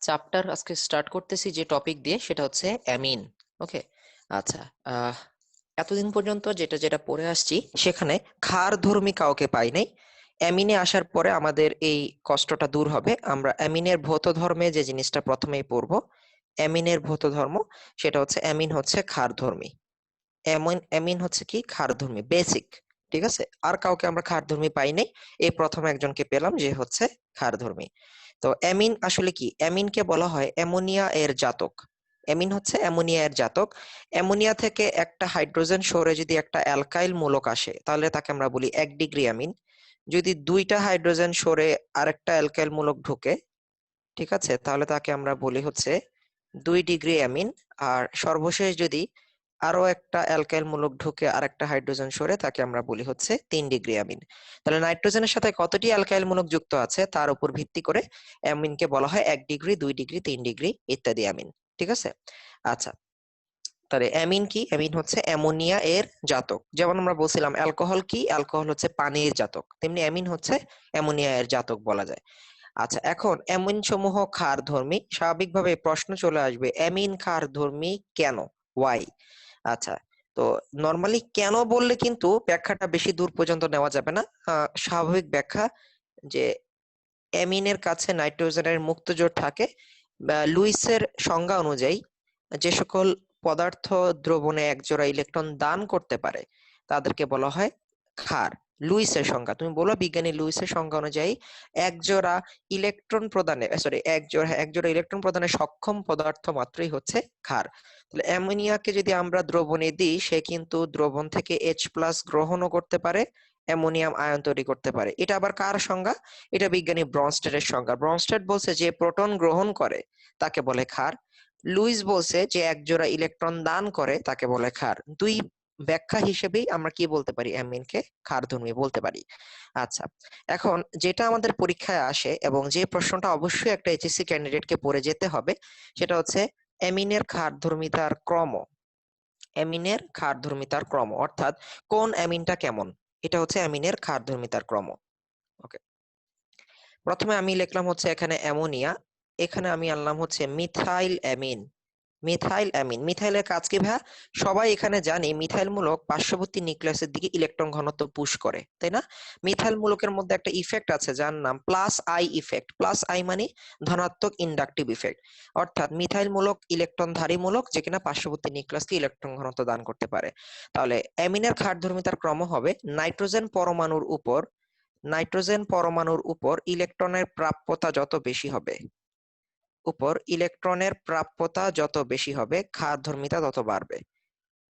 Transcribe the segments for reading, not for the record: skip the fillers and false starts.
Chapter আজকে start করতেছি যে টপিক দিয়ে, সেটা হচ্ছে অ্যামিন। ওকে। আচ্ছা। এতদিন পর্যন্ত যেটা যেটা পড়ে আসছি সেখানে ক্ষারধর্মী কাউকে পাই নাই। অ্যামিনে আসার পরে আমাদের এই কষ্টটা দূর হবে। আমরা অ্যামিনের ভৌত ধর্মে যে জিনিসটা প্রথমেই পড়বো, অ্যামিনের ভৌত ধর্ম, সেটা হচ্ছে অ্যামিন হচ্ছে ক্ষারধর্মী। অ্যামিন হচ্ছে কি, ক্ষারধর্মী, বেসিক। ঠিক আছে, আর কাউকে আমরা ক্ষারধর্মী পাই নাই। এই প্রথম একজনকে পেলাম যে হচ্ছে ক্ষারধর্মী। তো অ্যামিন আসলে কি? অ্যামিনকে বলা হয় অ্যামোনিয়া এর জাতক। অ্যামিন হচ্ছে অ্যামোনিয়া এর জাতক। অ্যামোনিয়া থেকে একটা হাইড্রোজেন সরে যদি একটা অ্যালকাইল মূলক আসে, তাহলে তাকে আমরা বলি 1 ডিগ্রি অ্যামিন। যদি দুইটা হাইড্রোজেন সরে আরেকটা অ্যালকাইল মূলক ঢোকে, ঠিক আছে, তাহলে তাকে আমরা বলি হচ্ছে 2 ডিগ্রি অ্যামিন। আর সর্বশেষ যদি আরো একটা অ্যালকাইল মূলক ঢুকে আর একটা হাইড্রোজেন সরে, তাকে আমরা বলি হচ্ছে 3 ডিগ্রি অ্যামিন। তাহলে নাইট্রোজেনের সাথে কতটি অ্যালকাইল মূলক যুক্ত আছে তার উপর ভিত্তি করে অ্যামিনকে বলা হয় 1 ডিগ্রি, 2 ডিগ্রি, 3 ডিগ্রি ইত্যাদি অ্যামিন। ঠিক আছে। আচ্ছা, তাহলে অ্যামিন কি? অ্যামিন হচ্ছে অ্যামোনিয়া এর জাতক। যেমন আমরা বলছিলাম অ্যালকোহল কি, অ্যালকোহল হচ্ছে পানির জাতক, তেমনি অ্যামিন হচ্ছে অ্যামোনিয়া এর জাতক বলা যায়। আচ্ছা, এখন অ্যামিন সমূহ ক্ষারধর্মী। স্বাভাবিকভাবে প্রশ্ন চলে আসবে, অ্যামিন ক্ষারধর্মী কেন? ওয়াই? আচ্ছা, তো নর্মালি কেন বললে কিন্তু ব্যাখ্যাটা বেশি দূর পর্যন্ত নেওয়া যাবে না। স্বাভাবিক ব্যাখ্যা যে অ্যামিনের কাছে নাইট্রোজেনের মুক্ত জোড় থাকে। লুইসের সংজ্ঞা অনুযায়ী যে সকল পদার্থ দ্রবণে একজোড়া ইলেকট্রন দান করতে পারে তাদেরকে বলা হয় ক্ষার। লুইসের সংজ্ঞা, তুমি বলো, বিজ্ঞানী লুইসের সংজ্ঞা অনুযায়ী একজোড়া ইলেকট্রন প্রদানে, সরি, একজোড়া ইলেকট্রন প্রদানে সক্ষম পদার্থ মাত্রই হচ্ছে ক্ষার। তাহলে অ্যামোনিয়াকে যদি আমরা দ্রবণে দিই, সে কিন্তু দ্রবণ থেকে H+ গ্রহণও করতে পারে, অ্যামোনিয়াম আয়ন তৈরি করতে পারে। এটা আবার কার সংজ্ঞা? এটা বিজ্ঞানী ব্রনস্টেডের সংজ্ঞা। ব্রনস্টেড বলছে যে প্রোটন গ্রহণ করে তাকে বলে ক্ষার। লুইস বলছে যে একজোড়া ইলেকট্রন দান করে তাকে বলে ক্ষার। দুই ব্যাখ্যা হিসেবেই আমরা কি বলতে পারি, অ্যামিনকে ক্ষারধর্মী বলতে পারি। আচ্ছা, এখন যেটা আমাদের পরীক্ষায় আসে এবং যে প্রশ্নটা অবশ্যই একটা এইচএসসি ক্যান্ডিডেটকে পড়ে যেতে হবে, সেটা হচ্ছে অ্যামিনের ক্ষারধর্মিতার ক্রম। অ্যামিনের ক্ষারধর্মিতার ক্রম অর্থাৎ কোন অ্যামিনটা কেমন, এটা হচ্ছে অ্যামিনের ক্ষারধর্মিতার ক্রম। ওকে। প্রথমে আমি লিখলাম হচ্ছে এখানে অ্যামোনিয়া, এখানে আমি আনলাম হচ্ছে মিথাইল অ্যামিন। মিথাইল অ্যামিন, মিথাইলের কাজ কি ভাইয়া? সবাই এখানে জানি মিথাইল মূলক পার্শ্ববর্তী নিউক্লিয়াসের দিকে ইলেকট্রন ঘনত্ব পুশ করে, তাই না? মিথাইল মূলকের মধ্যে একটা ইফেক্ট আছে যার নাম plus I effect. Plus I মানে ধনাত্মক ইন্ডাকটিভ ইফেক্ট। অর্থাৎ মিথাইল মূলক ইলেকট্রনধারী মূলক, যে কিনা পার্শ্ববর্তী নিউক্লিয়াসকে ইলেকট্রন ঘনত্ব দান করতে পারে। তাহলে অ্যামিনের ক্ষারধর্মিতার ক্রম হবে নাইট্রোজেন পরমাণুর উপর ইলেকট্রনের প্রাপ্যতা যত বেশি হবে, ক্ষারধর্মিতা তত বাড়বে।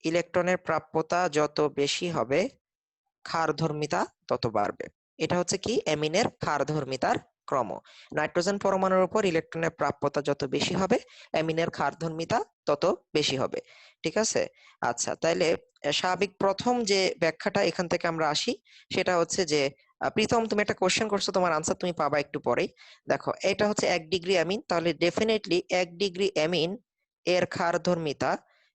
ইলেকট্রনের প্রাপ্যতা যত বেশি হবে, ক্ষারধর্মিতা তত বাড়বে। এটা হচ্ছে কি, অ্যামিনের ক্ষারধর্মিতার ক্রম। নাইট্রোজেন পরমাণুর উপর ইলেকট্রনের প্রাপ্যতা যত বেশি হবে, অ্যামিনের ক্ষারধর্মিতা তত বেশি হবে। ঠিক আছে। আচ্ছা, তাইলে স্বাভাবিক প্রথম যে ব্যাখ্যাটা এখান থেকে আমরা আসি, সেটা হচ্ছে যে প্রীতম, তুমি একটা কোশ্চেন করছো, তোমার আনসার তুমি পাবা একটু পরেই। দেখো, এটা হচ্ছে 1 ডিগ্রি অ্যামিন, তাহলে ডেফিনেটলি 1 ডিগ্রি অ্যামিন এর ক্ষারধর্মিতা,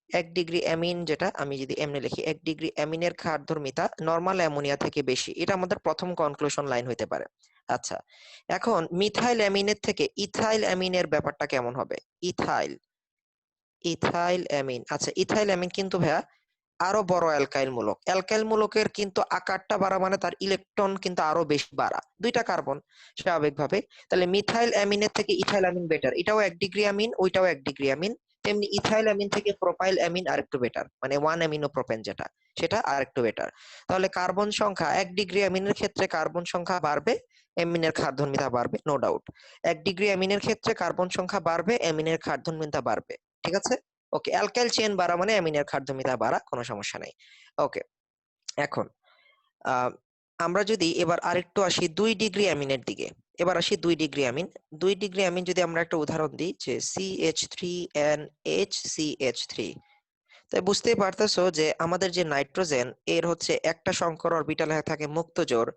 1 ডিগ্রি অ্যামিন, যেটা আমি যদি এমনি লিখি, 1 ডিগ্রি অ্যামিনের ক্ষারধর্মিতা নর্মাল অ্যামোনিয়া থেকে বেশি। এটা আমাদের প্রথম কনক্লুশন লাইন হইতে পারে। আচ্ছা, এখন মিথাইল অ্যামিনের থেকে ইথাইল অ্যামিনের ব্যাপারটা কেমন হবে? ইথাইল ইথাইল অ্যামিন, আচ্ছা, ইথাইল অ্যামিন কিন্তু ভাইয়া আরো বড় অ্যালকাইল মূলক। অ্যালকাইল মূলকের কিন্তু আকারটা বাড়া মানে তার ইলেকট্রন কিন্তু আরো বেশি বাড়া, দুইটা কার্বন স্বাভাবিকভাবে। তাহলে মিথাইল অ্যামিনের থেকে ইথাইল অ্যামিন বেটার। এটাও 1 ডিগ্রি অ্যামিন, ওইটাও 1 ডিগ্রি অ্যামিন। তেমনি ইথাইল অ্যামিন থেকে প্রোপাইল অ্যামিন আরেকটু বেটার, মানে 1 অ্যামিনো প্রোপেন যেটা, সেটা আরেকটু বেটার। তাহলে কার্বন সংখ্যা 1 ডিগ্রি অ্যামিনের ক্ষেত্রে কার্বন সংখ্যা বাড়বে, অ্যামিনের ক্ষারধর্মিতা বাড়বে, নো ডাউট। 1 ডিগ্রি অ্যামিনের ক্ষেত্রে কার্বন সংখ্যা বাড়বে, অ্যামিনের ক্ষারধর্মিতা বাড়বে। ঠিক আছে। ওকে, অ্যালকাইল চেইন বাড়া মানে অ্যামিনের ক্ষারধর্মিতা বাড়া, কোনো সমস্যা নাই। ওকে। এখন আহ, আমরা যদি এবার আরেকটু আসি 2 ডিগ্রি অ্যামিনের দিকে, এবার আসি 2 ডিগ্রি অ্যামিন। 2 ডিগ্রি অ্যামিন যদি আমরা একটা উদাহরণ দিই, যে CH3NHCH3, তাই বুঝতেই পারতেছো যে আমাদের যে নাইট্রোজেন, এর হচ্ছে একটা সংকর অরবিটালে থাকে মুক্ত জোড়,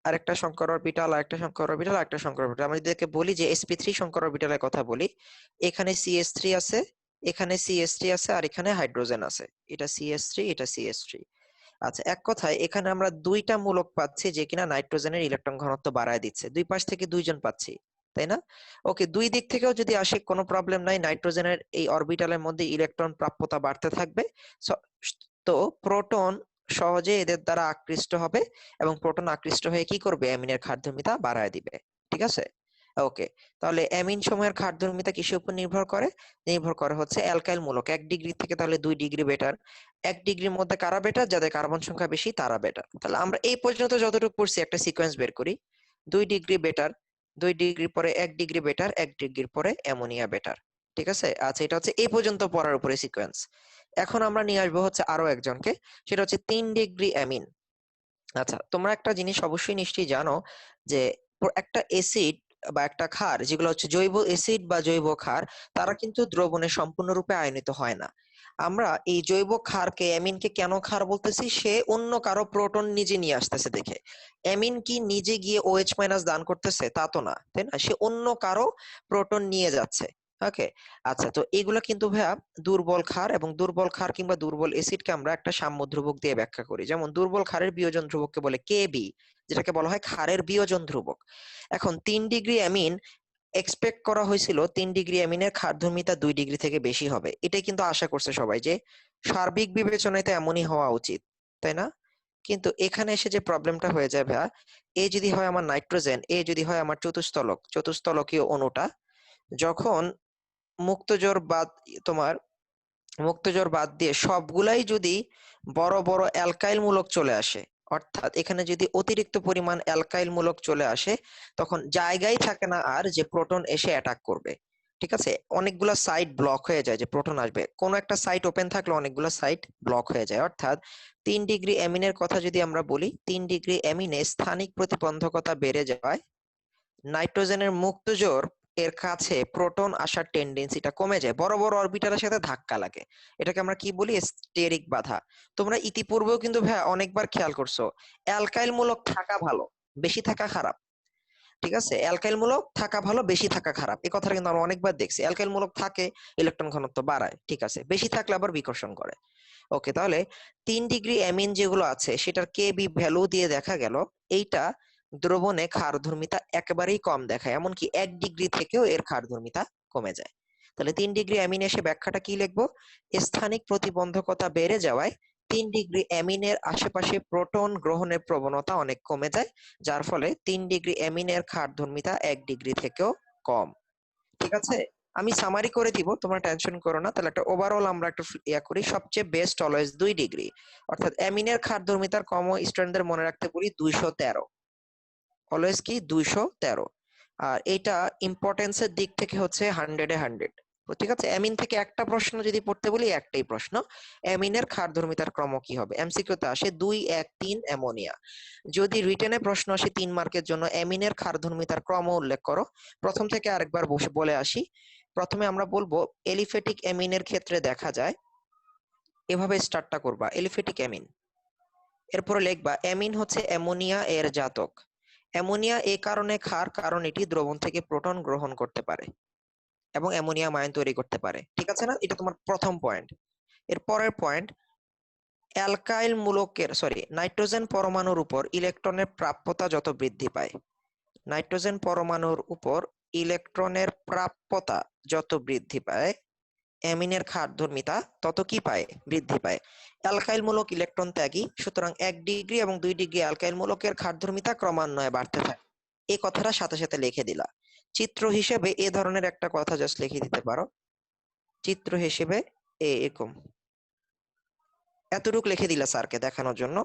আরেকটা সংকর অরবিটাল, আরেকটা সংকর অরবিটাল, আরেকটা সংকর অরবিটাল। আমরা যদি একে বলি যে sp3 সংকর অরবিটালের কথা বলি, এখানে CH3 আছে, এখানে CH3 আছে, আর এখানে হাইড্রোজেন আছে। এটা CH3, এটা CH3। আচ্ছা, এক কথায় এখানে আমরা দুইটা মূলক পাচ্ছি যে কিনা নাইট্রোজেনের ইলেকট্রন ঘনত্ব বাড়ায় দিচ্ছে, দুই পাশ থেকে দুইজন পাচ্ছি। তাই না? ওকে, দুই দিক থেকেও যদি আসে কোনো প্রবলেম নাই, নাইট্রোজেনের এই অরবিটালের মধ্যে ইলেকট্রন প্রাপ্যতা বাড়তে থাকবে। তো প্রোটন সহজে এদের দ্বারা আকৃষ্ট হবে এবং প্রোটন আকৃষ্ট হয়ে কি করবে, অ্যামিনের ক্ষারধর্মিতা বাড়ায় দিবে। ঠিক আছে? ওকে, তাহলে অ্যামিন সমূহের ক্ষারধর্মিতা কিসের উপর নির্ভর করে? নির্ভর করে হচ্ছে অ্যালকাইল মূলক। 1 ডিগ্রি থেকে তাহলে 2 ডিগ্রি বেটার। 1 ডিগ্রির মধ্যে কারা বেটার? যাদের কার্বন সংখ্যা বেশি তারা বেটার। তাহলে আমরা এই পর্যন্ত যতটুকু পড়ছি একটা সিকোয়েন্স বের করি। 2 ডিগ্রি বেটার, 2 ডিগ্রি পরে 1 ডিগ্রি বেটার, 1 ডিগ্রির পরে অ্যামোনিয়া বেটার। ঠিক আছে? আচ্ছা, এটা হচ্ছে এই পর্যন্ত পড়ার উপরে সিকোয়েন্স। এখন আমরা নিয়ে আসবো হচ্ছে আরো একজনকে, সেটা হচ্ছে 3 ডিগ্রি অ্যামিন। আচ্ছা, তোমরা একটা জিনিস অবশ্যই নিশ্চয়ই জানো যে একটা অ্যাসিড বা একটা ক্ষার, যেগুলো হচ্ছে জৈব অ্যাসিড বা জৈব ক্ষার, তারা কিন্তু দ্রবণে সম্পূর্ণরূপে আয়নিত হয় না। আমরা এই জৈব ক্ষারকে, অ্যামিনকে কেন ক্ষার বলতেছি? সে অন্য কারো প্রোটন নিজে নিয়ে আসতেছে দেখে। অ্যামিন কি নিজে গিয়ে OH মাইনাস দান করতেছে? তা তো না, তাই না? সে অন্য কারো প্রোটন নিয়ে যাচ্ছে। ওকে, আচ্ছা, তো এগুলো কিন্তু ভাইয়া দুর্বল ক্ষার, এবং দুর্বল ক্ষার কিংবা দুর্বল অ্যাসিডকে আমরা একটা সাম্য ধ্রুবক দিয়ে ব্যাখ্যা করি। যেমন দুর্বল ক্ষারের বিয়োজন ধ্রুবককে বলে কেবি, যেটাকে বলা হয় ক্ষারের বিয়োজন ধ্রুবক। এখন 3 ডিগ্রি অ্যামিন এক্সপেক্ট করা হয়েছিল 3 ডিগ্রি অ্যামিনের ক্ষারধর্মিতা 2 ডিগ্রি থেকে বেশি হবে, এটাই কিন্তু আশা করছে সবাই, যে সার্বিক বিবেচনায় তো এমনই হওয়া উচিত, তাই না? কিন্তু এখানে এসে যে প্রবলেমটা হয়ে যায় ভাইয়া, এ যদি হয় আমার নাইট্রোজেন, এ যদি হয় আমার চতুস্তলকীয় অণুটা, যখন মুক্তজোর বাদ তোমার মুক্তজোর বাদ দিয়ে সবগুলাই যদি বড় বড় অ্যালকাইল মূলক চলে আসে, অর্থাৎ এখানে যদি অতিরিক্ত পরিমাণ অ্যালকাইল মূলক চলে আসে, তখন জায়গায় থাকে না আর যে প্রোটন এসে অ্যাটাক করবে। ঠিক আছে? অনেকগুলা সাইট ব্লক হয়ে যায়, যে প্রোটন আসবে কোনো একটা সাইট ওপেন থাকলে অনেকগুলো সাইট ব্লক হয়ে যায়। অর্থাৎ 3 ডিগ্রি অ্যামিনের কথা যদি আমরা বলি, 3 ডিগ্রি অ্যামিনে স্থানিক প্রতিবন্ধকতা বেড়ে যাওয়ায় নাইট্রোজেনের মুক্তজোর এর কাছে প্রোটন আসার টেন্ডেন্সিটা কমে যায়, বড় বড় অরবিটালের সাথে ধাক্কা লাগে। এটাকে আমরা কি বলি? স্টেরিক বাধা। তোমরা ইতিপূর্বেও কিন্তু ভাই অনেকবার খেয়াল করছো, অ্যালকাইল মূলক থাকা ভালো, বেশি থাকা খারাপ। ঠিক আছে? অ্যালকাইল মূলক থাকা ভালো, বেশি থাকা খারাপ, এই কথাটা কিন্তু আমরা অনেকবার দেখছি। অ্যালকাইল মূলক থাকে, ইলেকট্রন ঘনত্ব বাড়ায়, ঠিক আছে, বেশি থাকলে আবার বিকর্ষণ করে। ওকে, তাহলে 3 ডিগ্রি অ্যামিন যেগুলো আছে সেটার কেবি ভ্যালু দিয়ে দেখা গেল এইটা দ্রবণে ক্ষারধর্মিতা একেবারেই কম দেখায়, এমনকি 1 ডিগ্রি থেকেও এর ক্ষারধর্মিতা কমে যায়। তাহলে 3 ডিগ্রি অ্যামিন এসে ব্যাখ্যাটা কি লিখবো? স্থানিক প্রতিবন্ধকতা বেড়ে যাওয়ায় 3 ডিগ্রি অ্যামিনের আশেপাশে প্রোটন গ্রহণের প্রবণতা অনেক কমে যায়, যার ফলে 3 ডিগ্রি অ্যামিনের ক্ষারধর্মিতা 1 ডিগ্রি থেকেও কম। ঠিক আছে? আমি সামারি করে দিব, তোমরা টেনশন করো না। তাহলে একটা ওভারঅল আমরা একটা করি। সবচেয়ে বেস্ট অলওয়েজ 2 ডিগ্রি, অর্থাৎ অ্যামিনের ক্ষারধর্মিতার কম স্টুডেন্টদের মনে রাখতে বলি 213। অলওয়েজ কি 213। আর এটা ইম্পর্টেন্সের দিক থেকে হচ্ছে 100-এ 100। ঠিক আছে? অ্যামিন থেকে একটা প্রশ্ন যদি পড়তে বলি, একটাই প্রশ্ন, অ্যামিনের ক্ষারধর্মিতার ক্রম কি হবে? এমসিকিউ তে আসে 2 1 3 অ্যামোনিয়া। যদি রিটেনে প্রশ্ন আসে 3 মার্কের জন্য, অ্যামিনের ক্ষারধর্মিতার ক্রম উল্লেখ করো। প্রথম থেকে আরেকবার বসে বলে আসি। প্রথমে আমরা বলবো এলিফেটিক অ্যামিনের ক্ষেত্রে দেখা যায়, এভাবে স্টার্টটা করবা, এলিফেটিক অ্যামিন। এরপরে লিখবা অ্যামিন হচ্ছে অ্যামোনিয়া এর জাতক। অ্যামোনিয়া এ কারণে ক্ষার, কারণ এটি দ্রবণ থেকে প্রোটন গ্রহণ করতে পারে এবং অ্যামোনিয়াম আয়ন তৈরি করতে পারে। ঠিক আছে না? এটা তোমার প্রথম পয়েন্ট। এর পরের পয়েন্ট, অ্যালকাইল মূলকের নাইট্রোজেন পরমাণুর উপর ইলেকট্রনের প্রাপ্যতা যত বৃদ্ধি পায়, নাইট্রোজেন পরমাণুর উপর ইলেকট্রনের প্রাপ্যতা যত বৃদ্ধি পায়, অ্যামিনের ক্ষারধর্মিতা তত কি পায়? বৃদ্ধি পায়। অ্যালকাইল মূলক ইলেকট্রন ত্যাগী, সুতরাং 1 ডিগ্রি এবং 2 ডিগ্রি অ্যালকাইল মূলকের ক্ষারধর্মিতা ক্রমান্বয়ে বাড়তে থাকে। এই কথাটা সাথে সাথে লিখে দিলা। চিত্র হিসেবে এ ধরনের একটা কথা জাস্ট লিখে দিতে পারো, চিত্র হিসেবে এরকম এতটুক লিখে দিলা স্যারকে দেখানোর জন্য,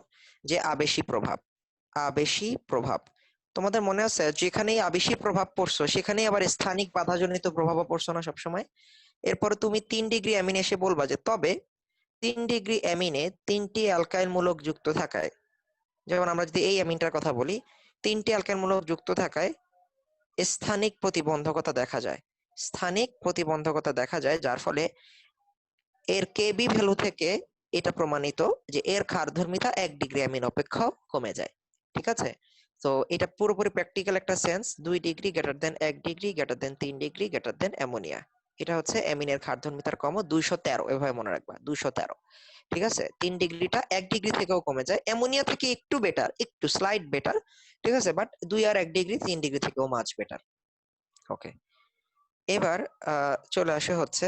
যে আবেশী প্রভাব, আবেশী প্রভাব। তোমাদের মনে আছে যেখানেই আবেশী প্রভাব পড়ছো সেখানেই আবার স্থানিক বাধাজনিত প্রভাবও পড়ছো না সবসময়? এরপরে তুমি 3 ডিগ্রি অ্যামিনে এসে বলবা যে তবে 3 ডিগ্রি অ্যামিনে 3টি অ্যালকাইল মূলক যুক্ত থাকায়, যেমন আমরা যদি এই অ্যামিনটার কথা বলি, 3টি অ্যালকাইল মূলক যুক্ত থাকায় স্থানিক প্রতিবন্ধকতা দেখা যায়, স্থানিক প্রতিবন্ধকতা দেখা যায়, যার ফলে এর কেবি ভ্যালু থেকে এটা প্রমাণিত যে এর ক্ষারধর্মিতা 1 ডিগ্রি অ্যামিন অপেক্ষাও কমে যায়। ঠিক আছে? তো এটা পুরোপুরি প্র্যাকটিক্যাল একটা sense. 2 degree greater than 1 degree greater than 3 degree greater than ammonia. এটা হচ্ছে অ্যামিনের ক্ষারধর্মিতার ক্রম 213, এভাবে মনে রাখবা 213। ঠিক আছে? 3 ডিগ্রিটা 1 ডিগ্রি থেকেও কমে যায়, অ্যামোনিয়া থেকে একটু বেটার, একটু স্লাইড বেটার। ঠিক আছে? বাট 2 আর 1 ডিগ্রি 3 ডিগ্রি থেকেও মাছ বেটার। ওকে, এবার চলে আসে হচ্ছে,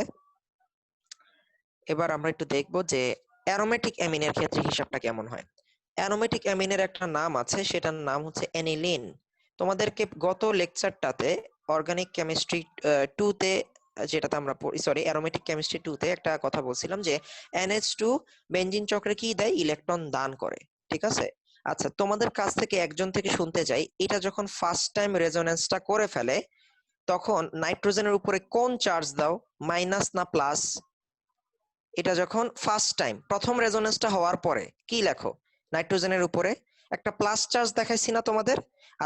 এবার আমরা একটু দেখব যে অ্যারোমেটিক অ্যামিনের ক্ষেত্রে হিসাবটা কেমন হয়। অ্যারোমেটিক অ্যামিনের একটা নাম আছে, সেটার নাম হচ্ছে অ্যানিলিন। তোমাদেরকে গত লেকচারটাতে অর্গানিক কেমিস্ট্রি 2 তে, যেটাতে আমরা সরি অ্যারোমেটিক কেমিস্ট্রি 2 তে একটা কথা বলছিলাম যে NH2 বেনজিন চক্রে কি দেয়, ইলেকট্রন দান করে। ঠিক আছে, আচ্ছা তোমাদের কাছ থেকে একজন থেকে শুনতে চাই, এটা যখন ফার্স্ট টাইম রেজোনেন্সটা করে ফেলে তখন নাইট্রোজেনের উপরে কোন চার্জ দাও, মাইনাস না প্লাস? এটা যখন ফার্স্ট টাইম প্রথম রেজোনেন্সটা হওয়ার পরে কি লেখো, নাইট্রোজেনের উপরে একটা প্লাস চার্জ দেখাইছি না তোমাদের?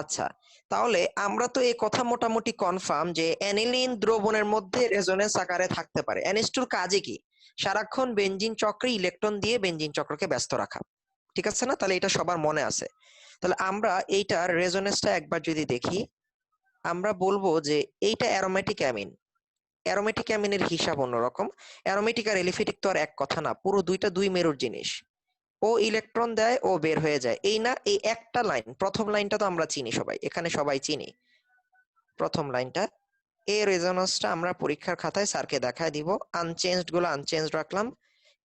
আচ্ছা, তাহলে আমরা তো এই কথা মোটামুটি কনফার্ম যে অ্যানিলিন দ্রবণের মধ্যে রেজোনেন্স আকারে থাকতে পারে। NH2 কাজে কি, সারাক্ষণ বেনজিন চক্রে ইলেকট্রন দিয়ে বেনজিন চক্রকে ব্যস্ত রাখা। ঠিক আছে না, তাহলে এটা সবার মনে আছে। তাহলে আমরা এইটার রেজোনেন্সটা একবার যদি দেখি, আমরা বলবো যে এইটা অ্যারোমেটিক অ্যামিন। অ্যারোমেটিক অ্যামিনের হিসাব অন্যরকম। অ্যারোমেটিক আর এলিফেটিক তো আর এক কথা না, পুরো দুইটা দুই মেরুর জিনিস। ও ইলেকট্রন দেয়, ও বের হয়ে যায়, এই না, এই একটা লাইন, প্রথম লাইনটা তো আমরা চিনি সবাই, এখানে সবাই চিনি প্রথম লাইনটা। এই রেজোন্যান্সটা আমরা পরীক্ষার খাতায় স্যারকে দেখায় দিব, আনচেঞ্জড গুলো আনচেঞ্জ রাখলাম,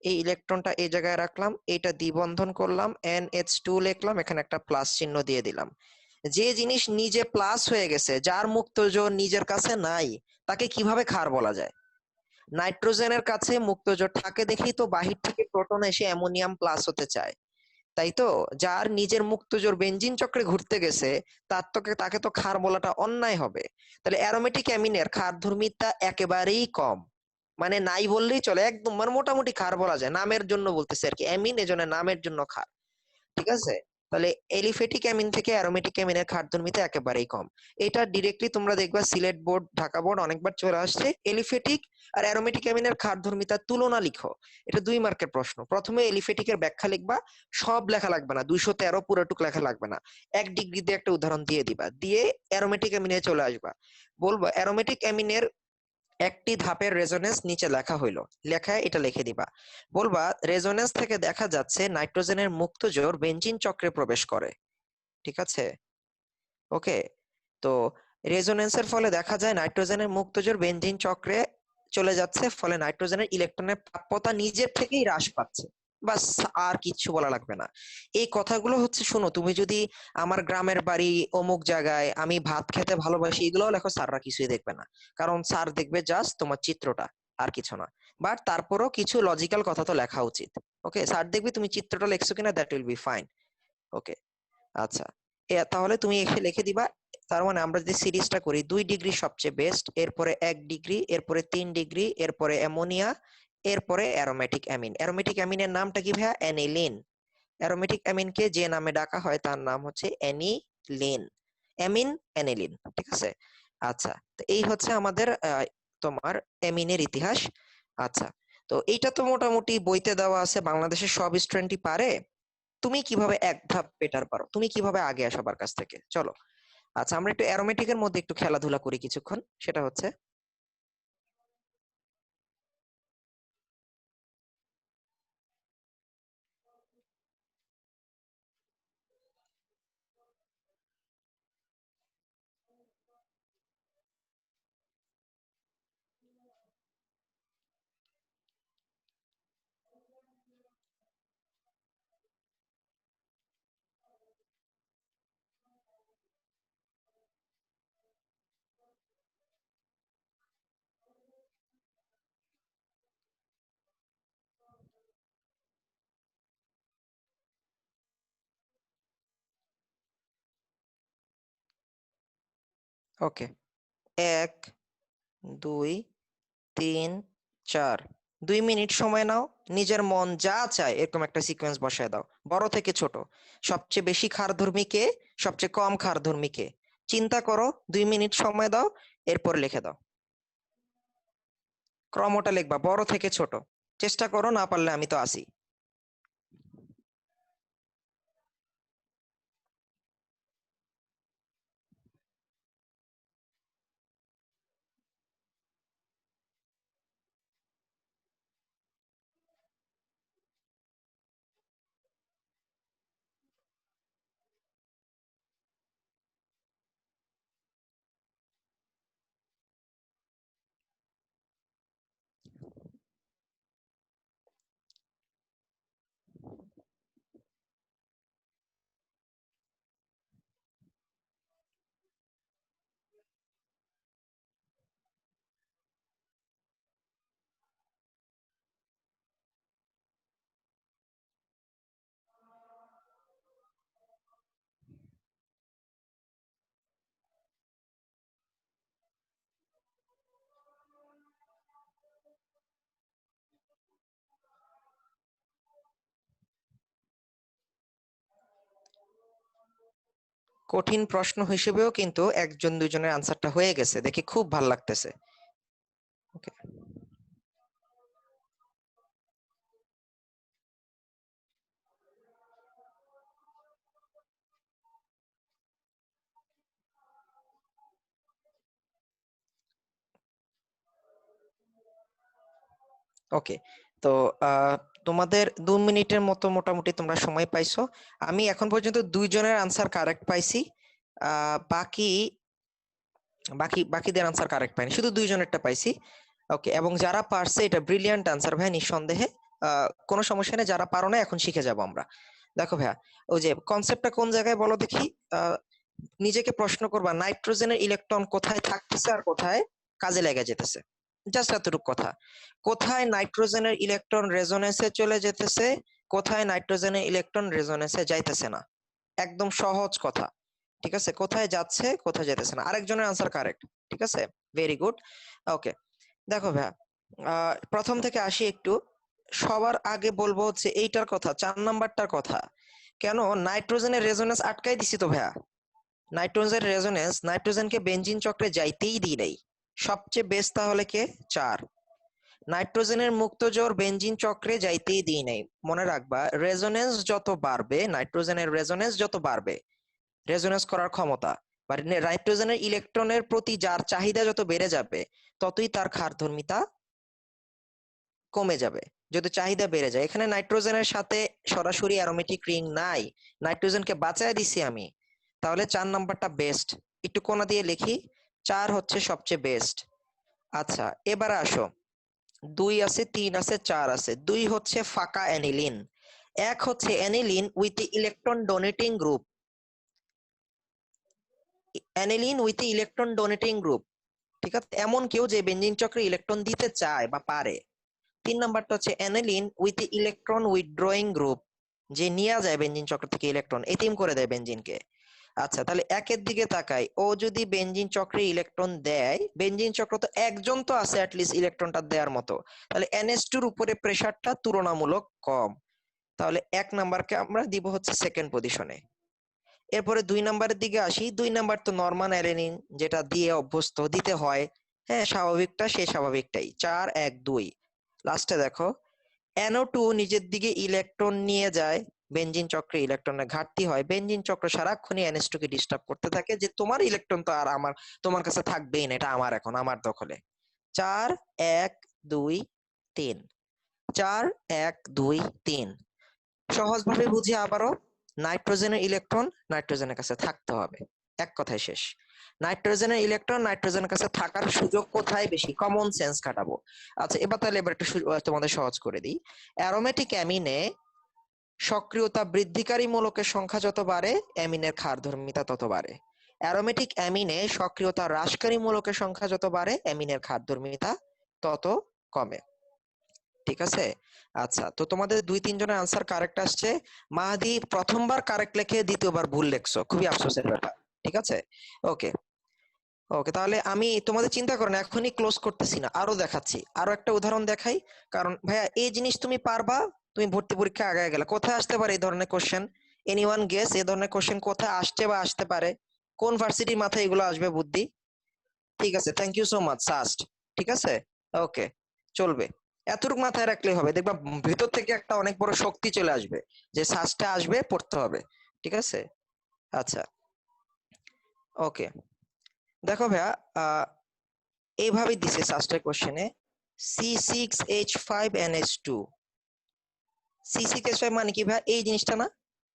এই ইলেকট্রনটা এই জায়গায় রাখলাম, এটা দ্বিবন্ধন করলাম, NH2 লিখলাম, এখানে একটা প্লাস চিহ্ন দিয়ে দিলাম। যে জিনিস নিজে প্লাস হয়ে গেছে, যার মুক্ত জোর নিজের কাছে নাই, তাকে কিভাবে ক্ষার বলা যায়? নাইট্রোজেনের কাছে মুক্তজোর থাকে দেখেই তো বাহির থেকে প্রোটন এসে অ্যামোনিয়াম প্লাস হতে চায়, তাই তো? যার নিজের মুক্তজোর বেনজিন চক্রে ঘুরতে গেছে, তাকে তো ক্ষার বলাটা অন্যায় হবে। তাহলে অ্যারোমেটিক অ্যামিনের ক্ষারধর্মিতা একেবারেই কম, মানে নাই বললেই চলে, একদম মানে মোটামুটি ক্ষার বলা যায়, নামের জন্য বলতেছে আর কি, অ্যামিন এজন্য নামের জন্য ক্ষার। ঠিক আছে, তাহলে এলিফেটিক অ্যামিন থেকে অ্যারোমেটিক অ্যামিনের ক্ষারধর্মিতা একেবারেই কম। এটা ডিরেক্টলি তোমরা দেখবা সিলেট বোর্ড, ঢাকা বোর্ড অনেকবার চলে আসছে, এলিফেটিক আর অ্যারোমেটিক অ্যামিনের ক্ষারধর্মিতার তুলনা লিখো। এটা 2 মার্কের প্রশ্ন। প্রথমে এলিফেটিকের ব্যাখ্যা লিখবা, সব লেখা লাগবে না, 213 পুরোটুক লেখা লাগবে না, 1 ডিগ্রি দিয়ে একটা উদাহরণ দিয়ে দিবা, দিয়ে অ্যারোমেটিক অ্যামিনে চলে আসবা, বলবা অ্যারোমেটিক অ্যামিনের একটি ধাপের রেজোনেন্স নিচে লেখা হইলো, লেখায় এটা লিখে দিবা, বলবা রেজোনেন্স থেকে দেখা যাচ্ছে নাইট্রোজেনের মুক্ত জোর বেনজিন চক্রে প্রবেশ করে। ঠিক আছে, ওকে। তো রেজোনেন্সের ফলে দেখা যায় নাইট্রোজেনের মুক্ত জোর বেনজিন চক্রে চলে যাচ্ছে, ফলে নাইট্রোজেনের ইলেকট্রনের প্রাপ্যতা নিজের থেকেই হ্রাস পাচ্ছে। বাস, আর কিচ্ছু বলা লাগবে না। এই কথাগুলো হচ্ছে, শোনো, তুমি যদি আমার গ্রামের বাড়ি অমুক জায়গায়, আমি ভাত খেতে ভালোবাসি, এগুলোও লেখো, স্যাররা কিছুই দেখবে না, কারণ স্যার দেখবে জাস্ট তোমার চিত্রটা, আর কিছু না। বাট তারপরও কিছু লজিক্যাল কথা তো লেখা উচিত। ওকে, স্যার দেখবে তুমি চিত্রটা লিখছো কিনা, দ্যাট উইল বি ফাইন। ওকে, আচ্ছা, তাহলে তুমি এখানে লিখে দিবা। তার মানে আমরা যদি সিরিজটা করি, 2 ডিগ্রি সবচেয়ে বেস্ট, এরপরে 1 ডিগ্রি, এরপরে 3 ডিগ্রি, এরপরে অ্যামোনিয়া, এরপরে অ্যারোমেটিক অ্যামিন। অ্যারোমেটিক অ্যামিনের নামটা কি ভাইয়া? অ্যানিলিন। অ্যারোমেটিক অ্যামিনকে যে নামে ডাকা হয় তার নাম হচ্ছে অ্যানিলিন। Amine, aniline. ঠিক আছে, আচ্ছা, তো এই হচ্ছে আমাদের তোমার অ্যামিনের ইতিহাস। আচ্ছা, তো এইটা তো মোটামুটি বইতে দেওয়া আছে, বাংলাদেশের সব স্টুডেন্টই পারে। তুমি কিভাবে এক ধাপ বেটার পারো, তুমি কিভাবে আগে সবার কাছ থেকে, চলো। আচ্ছা, আমরা একটু অ্যারোমেটিকের মধ্যে একটু খেলাধুলা করি কিছুক্ষণ, সেটা হচ্ছে, ওকে, 1, 2, 3, 4, 2 মিনিট সময় নাও, নিজের মন যা চায় এরকম একটা সিকোয়েন্স বসায় দাও, বড় থেকে ছোট, সবচেয়ে বেশি ক্ষারধর্মী কে, সবচেয়ে কম ক্ষারধর্মী কে, চিন্তা করো, 2 মিনিট সময় দাও, এরপর লিখে দাও। ক্রমটা লিখবা বড় থেকে ছোট, চেষ্টা করো, না পারলে আমি তো আছি। কঠিন প্রশ্ন হিসেবেও কিন্তু একজন দুইজনের আনসারটা হয়ে গেছে, দেখি খুব ভালো লাগতেছে। ওকে, ওকে। তো তোমাদের 2 মিনিটের মতো মোটামুটি তোমরা সময় পাইছো। আমি এখন পর্যন্ত দুইজনের আনসার কারেক্ট পাইছি। বাকি বাকি বাকিদের আনসার কারেক্ট পাইনি, শুধু দুইজনেরটা পাইছি। ওকে, এবং যারা পারছে এটা ব্রিলিয়ান্ট আনসার ভাই, নিঃসন্দেহে। কোনো সমস্যা নেই, যারা পারো না এখন শিখে যাব আমরা। দেখো ভাইয়া, ওই যে কনসেপ্টটা কোন জায়গায় বলো দেখি। আহ, নিজেকে প্রশ্ন করবা নাইট্রোজেনের ইলেকট্রন কোথায় থাকতেছে আর কোথায় কাজে লেগে যেতেছে। জাস্ট এতটুকু কথা। কোথায় নাইট্রোজেনের ইলেকট্রন রেজোনেন্সে চলে যেতেছে, কোথায় নাইট্রোজেনের ইলেকট্রন রেজোনেন্সে যাইতেছে না। একদম সহজ কথা। ঠিক আছে, কোথায় যাচ্ছে কোথায় যেতেছে না। আরেকজনের আনসার কারেক্ট। ঠিক আছে, ভেরি গুড। ওকে, দেখো ভাইয়া, প্রথম থেকে আসি একটু। সবার আগে বলবো হচ্ছে এইটার কথা, 4 নাম্বারটার কথা। কেন নাইট্রোজেনের রেজোনেন্স আটকাই দিছি তো ভাইয়া। নাইট্রোজেনের রেজোনেন্স, নাইট্রোজেনকে বেনজিন চক্রে যাইতেই দিই নাই। সবচেয়ে বেস্ট তাহলে কে? 4। নাইট্রোজেনের মুক্ত জোর বেনজিন চক্রে যাইতেই দিই নাই। মনে রাখবা, রেজোনেন্স যত বাড়বে, নাইট্রোজেনের রেজোনেন্স যত বাড়বে, রেজোনেন্স করার ক্ষমতা বা নাইট্রোজেনের ইলেকট্রনের প্রতি যার চাহিদা যত বেড়ে যাবে, ততই তার ক্ষারধর্মিতা কমে যাবে। যদি চাহিদা বেড়ে যায়, এখানে নাইট্রোজেনের সাথে সরাসরি অ্যারোমেটিক রিং নাই, নাইট্রোজেনকে বাঁচায় দিছি আমি। তাহলে 4 নাম্বারটা বেস্ট। একটু কোনা দিয়ে লিখি, 4 হচ্ছে সবচেয়ে বেস্ট। আচ্ছা, এবারে আসো। 2 আছে, 3 আছে, 4 আছে। 2 হচ্ছে ফাঁকা অ্যানিলিন। 1 হচ্ছে aniline with electron donating group. Aniline with electron donating group. ঠিক আছে, এমন কেউ যে বেনজিন চক্রে ইলেকট্রন দিতে চায় বা পারে। 3 নাম্বারটা হচ্ছে aniline with electron withdrawing group, যে নিয়ে যায় বেনজিন চক্র থেকে ইলেকট্রন, এতিম করে দেয় বেনজিনকে। আচ্ছা, তাহলে একের দিকে তাকাই। ও যদি বেনজিন চক্রে ইলেকট্রন দেয়, বেনজিন চক্র তো একজন তো আছে অ্যাটলিস্ট ইলেকট্রনটা দেওয়ার মতো, তাহলে NH2-র উপরে প্রেসারটা তুলনামূলক কম। তাহলে 1 নাম্বারকে আমরা দিব হচ্ছে সেকেন্ড পজিশনে। এরপরে 2 নাম্বারের দিকে আসি। 2 নাম্বার তো নরমাল অ্যারেনিন, যেটা দিয়ে অভ্যস্ত, দিতে হয়। হ্যাঁ, স্বাভাবিকটা সেই স্বাভাবিকটাই, 4 1 2। লাস্টে দেখো, NO2 নিজের দিকে ইলেকট্রন নিয়ে যায়, বেনজিন চক্রে ইলেকট্রনের ঘাটতি হয়, বেনজিন চক্র সারাক্ষণই NH2 কে ডিস্টার্ব করতে থাকে যে তোমার ইলেকট্রন তো আর আমার, তোমার কাছে থাকবেই না, এটা আমার, এখন আমার দখলে। 4 1 2 3। 4 1 2 3। সহজভাবে বুঝি আবারও, নাইট্রোজেনের ইলেকট্রন নাইট্রোজেনের কাছে থাকতে হবে, এক কথায় শেষ। নাইট্রোজেনের ইলেকট্রন নাইট্রোজেনের কাছে থাকার সুযোগ কোথায় বেশি, কমন সেন্স খাটাবো। আচ্ছা, এবার একটু তোমাদের সহজ করে দিই। অ্যারোমেটিক অ্যামিনে সক্রিয়তা বৃদ্ধিকারী মূলকের সংখ্যা যত বাড়ে, অ্যামিনের ক্ষারধর্মিতা তত বাড়ে। অ্যারোমেটিক অ্যামিনে সক্রিয়তা হ্রাসকারী মূলকের সংখ্যা যত বাড়ে, অ্যামিনের ক্ষারধর্মিতা তত কমে। ঠিক আছে। আচ্ছা, তো তোমাদের 2 3 জনের আনসার কারেক্ট আসছে। মাহাদি প্রথমবার কারেক্ট লেখে দ্বিতীয়বার ভুল লেখছো, খুবই আফসোসের ব্যাপার। ঠিক আছে, ওকে। ওকে, তাহলে আমি তোমাদের চিন্তা করো না, এখনই ক্লোজ করতেছি না, আরো দেখাচ্ছি, আরো একটা উদাহরণ দেখাই। কারণ ভাইয়া এই জিনিস তুমি পারবা, তুমি ভর্তি পরীক্ষা আগায় গেলে। কোথায় আসতে পারে এই ধরনের কোশ্চেন? এনিওয়ান গেস এই ধরনের কোশ্চেন কোথায় আসছে বা আসতে পারে? কোন ভার্সিটির মাথায় এগুলো আসবে বুদ্ধি? ঠিক আছে, থ্যাংক ইউ সো মাচ, সাস্ট। ঠিক আছে, ওকে, চলবে। এতটুকু মাথায় রাখলেই হবে, দেখবা ভিতর থেকে একটা অনেক বড় শক্তি চলে আসবে, যে সাস্টে আসবে, পড়তে হবে। ঠিক আছে, আচ্ছা, ওকে। দেখো ভাইয়া, আহ এইভাবে দিছে সাস্টের কোশ্চেনে, C6H5NH2। C6H5 মানে কি ভাইয়া? এই জিনিসটা না,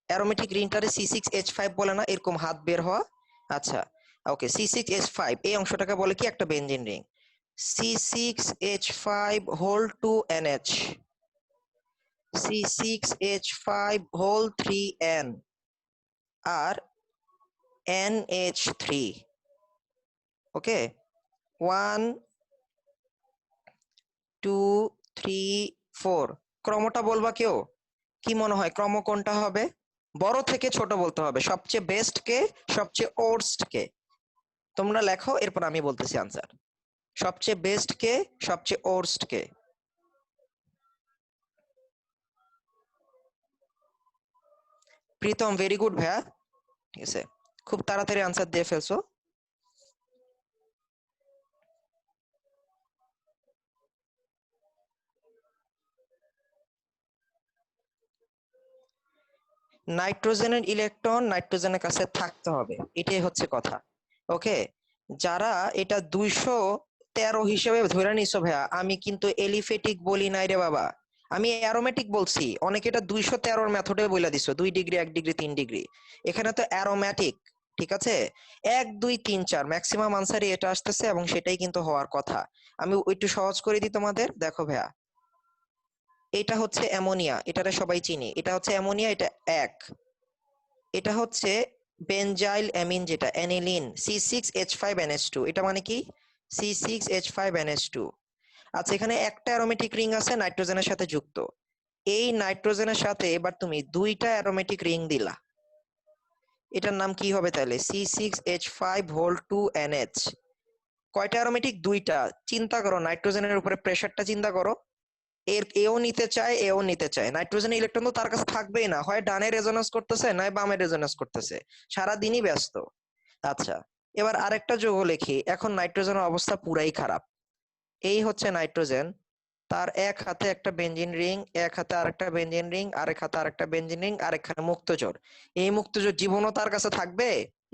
অ্যারোমেটিক রিংটারে C6H5 বলে না, এরকম হাত বের হওয়া। আচ্ছা, ওকে, C6H5 এই অংশটাকে বলে কি, একটা benzene ring. C6H5 whole 2NH, C6H5 whole 3N, আর NH3। ওকে, 1 2 3 4। ক্রমটা বলবা কেউ? কি মনে হয় ক্রম কোনটা হবে? বড় থেকে ছোট বলতে হবে, সবচেয়ে বেস্ট কে, সবচেয়ে ওর্স্ট কে। তোমরা লেখো, এরপর আমি বলতেছি আনসার। সবচেয়ে বেস্ট কে, সবচেয়ে ওর্স্ট কে? প্রীতম, ভেরি গুড ভাইয়া। ঠিক আছে, খুব তাড়াতাড়ি আনসার দিয়ে ফেলছো। নাইট্রোজেনের ইলেকট্রন নাইট্রোজেনের কাছে থাকতে হবে, এটাই হচ্ছে কথা। ওকে, যারা এটা 213 হিসেবে ধরে নিছো ভাইয়া, আমি কিন্তু এলিফেটিক বলি নাই রে বাবা, আমি অ্যারোমেটিক বলছি। অনেকে এটা 213 মেথডে বলে দিছো, 2 ডিগ্রি 1 ডিগ্রি 3 ডিগ্রি, এখানে তো অ্যারোম্যাটিক। ঠিক আছে, 1 2 3 4 ম্যাক্সিমাম আনসারই এটা আসতেছে এবং সেটাই কিন্তু হওয়ার কথা। আমি একটু সহজ করে দিই তোমাদের, দেখো ভাইয়া, এটা হচ্ছে অ্যামোনিয়া, এটারে সবাই চিনি, এটা হচ্ছে অ্যামোনিয়া, এটা এক। এটা হচ্ছে বেনজাইল অ্যামিন, যেটা অ্যানিলিন, C6H5NH2, এটা মানে কি C6H5NH2। আচ্ছা, এখানে একটা অ্যারোমেটিক রিং আছে নাইট্রোজেনের সাথে যুক্ত। এই নাইট্রোজেনের সাথে এবার তুমি দুইটা অ্যারোমেটিক রিং দিলা, এটার নাম কি হবে তাহলে? C6H5 2NH। কয়টা অ্যারোমেটিক? দুইটা। চিন্তা করো নাইট্রোজেনের উপরে প্রেসারটা চিন্তা করো, এও নিতে চায় এও নিতে চায়, নাইট্রোজেনের ইলেকট্রন তো তার কাছে থাকবেই না, হয় ডানে রেজোন্যান্স করতেছে নয় বামে রেজোন্যান্স করতেছে, সারাদিনই ব্যস্ত। আচ্ছা, এবার আরেকটা যৌগ লিখি, এখন নাইট্রোজেনের অবস্থা পুরাই খারাপ। এই হচ্ছে নাইট্রোজেন, তার এক হাতে একটা বেনজিন রিং, এক হাতে আরেকটা বেনজিন রিং, আরেক হাতে আরেকটা বেনজিন রিং, আরেকখানে মুক্তজোড়। এই মুক্তজোড় জীবনও তার কাছে থাকবে?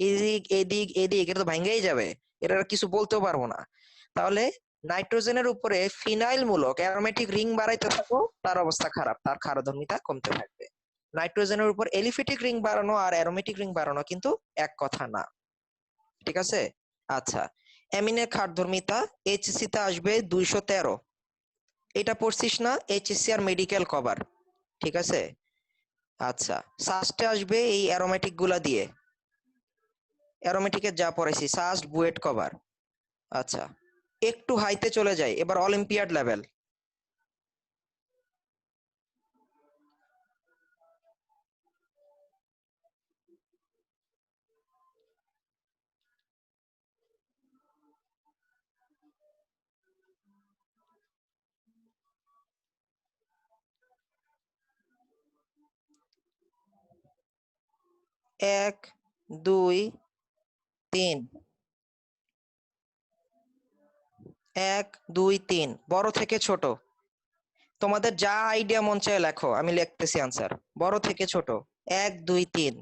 এদিক এদিক এদিক, এটা তো ভেঙেই যাবে, এটা আর কিছু বলতেও পারবো না। তাহলে নাইট্রোজেনের উপরে ফিনাইল মূলক অ্যারোমেটিক রিং বাড়াইতে থাকো, তার অবস্থা খারাপ, তার ক্ষারধর্মিতা কমতে থাকবে। নাইট্রোজেনের উপর এলিফেটিক রিং বাড়ানো আর অ্যারোমেটিক রিং বাড়ানো কিন্তু এক কথা না। ঠিক আছে? আচ্ছা, অ্যামিনের ক্ষারধর্মিতা এইচসি তে আসবে 213, এটা পড়ছিস না? এইচএসসি আর মেডিকেল কভার। ঠিক আছে? আচ্ছা, সাস্টে আসবে এই অ্যারোমেটিক গুলা দিয়ে, অ্যারোমেটিকের যা পড়াইছি, সাস্ট বুয়েট কভার। আচ্ছা, একটু হাইতে চলে যায়, এবার অলিম্পিয়াড লেভেল। 1 2 3। 1 2 3, বড় থেকে ছোট, তোমাদের যা আইডিয়া মন চায় লেখো, আমি লিখতেছি আনসার, বড় থেকে ছোট। 1 2 3।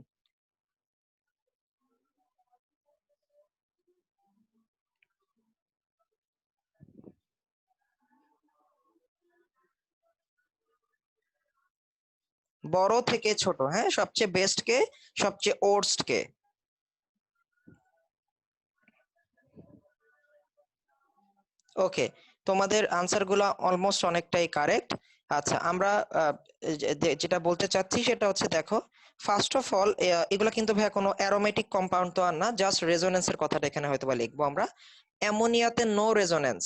বড় থেকে ছোট, হ্যাঁ, সবচেয়ে বেস্ট কে, সবচেয়ে ওর্স্ট কে? ওকে, তোমাদের আনসার গুলা অলমোস্ট অনেকটাই কারেক্ট। আচ্ছা, আমরা যেটা বলতে চাচ্ছি সেটা হচ্ছে, দেখো, ফার্স্ট অফ অল এগুলা কিন্তু ভাইয়া কোনো অ্যারোমেটিক কম্পাউন্ড তো আর না, জাস্ট রেজোনেন্সের কথাটা এখানে হয়তো বা লিখবো আমরা। অ্যামোনিয়াতে no resonance,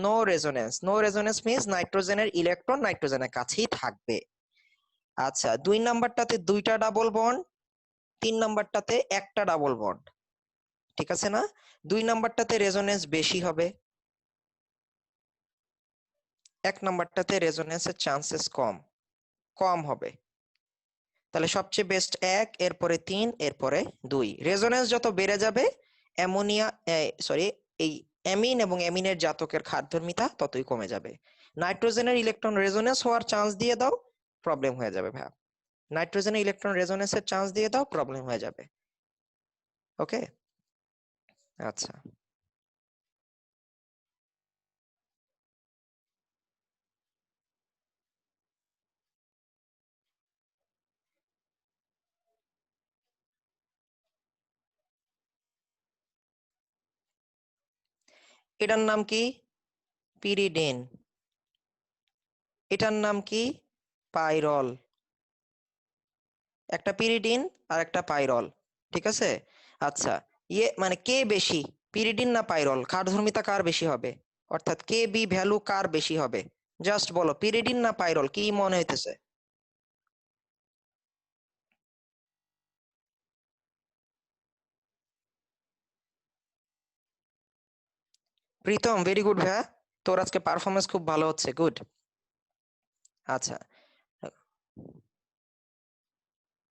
no resonance, no resonance means নাইট্রোজেনের ইলেকট্রন নাইট্রোজেনের কাছেই থাকবে। আচ্ছা, 2 নাম্বারটাতে দুইটা ডাবল বন্ড, 3 নাম্বারটাতে একটা ডাবল বন্ড। ঠিক আছে না? 2 নাম্বারটাতে রেজোনেন্স বেশি হবে, 1 নাম্বারটাতে রেজোনেন্সের চান্সেস কম, কম হবে। তাহলে সবচেয়ে বেস্ট 1, এরপরে 3, এরপরে 2। রেজোনেন্স যত বেড়ে যাবে, অ্যামোনিয়া, সরি, এই অ্যামিন এবং অ্যামিনের জাতকের ক্ষারধর্মিতা ততই কমে যাবে। নাইট্রোজেনের ইলেকট্রন রেজোনেন্স হওয়ার চান্স দিয়ে দাও, প্রবলেম হয়ে যাবে ভাইয়া। নাইট্রোজেনের ইলেকট্রন রেজোনেন্সের চান্স দিয়ে দাও, প্রবলেম হয়ে যাবে। ওকে, আচ্ছা, এটার নাম কি? পিরিডিন। এটার নাম কি? পাইরল। একটা পিরিডিন আর একটা পাইরল। ঠিক আছে? আচ্ছা, মানে কে বেশি, পিরিডিন না পাইরল? ক্ষারধর্মিতা কার বেশি হবে, অর্থাৎ কে বি ভ্যালু কার বেশি হবে? জাস্ট বলো, পিরিডিন না পাইরল, কি মনে হইতেছে? প্রীতম, ভেরি গুড ভাইয়া, তোর আজকে পারফরমেন্স খুব ভালো হচ্ছে, গুড। আচ্ছা,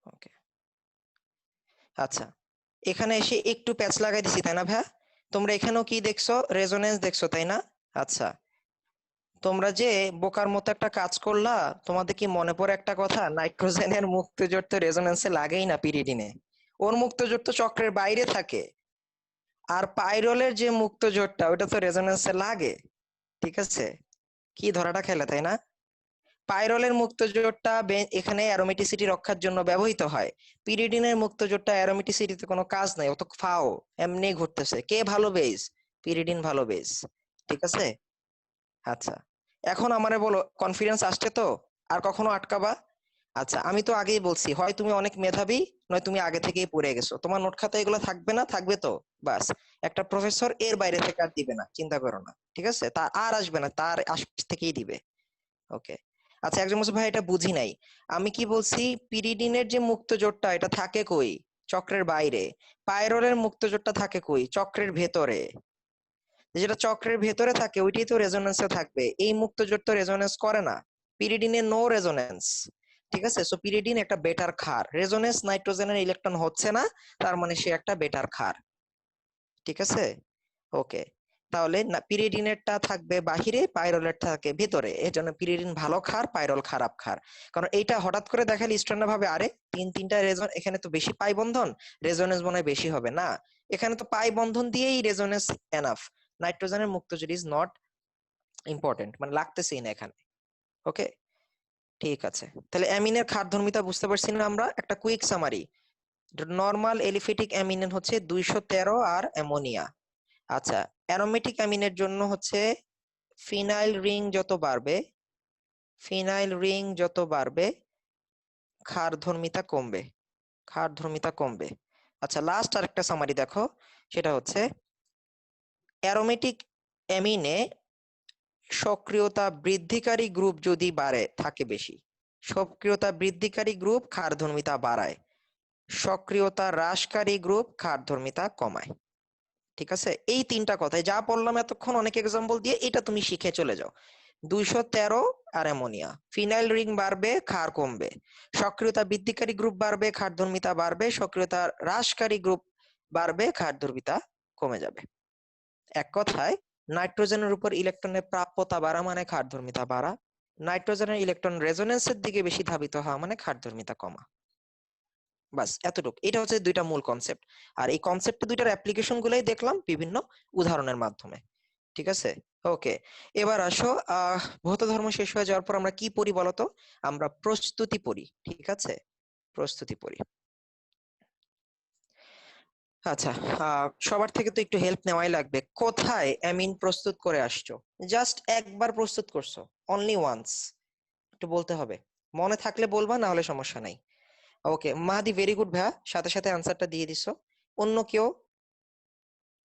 ওকে, আচ্ছা, এখানে এসে একটু প্যাচ লাগাই দিছি, তাই না ভাইয়া? তোমরা এখানেও কি দেখছো? রেজোনেন্স দেখছো, তাই না? আচ্ছা, তোমরা যে বোকার মতো একটা কাজ করলা, তোমাদের কি মনে পড়ে একটা কথা? নাইট্রোজেনের মুক্তজোড় তো রেজোনেন্সে লাগেই না পিরিডিনে, ওর মুক্তজোড় তো চক্রের বাইরে থাকে। আর পাইরলের যে মুক্তজোড়টা ওটা তো রেজোনেন্সে লাগে, ঠিক আছে? কি ধরাটা খেলে, তাই না? পাইরলের মুক্তজোড়টা এখানে অ্যারোমেটিসিটি রক্ষার জন্য ব্যবহৃত হয়। পিরিডিনের মুক্তজোড়টা অ্যারোমেটিসিটিতে কোনো কাজ নাই, ও তো ফাও, এমনি ঘুরতেছে। কে ভালো বেস? পিরিডিন ভালো বেস, ঠিক আছে? আচ্ছা, এখন আমারে বলো, কনফিডেন্স আসছে তো? আর কখনো আটকাবা? আচ্ছা, আমি তো আগেই বলছি, হয় তুমি অনেক মেধাবী, নয় তুমি আগে থেকেই পড়ে গেছো। তোমার নোট খাতা এগুলো থাকবে না, থাকবে তো বাস। একটা প্রফেসর এর বাইরে থেকে আর দিবে না, চিন্তা করো না, ঠিক আছে? তার আর আসবে না, তার আশপাশ থেকেই দিবে। ওকে। আচ্ছা, একজন বলছে ভাই এটা বুঝি নাই। আমি কি বলছি? পিরিডিনের যে মুক্তজোড়টা এটা থাকে কই? চক্রের বাইরে। পাইরলের মুক্তজোড়টা থাকে কই? চক্রের ভেতরে। যেটা চক্রের ভেতরে থাকে ওইটাই তো রেজোনেন্সে থাকবে, এই মুক্তজোড় তো রেজোনেন্স করে না। পিরিডিনে নো রেজোনেন্স, ঠিক আছে? সো পিরিডিন একটা বেটার ক্ষার, রেজোনেন্স নাইট্রোজেনের ইলেকট্রন হচ্ছে না, তার মানে সে একটা বেটার ক্ষার, ঠিক আছে? ওকে। তাহলে না, পিরিডিনেরটা থাকবে বাহিরে, পাইরোলেরটা থাকে ভিতরে, এই জন্য পিরিডিন ভালো ক্ষার, পাইরল খারাপ ক্ষার। কারণ এইটা হঠাৎ করে দেখালে স্টুডেন্টরা ভাবে আরে তিনটা রেজন, এখানে তো বেশি পাই বন্ধন, রেজোনেন্স মনে হয় বেশি হবে না। এখানে তো পাই বন্ধন দিয়েই রেজোনেন্স এনাফ। নাইট্রোজেনের মুক্তজোড় ইজ নট ইম্পর্টেন্ট, মানে লাগতেছেই না এখানে। ওকে, ঠিক আছে। তাহলে অ্যামিনের ক্ষারধর্মিতা বুঝতে পারছি না আমরা? একটা quick summary. Normal aliphatic amine হচ্ছে 213 আর অ্যামোনিয়া। আচ্ছা, অ্যারোমেটিক অ্যামিনের জন্য হচ্ছে ফিনাইল রিং যত বাড়বে, ফিনাইল রিং যত বাড়বে ক্ষারধর্মিতা কমবে, ক্ষারধর্মিতা কমবে। আচ্ছা, লাস্ট আরেকটা সামারি দেখো, সেটা হচ্ছে অ্যারোমেটিক অ্যামিনে সক্রিয়তা বৃদ্ধিকারী গ্রুপ যদি বাড়ে থাকে বেশি, সক্রিয়তা বৃদ্ধিকারী গ্রুপ ক্ষারধর্মিতা বাড়ায়, সক্রিয়তা হ্রাসকারী গ্রুপ ক্ষারধর্মিতা কমায়। ঠিক আছে? এই তিনটা কথাই যা বললাম এতক্ষণ অনেক এক্সাম্পল দিয়ে, এটা তুমি শিখে চলে যাও। 213 আর অ্যামোনিয়া, ফিনাইল রিং বাড়বে ক্ষার কমবে, সক্রিয়তা বৃদ্ধিকারী গ্রুপ বাড়বে ক্ষারধর্মিতা বাড়বে, সক্রিয়তা হ্রাসকারী গ্রুপ বাড়বে ক্ষারধর্মিতা কমে যাবে। এক কথায়, নাইট্রোজেনের উপর ইলেকট্রনের প্রাপ্যতা বাড়া মানে ক্ষারধর্মিতা বাড়া, নাইট্রোজেনের ইলেকট্রন রেজোনেন্সের দিকে বেশি ধাবিত হওয়া মানে ক্ষারধর্মিতা কমা। বাস এতটুকু, এটা হচ্ছে দুইটা মূল কনসেপ্ট। আর এই কনসেপ্ট দুইটার অ্যাপ্লিকেশন গুলাই দেখলাম বিভিন্ন উদাহরণের মাধ্যমে, ঠিক আছে? ওকে, এবার আসো, ভৌত ধর্ম শেষ হয়ে যাওয়ার পর আমরা কি পড়ি বলতো? আমরা প্রস্তুতি পড়ি, ঠিক আছে? প্রস্তুতি পড়ি। আচ্ছা, সবার থেকে তো একটু হেল্প নেওয়াই লাগবে। কোথায় অ্যামিন প্রস্তুত করে আসছো? জাস্ট একবার প্রস্তুত করছো, অনলি ওয়ান্স। একটু বলতে হবে, মনে থাকলে বলবা, না হলে সমস্যা নাই। ওকে মাহাদি, ভেরি গুড ভাইয়া, সাথে সাথে আনসারটা দিয়ে দিছো। অন্য কেউ?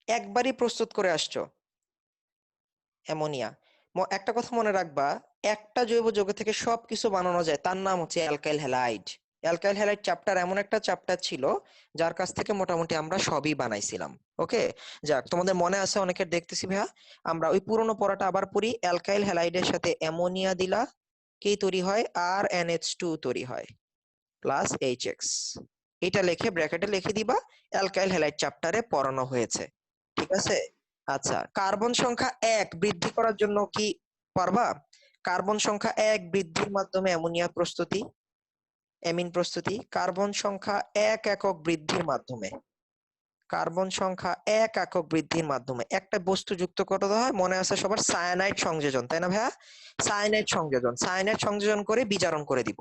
একবারই প্রস্তুত করে আসছো অ্যামোনিয়া। একটা কথা মনে রাখবা, একটা জৈব যৌগ থেকে সবকিছু বানানো যায়, তার নাম হচ্ছে alkyl halide. Alkyl halide chapter এমন একটা চ্যাপ্টার ছিল যার কাছ থেকে মোটামুটি আমরা সবই বানাইছিলাম। ওকে, যাক, তোমাদের মনে আছে অনেকের, দেখতেছি ভাইয়া। আমরা ওই পুরনো পড়াটা আবার পড়ি। অ্যালকাইল হ্যালাইডের সাথে অ্যামোনিয়া দিলা, কি তৈরি হয়? আর NH2 তৈরি হয়, প্লাস HX। এটা লিখে ব্র্যাকেটে লিখে দিবা, অ্যালকাইল হ্যালাইড চ্যাপ্টারে পড়ানো হয়েছে, ঠিক আছে? আচ্ছা, কার্বন সংখ্যা 1 বৃদ্ধি করার জন্য কি পারবা? কার্বন সংখ্যা 1 বৃদ্ধির মাধ্যমে অ্যামোনিয়া প্রস্তুতি, অ্যামিন প্রস্তুতি। কার্বন সংখ্যা 1 একক বৃদ্ধির মাধ্যমে, কার্বন সংখ্যা 1 একক বৃদ্ধির মাধ্যমে একটা বস্তু যুক্ত করতে হয়, মনে আছে সবার? সায়ানাইড সংযোজন, তাই না ভাইয়া? সায়ানাইড সংযোজন, সায়ানাইড সংযোজন করে বিজারণ করে দিব।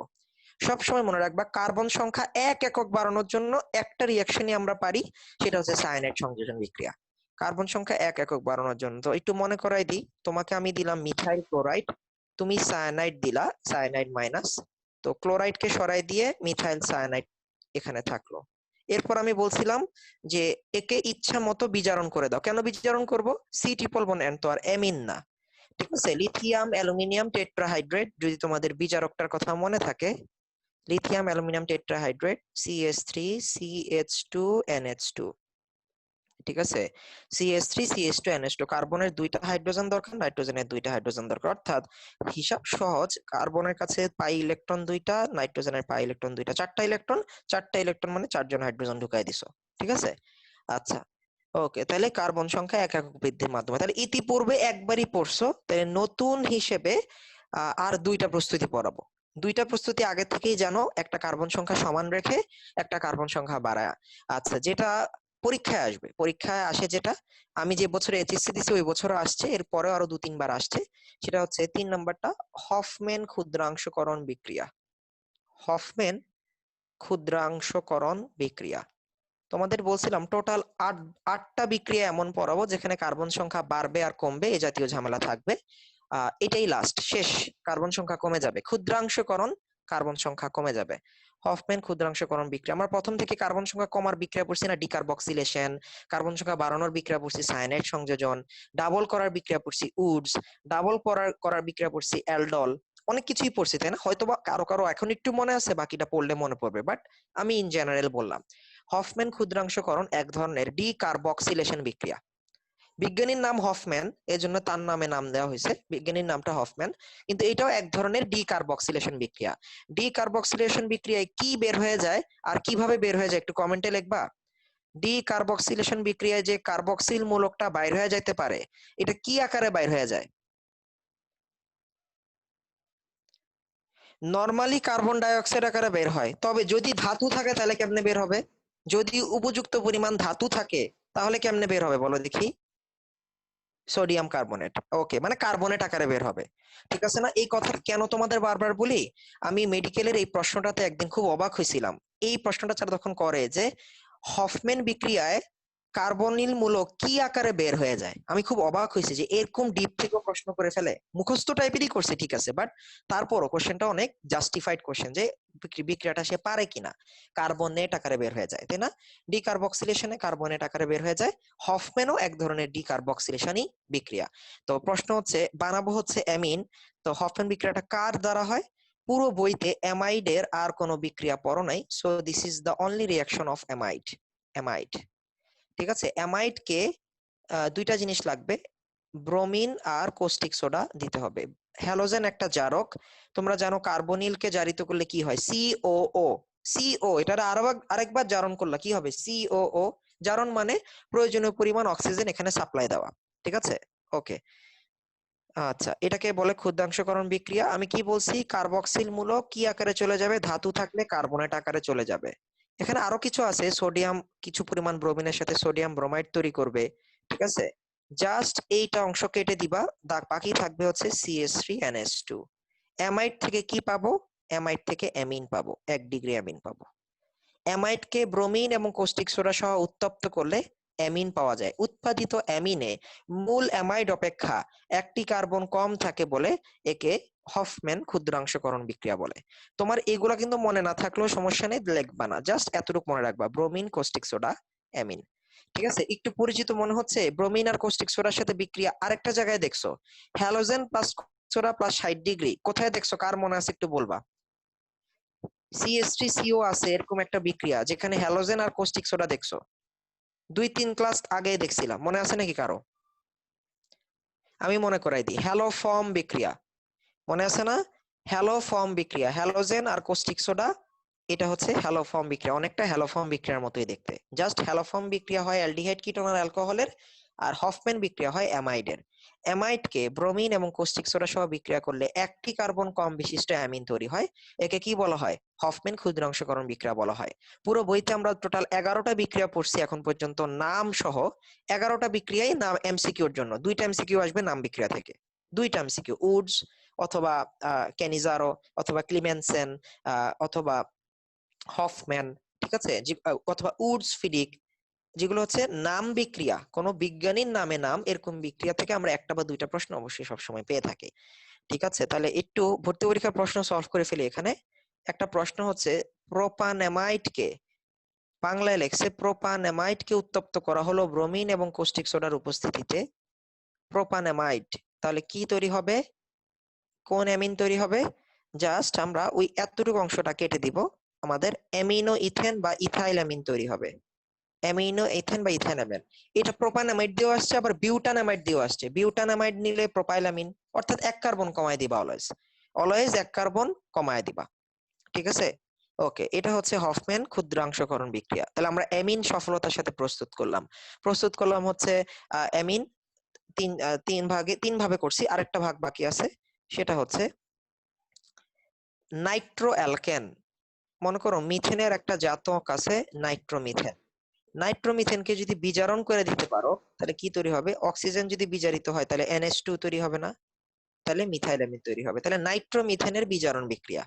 সবসময় মনে রাখবা, কার্বন সংখ্যা 1 একক বাড়ানোর জন্য একটা রিয়াকশনই আমরা পারি, সেটা হচ্ছে সায়ানাইড সংযোজন বিক্রিয়া। কার্বন সংখ্যা 1 একক বাড়ানোর জন্য তো একটু মনে করাই দিই তোমাকে, আমি দিলাম মিথাইল ক্লোরাইড, তুমি সায়ানাইড দিলা, সায়ানাইড মাইনাস, তো ক্লোরাইডকে সরাই দিয়ে মিথাইল সায়ানাইড এখানে থাকলো। এরপর আমি বলছিলাম যে একে ইচ্ছা মতো বিজারণ করে দাও। কেন বিজারণ করব? সি ট্রিপল বন্ড এন্ড তো আর অ্যামিন না, ঠিক আছে? লিথিয়াম অ্যালুমিনিয়াম টেট্রাহাইড্রেট, যদি তোমাদের বিজারকটার কথা মনে থাকে, লিথিয়াম অ্যালুমিনিয়াম টেট্রাহাইড্রেট, CH3CH2NH2, ঠিক আছে? CH3CH2NH2, কার্বনের 2টা হাইড্রোজেন দরকার, নাইট্রোজেনের 2টা হাইড্রোজেন দরকার। অর্থাৎ হিসাব সহজ, কার্বনের কাছে পাই ইলেকট্রন 2টা, নাইট্রোজেনের পাই ইলেকট্রন 2টা, 4টা ইলেকট্রন, 4টা ইলেকট্রন মানে 4 জন হাইড্রোজেন ঢুকাই দিছো। ঠিক আছে? আচ্ছা, ওকে, তাহলে কার্বন সংখ্যা এক একক বৃদ্ধির মাধ্যমে, তাহলে ইতিপূর্বে একবারই পড়ছো, তাহলে নতুন হিসেবে আর দুইটা প্রস্তুতি পড়াবো। দুইটা প্রস্তুতি আগে থেকেই জানো, একটা কার্বন সংখ্যা সমান রেখে একটা কার্বন সংখ্যা বাড়ায়। আচ্ছা, যেটা পরীক্ষায় আসবে, পরীক্ষায় আসে যেটা, আমি যে বছরে এইচএসসি দিছি ওই বছরও আসছে, এর পরেও আরো 2-3 বার আসছে, সেটা হচ্ছে 3 নম্বরটা, হফম্যান ক্ষুদ্রাংশকরণ বিক্রিয়া। হফম্যান ক্ষুদ্রাংশকরণ বিক্রিয়া। তোমাদের বলছিলাম টোটাল 8টা বিক্রিয়া এমন পড়াবো যেখানে কার্বন সংখ্যা বাড়বে আর কমবে, এই জাতীয় ঝামেলা থাকবে। এটাই লাস্ট, শেষ। কার্বন সংখ্যা কমে যাবে, ক্ষুদ্রাংশকরণ, কার্বন সংখ্যা কমে যাবে। হফম্যান ক্ষুদ্রাংশকরণ বিক্রিয়া, আমরা প্রথম থেকে কার্বন সংখ্যা কমার বিক্রিয়া পড়ছি না, ডিকার্বক্সিলেশন। কার্বন সংখ্যা বাড়ানোর বিক্রিয়া পড়ছি সায়ানাইড সংযোজন। ডাবল করার বিক্রিয়া পড়ছি উডস। ডাবল করার বিক্রিয়া পড়ছি অ্যালডল। অনেক কিছুই পড়ছি, তাই না? হয়তোবা কারো কারো এখন একটু মনে আছে, বাকিটা পড়লে মনে পড়বে, বাট আমি ইন জেনারেল বললাম। হফম্যান ক্ষুদ্রাংশকরণ এক ধরনের ডিকার্বক্সিলেশন বিক্রিয়া। বিজ্ঞানীর নাম হফম্যান, এজন্য তার নামে নাম দেওয়া হয়েছে, বিজ্ঞানীর নামটা হফম্যান, কিন্তু এটাও এক ধরনের ডিকার্বক্সিলেশন বিক্রিয়া। ডিকার্বক্সিলেশন বিক্রিয়ায় কি বের হয়ে যায় আর কিভাবে বের হয়ে যায় একটু কমেন্টে লিখবা। ডিকার্বক্সিলেশন বিক্রিয়ায় যে কার্বক্সিল মূলকটা বাইর হয়ে যাইতে পারে, এটা কি আকারে বাইর হয়ে যায়? নরমালি কার্বন ডাই অক্সাইড আকারে বের হয়, তবে যদি ধাতু থাকে তাহলে কেমনে বের হবে? যদি উপযুক্ত পরিমাণ ধাতু থাকে তাহলে কেমনে বের হবে বলো দেখি? Sodium carbonate. ওকে, মানে কার্বনেট আকারে বের হবে। ঠিক আছে না? এই কথা কেন তোমাদের বারবার বলি, আমি মেডিকেলের এই প্রশ্নটাতে একদিন খুব অবাক হয়েছিলাম। এই প্রশ্নটা যারা তখন করে যে হফম্যান বিক্রিয়ায় কার্বনিল মূলক কি আকারে বের হয়ে যায়, আমি খুব অবাক হয়েছি যে এরকম ডিপ থেকে প্রশ্ন করে ফেলে। মুখস্থ টাইপেরই করছে, ঠিক আছে, বাট তারপরও কোশ্চেনটা অনেক জাস্টিফাইড কোশ্চেন, যে বিক্রিয়াটা সে পারে কিনা। কার্বনেট আকারে বের হয়ে যায়, তাই না? ডিকার্বক্সিলেশনে কার্বনেট আকারে বের হয়ে যায়। হফম্যানও এক ধরনের ডিকার্বক্সিলেশনই বিক্রিয়া। তো প্রশ্ন হচ্ছে, বানাবো হচ্ছে অ্যামিন। তো হফম্যান বিক্রিয়াটা কার দ্বারা হয়? পুরো বইতে অ্যামাইডের আর কোনো বিক্রিয়া পড়ো নাই, so this is the only reaction of amide. Amide, ঠিক আছে? অ্যামাইডকে দুইটা জিনিস লাগবে, ব্রোমিন আর কোস্টিক সোডা দিতে হবে। হ্যালোজেন একটা জারক, তোমরা জানো কার্বনিলকে জারিত করলে কি হয়? সিওও। সিও, এটা আরেকবার জারণ করলে কি হবে? সিওও। জারণ মানে প্রয়োজনীয় পরিমাণ অক্সিজেন এখানে সাপ্লাই দেওয়া, ঠিক আছে? ওকে, আচ্ছা, এটাকে বলে ক্ষুদ্রাংশকরণ বিক্রিয়া। আমি কি বলছি, কার্বক্সিল মূলক কি আকারে চলে যাবে? ধাতু থাকলে কার্বনেট আকারে চলে যাবে। এখানে আরো কিছু আছে, সোডিয়াম কিছু পরিমাণ ব্রোমিনের সাথে সোডিয়াম ব্রোমাইড তৈরি করবে, ঠিক আছে? জাস্ট এইটা অংশ কেটে দিবা, বাকি থাকবে হচ্ছে CH3NH2। অ্যামাইড থেকে কি পাবো? অ্যামাইড থেকে অ্যামিন পাবো, 1 ডিগ্রি অ্যামিন পাবো। অ্যামাইডকে ব্রোমিন এবং কস্টিক সোডা সহ উত্তপ্ত করলে অ্যামিন পাওয়া যায়। উৎপাদিত অ্যামিনে মূল অ্যামাইড অপেক্ষা একটি কার্বন কম থাকে বলে একে হফম্যান ক্ষুদ্রাংশকরণ বিক্রিয়া বলে। তোমার এগুলা কিন্তু মনে না থাকলেও সমস্যা নেই, লিখবা না, জাস্ট এতটুকু মনে রাখবা, ব্রোমিন, কস্টিক সোডা, অ্যামিন। ঠিক আছে? একটু পরিচিত মনে হচ্ছে? ব্রোমিন আর কস্টিক সোডার সাথে বিক্রিয়া আরেকটা জায়গায় দেখছো, halogen plus soda plus 60 degree, কোথায় দেখছো? কার মনে আছে একটু বলবা? CH3CO আছে এরকম একটা বিক্রিয়া যেখানে হ্যালোজেন আর কস্টিক সোডা দেখছো, 2-3 ক্লাস আগে দেখছিলাম, মনে আছে নাকি কারো? আমি মনে করাই দিই, হ্যালোফর্ম বিক্রিয়া, মনে আছে না? হ্যালোফর্ম বিক্রিয়া, হ্যালোজেন আর কস্টিক সোডা, এটা হচ্ছে হ্যালোফর্ম বিক্রিয়া, অনেকটা হ্যালোফর্ম বিক্রিয়ার মতোই দেখতে। জাস্ট হ্যালোফর্ম বিক্রিয়া হয় অ্যালডিহাইড কিটোন আর অ্যালকোহলের, আর হফম্যান বিক্রিয়া হয় অ্যামাইডের। অ্যামাইডকে ব্রোমিন এবং কস্টিক সোডা সহ বিক্রিয়া করলে একটি কার্বন কম বিশিষ্ট অ্যামিন তৈরি হয়, একে কি বলা হয়? হফম্যান ক্ষুদ্রাংশকরণ বিক্রিয়া বলা হয়। পুরো বইতে আমরা টোটাল 11টা বিক্রিয়া পড়ছি এখন পর্যন্ত, নাম সহ। 11টা বিক্রিয়াই নাম এমসিকিউর জন্য, 2টা এমসিকিউ আসবে নাম বিক্রিয়া থেকে, 2টা এমসিকিউ, উডস অথবা ক্যানিজারো অথবা ক্লিমেনসেন অথবা হফম্যান, ঠিক আছে, অথবা উডস ফিডিক, যেগুলো হচ্ছে নাম বিক্রিয়া, কোনো বিজ্ঞানীর নামে নাম, এরকম বিক্রিয়া থেকে আমরা একটা বা দুইটা প্রশ্ন অবশ্যই সবসময় পেয়ে থাকি। ঠিক আছে, তাহলে একটু ভর্তি পরীক্ষার প্রশ্ন সলভ করে ফেলি এখানে। একটা প্রশ্ন হচ্ছে, প্রোপানেমাইডকে, বাংলায় লেখছে প্রোপানেমাইডকে উত্তপ্ত করা হলো ব্রোমিন এবং কস্টিক সোডার উপস্থিতিতে। প্রোপানেমাইড তাহলে কি তৈরি হবে? কোন অ্যামিন তৈরি হবে? জাস্ট আমরা ওই এতটুকু অংশটা কেটে দিব, আমাদের অ্যামিনো ইথেন বা ইথাইল অ্যামিন তৈরি হবে। অ্যামিনো ইথেন বা ইথাইনামাইড, এটা প্রোপানামাইড দিয়েও আসছে, আবার বিউটানামাইড দিয়েও আসছে। বিউটানামাইড নিলে প্রোপাইলামিন, অর্থাৎ 1 কার্বন কমায় দিবা, অলওয়েজ অলওয়েজ 1 কার্বন কমায় দিবা, ঠিক আছে? ওকে, এটা হচ্ছে হফম্যান ক্ষুদ্রাংশকরণ বিক্রিয়া। তাহলে আমরা অ্যামিন সফলতার সাথে প্রস্তুত করলাম হচ্ছে অ্যামিন তিন ভাবে করছি, আরেকটা ভাগ বাকি আছে, সেটা হচ্ছে নাইট্রো অ্যালকেন। মনে করো মিথেনের একটা জাতক আছে নাইট্রোমিথেন। নাইট্রোমিথেনকে যদি বিজারণ করে দিতে পারো তাহলে কি তৈরি হবে? অক্সিজেন যদি বিজারিত হয় তাহলে NH2 তৈরি হবে না? তাহলে মিথাইল অ্যামিন তৈরি হবে। তাহলে নাইট্রোমিথেনের বিজারণ বিক্রিয়া,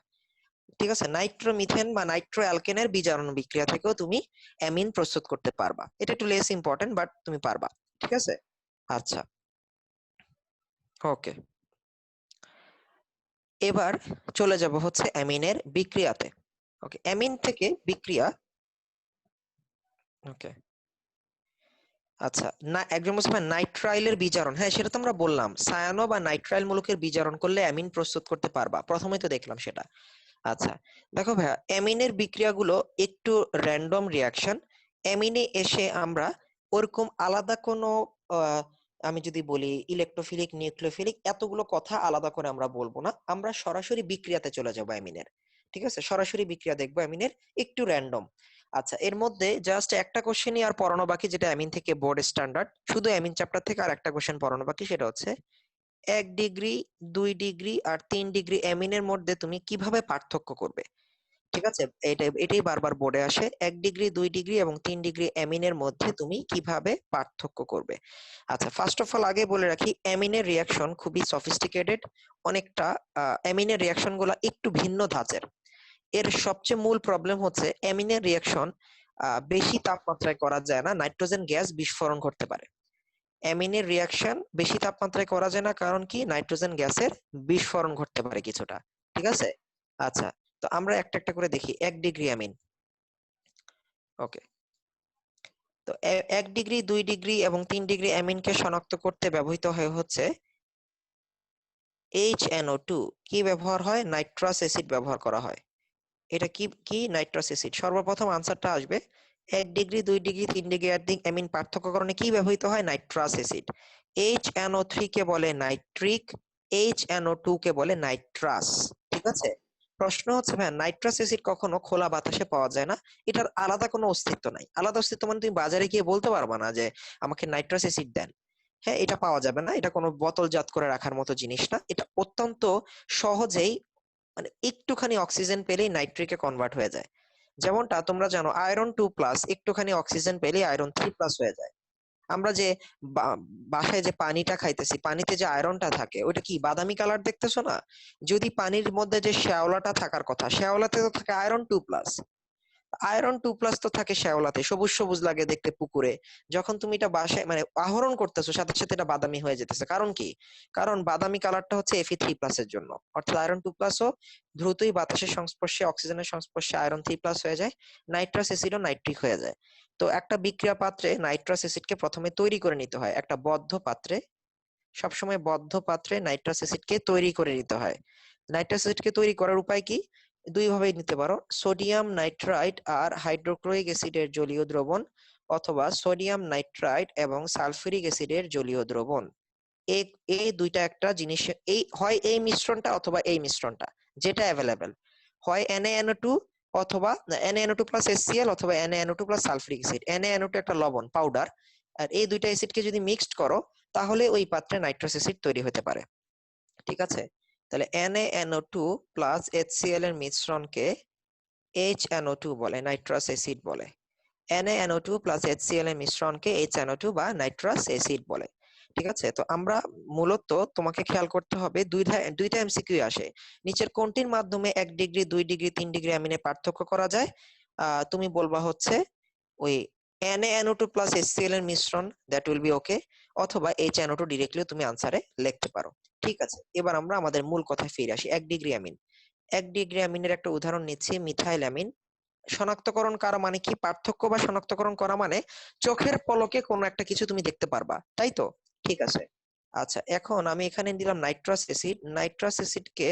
ঠিক আছে, নাইট্রোমিথেন বা নাইট্রো অ্যালকেনের বিজারণ বিক্রিয়া থেকেও তুমি অ্যামিন প্রস্তুত করতে পারবা। এটা একটু লেস ইম্পর্টেন্ট, বাট তুমি পারবা। ঠিক আছে, আচ্ছা, ওকে। এবার চলে যাব হচ্ছে অ্যামিনের বিক্রিয়াতে। ওকে, অ্যামিন থেকে বিক্রিয়া। ওকে, আচ্ছা, না একজন বলছে ভাই নাইট্রাইলের বিজারণ, হ্যাঁ সেটা তো আমরা বললাম, সায়ানো বা নাইট্রাইল মূলকের বিজারণ করলে অ্যামিন প্রস্তুত করতে পারবা, প্রথমেই তো দেখলাম সেটা। আচ্ছা, দেখো ভাইয়া, অ্যামিনের বিক্রিয়াগুলো একটু র্যান্ডম রিয়াকশন। অ্যামিনে এসে আমরা ওরকম আলাদা কোনো আহ, আমি যদি বলি ইলেকট্রোফিলিক নিউক্লিওফিলিক এতগুলো কথা আলাদা করে আমরা বলবো না, আমরা সরাসরি বিক্রিয়াতে চলে যাবো অ্যামিনের। ঠিক আছে, সরাসরি বিক্রিয়া দেখবো অ্যামিনের, একটু র্যান্ডম। আচ্ছা, এর মধ্যে জাস্ট একটা কোশ্চেনই আর পড়ানো বাকি, যেটা অ্যামিন থেকে বোর্ড স্ট্যান্ডার্ড, শুধু অ্যামিন চ্যাপ্টার থেকে আর একটা কোশ্চেন পড়ানো বাকি, সেটা হচ্ছে 1 ডিগ্রি, 2 ডিগ্রি আর 3 ডিগ্রি অ্যামিনের মধ্যে তুমি কিভাবে পার্থক্য করবে। ঠিক আছে, এটাই বারবার বোর্ডে আসে, 1 ডিগ্রি, 2 ডিগ্রি এবং 3 ডিগ্রি অ্যামিনের মধ্যে তুমি কিভাবে পার্থক্য করবে। আচ্ছা, ফার্স্ট অফ অল আগে বলে রাখি, অ্যামিনের রিয়াকশন খুবই সফিস্টিকেটেড, অনেকটা অ্যামিনের রিয়াকশন গুলা একটু ভিন্ন ধাঁচের। এর সবচেয়ে মূল প্রবলেম হচ্ছে অ্যামিনের রিয়াকশন বেশি তাপমাত্রায় করা যায় না, নাইট্রোজেন গ্যাস বিস্ফোরণ করতে পারে। অ্যামিনের রিয়াকশন বেশি তাপমাত্রায় করা যায় না, কারণ কি? নাইট্রোজেন গ্যাসের বিস্ফোরণ ঘটতে পারে কিছুটা। ঠিক আছে, আচ্ছা, তো আমরা একটা একটা করে দেখি। 1 ডিগ্রি অ্যামিন, ওকে, তো 1 ডিগ্রি, 2 ডিগ্রি এবং 3 ডিগ্রি অ্যামিনকে শনাক্ত করতে ব্যবহৃত হয় হচ্ছে HNO2। কি ব্যবহার হয়? নাইট্রাস অ্যাসিড ব্যবহার করা হয়। এটা কি কি নাইট্রাস অ্যাসিড। সর্বপ্রথম আনসারটা আসবে 1 ডিগ্রি, 2 ডিগ্রি, 3 ডিগ্রি অ্যামিন পার্থক্যকরণে কি ব্যবহৃত হয়? Nitrous acid. HNO3 কে বলে নাইট্রিক, HNO2 কে বলে নাইট্রাস। ঠিক আছে, প্রশ্ন হচ্ছে ভাই নাইট্রাস অ্যাসিড কখনো খোলা বাতাসে পাওয়া যায় না, এটার আলাদা কোনো অস্তিত্ব নাই। আলাদা অস্তিত্ব মানে তুমি বাজারে গিয়ে বলতে পারবা না যে আমাকে নাইট্রাস অ্যাসিড দেন। হ্যাঁ, এটা পাওয়া যাবে না, এটা কোনো বোতলজাত করে রাখার মতো জিনিস না, এটা অত্যন্ত সহজেই মানে একটুখানি অক্সিজেন পেলেই নাইট্রিকে কনভার্ট হয়ে যায়। যেমনটা তোমরা জানো আয়রন 2+, একটুখানি অক্সিজেন পেলেই আয়রন 3+ হয়ে যায়। আমরা যে বাসায় যে পানিটা খাইতেছি, পানিতে যে আয়রনটা থাকে ওইটা কি বাদামি কালার দেখতেছো না? যদি পানির মধ্যে যে শ্যাওলাটা থাকার কথা, শ্যাওলাতে তো থাকে আয়রন 2+। আয়রন 2+ তো থাকে শ্যাওলাতে, সবুজ সবুজ লাগে দেখতে পুকুরে। যখন তুমি এটা বাসায় মানে আহরণ করতেছো, সাথে সাথে এটা বাদামি হয়ে যেতেছে, কারণ কি? কারণ বাদামি কালারটা হচ্ছে Fe3+ এর জন্য, অর্থাৎ আয়রন 2+ও দ্রুতই বাতাসের সংস্পর্শে, অক্সিজেনের সংস্পর্শে আয়রন 3+ হয়ে যায়, নাইট্রাস অ্যাসিডও নাইট্রিক হয়ে যায়। তো একটা বিক্রিয়া পাত্রে নাইট্রাস অ্যাসিডকে প্রথমে তৈরি করে নিতে হয়, একটা বদ্ধ পাত্রে, সবসময় বদ্ধ পাত্রে নাইট্রাস অ্যাসিডকে তৈরি করে নিতে হয়। নাইট্রাস অ্যাসিডকে তৈরি করার উপায় কি? দুই ভাবেই নিতে পারো, সোডিয়াম নাইট্রাইট আর হাইড্রোক্লোরিক অ্যাসিডের জলীয় দ্রবণ, অথবা সোডিয়াম নাইট্রাইট এবং সালফিউরিক অ্যাসিডের জলীয় দ্রবণ। এই এই দুইটা একটা জিনিস, এই হয় এই মিশ্রণটা অথবা এই মিশ্রণটা, যেটা অ্যাভেলেবেল, হয় NaNO2 অথবা Na NO2+HCl অথবা Na NO2+ sulphuric acid. Na NO2 একটা লবণ পাউডার, আর এই দুইটা অ্যাসিডকে যদি মিক্সড করো তাহলে ওই পাত্রে নাইট্রাস অ্যাসিড তৈরি হতে পারে। ঠিক আছে, তাহলে NaNO2+HCl এর মিশ্রণকে HNO2 বলে, নাইট্রাস অ্যাসিড বলে। NaNO2+HCl এর মিশ্রণকে HNO2 বা নাইট্রাস অ্যাসিড বলে। ঠিক আছে, তো আমরা মূলত তোমাকে খেয়াল করতে হবে দুইটা এমসিকিউ আসে, নিচের কোনটির মাধ্যমে 1 ডিগ্রি, 2 ডিগ্রি, 3 ডিগ্রি অ্যামিনে পার্থক্য করা যায়? তুমি বলবা হচ্ছে ওই NaNO2+HCl এর মিশ্রণ, দ্যাট উইল বি ওকে, অথবা HNO2 ডিরেক্টলি তুমি আনসারে লিখতে পারো। ঠিক আছে, এবার আমরা আমাদের মূল কথায় ফিরে আসি। 1 ডিগ্রি অ্যামিন, 1 ডিগ্রি অ্যামিনের একটা উদাহরণ নিচ্ছি, মিথাইল অ্যামিন। শনাক্তকরণ করা মানে কি? পার্থক্য বা শনাক্তকরণ করা মানে চোখের পলকে কোনো একটা কিছু তুমি দেখতে পারবা, তাই তো? ঠিক আছে, আচ্ছা, এখন আমি এখানে দিলাম নাইট্রাস অ্যাসিড, নাইট্রাস অ্যাসিডকে